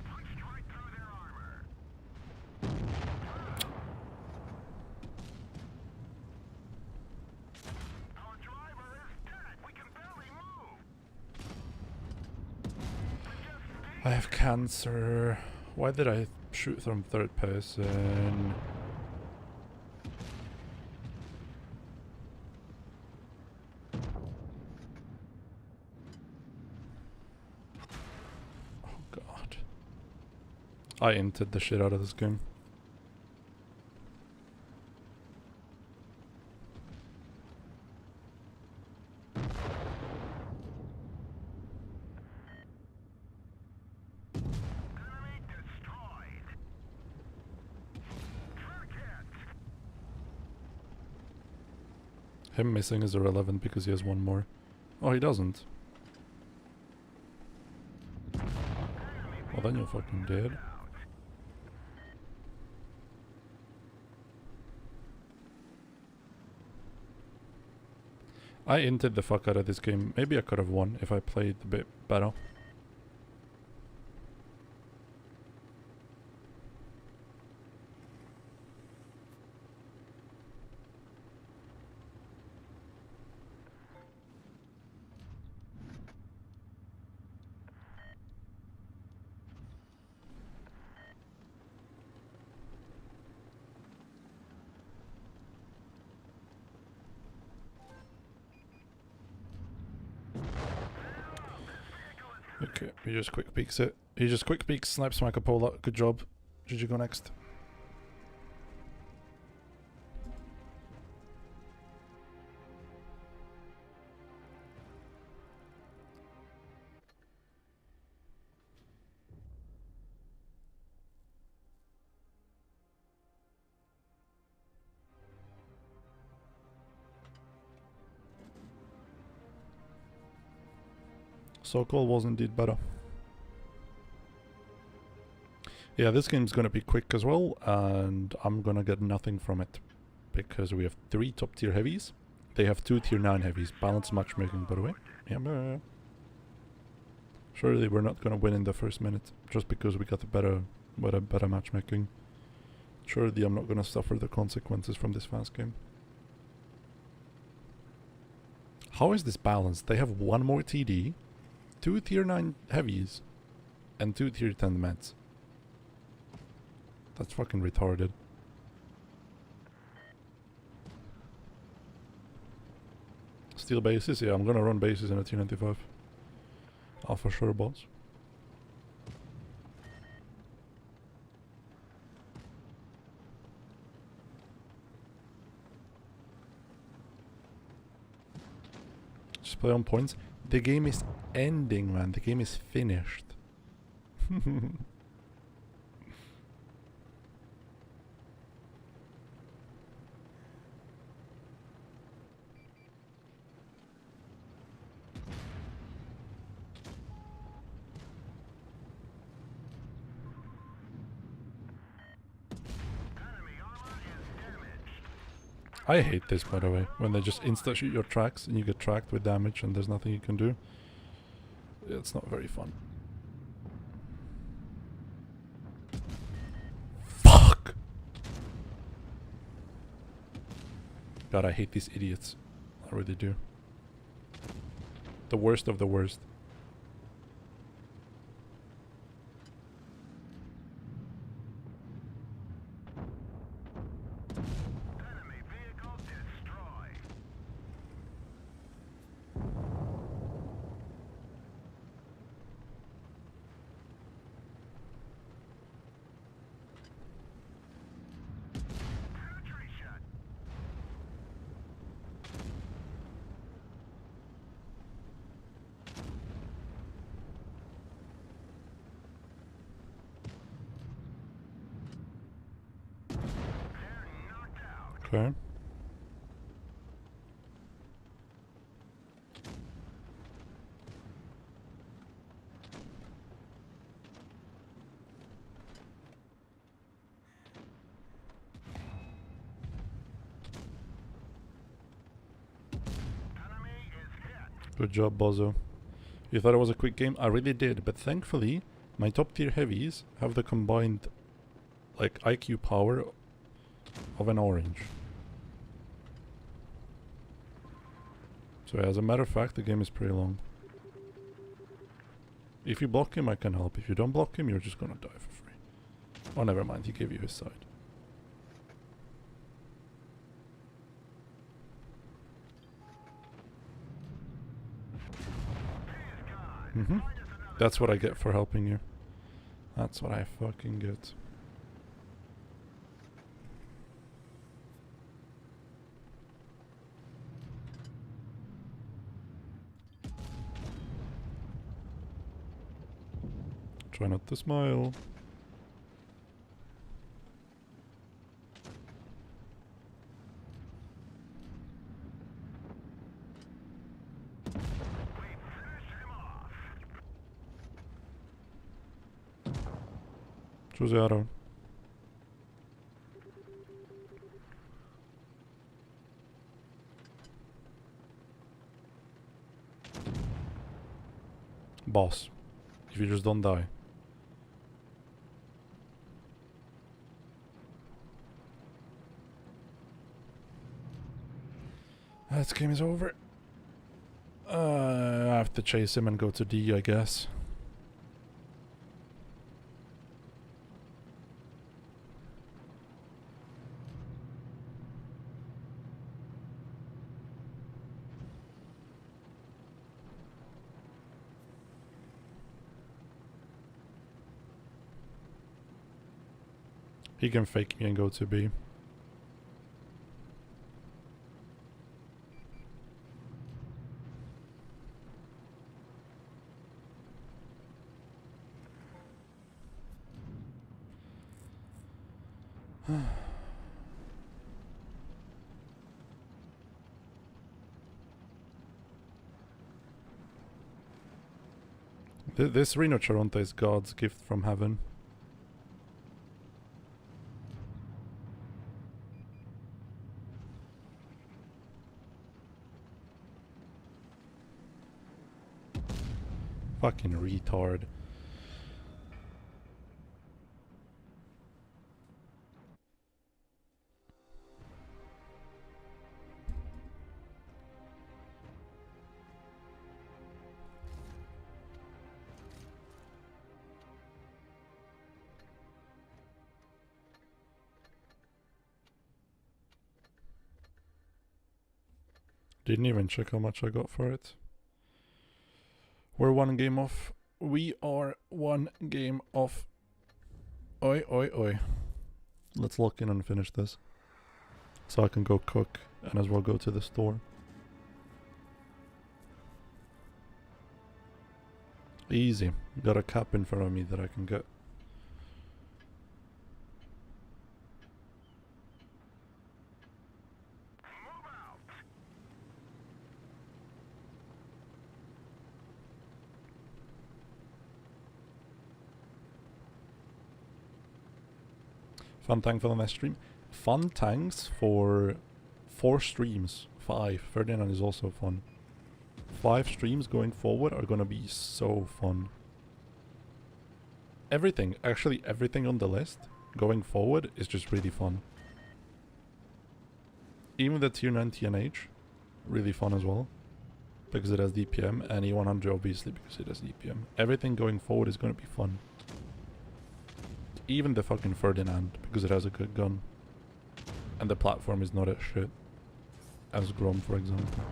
Punched right through their armor. Our driver is dead. We can barely move. I have cancer. Why did I shoot from third person? Oh god. I inted the shit out of this game. Enemy destroyed. Target. Him missing is irrelevant because he has one more. Oh, he doesn't. Well, then you're fucking dead. I inted the fuck out of this game. Maybe I could have won if I played a bit better. Okay, he just quick peeks it. He just quick peeks, snipes Michael Pola. Good job. Did you go next? Sokol was indeed better. Yeah, this game's gonna be quick as well, and I'm gonna get nothing from it. Because we have 3 top tier heavies. They have 2 tier 9 heavies. Balanced matchmaking, by the way. Yeah, surely we're not gonna win in the first minute, just because we got a better matchmaking. Surely I'm not gonna suffer the consequences from this fast game. How is this balanced? They have one more TD, 2 tier 9 heavies, and 2 tier 10 meds. That's fucking retarded. Steal bases? Yeah, I'm gonna run bases in a T95. For sure, boss. Just play on points. The game is ending, man. The game is finished. I hate this, by the way, when they just insta-shoot your tracks and you get tracked with damage and there's nothing you can do. It's not very fun. Fuck! God, I hate these idiots. I really do. The worst of the worst. Okay. Good job, Bozo. You thought it was a quick game? I really did, but thankfully, my top tier heavies have the combined, like, IQ power of an orange. So as a matter of fact, the game is pretty long. If you block him, I can help. If you don't block him, you're just gonna die for free. Oh, never mind, he gave you his side. Mm-hmm. That's what I get for helping you. That's what I fucking get. Try not to smile. Choose the arrow. Boss. If you just don't die. This game is over. I have to chase him and go to D, I guess. He can fake me and go to B. This Reno Charonta is God's gift from heaven. Fucking retard. Didn't even check how much I got for it. We're one game off. We are one game off. Oi, oi, oi. Let's lock in and finish this. So I can go cook and as well go to the store. Easy. Got a cap in front of me that I can get. Fun tank for the next stream. Fun tanks for 4 streams. 5. Ferdinand is also fun. 5 streams going forward are gonna be so fun. Everything, actually everything on the list going forward is just really fun. Even the tier 9 TNH, really fun as well. Because it has DPM, and E100 obviously because it has DPM. Everything going forward is gonna be fun. Even the fucking Ferdinand, because it has a good gun. And the platform is not as shit as Grom, for example.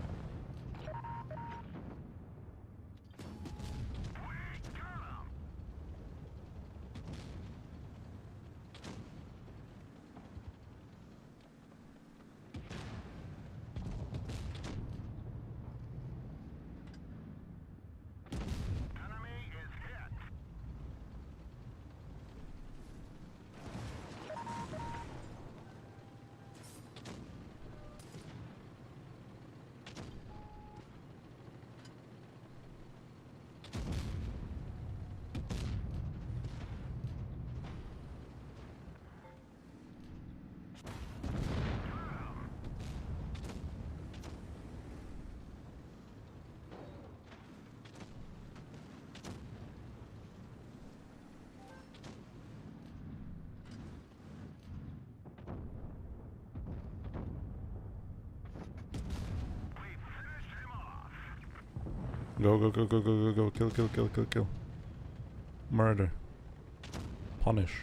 Go, go, go, go, go, go, go. Kill, kill, kill, kill, kill. Murder. Punish.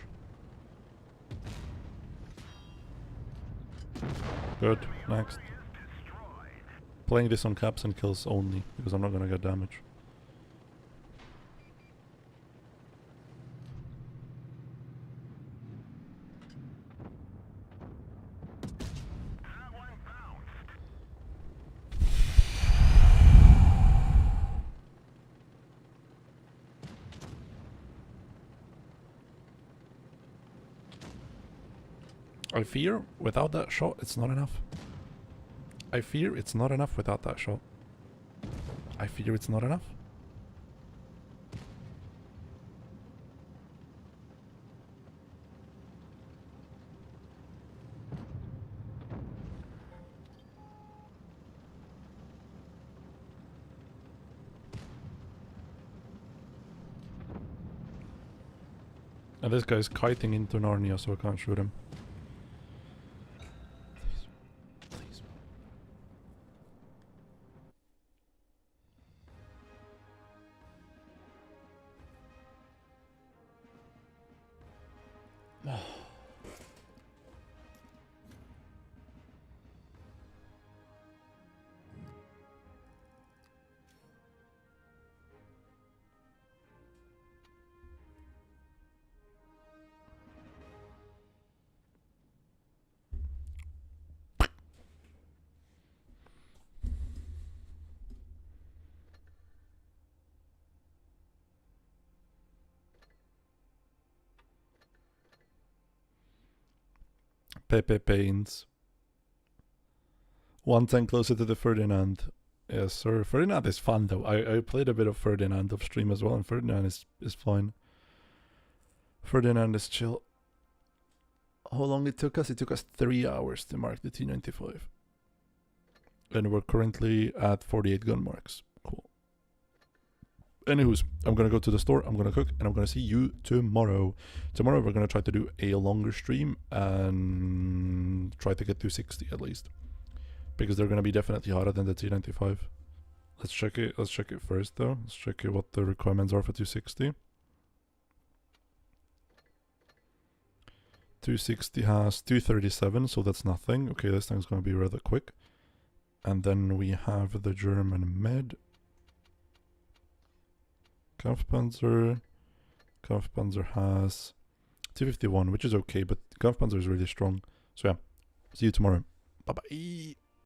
Good. Next. Playing this on caps and kills only, because I'm not gonna get damage. I fear without that shot it's not enough. I fear it's not enough without that shot. I fear it's not enough. And this guy's kiting into Narnia, so I can't shoot him. Please. Please. Pepe Pains. 110 closer to the Ferdinand. Yes, sir. Ferdinand is fun though. I played a bit of Ferdinand off stream as well, and Ferdinand is fine. Ferdinand is chill. How long it took us? It took us 3 hours to mark the T95. And we're currently at 48 gun marks. Cool. Anywho's, I'm gonna go to the store, I'm gonna cook, and I'm gonna see you tomorrow. Tomorrow we're gonna try to do a longer stream and try to get to 60 at least. Because they're gonna be definitely harder than the T95. Let's check it first though. Let's check it what the requirements are for 260. 260 has 237, so that's nothing. Okay, this thing's gonna be rather quick. And then we have the German med. Kampfpanzer. Kampfpanzer has T51, which is okay, but Kampfpanzer is really strong. So yeah, see you tomorrow. Bye bye.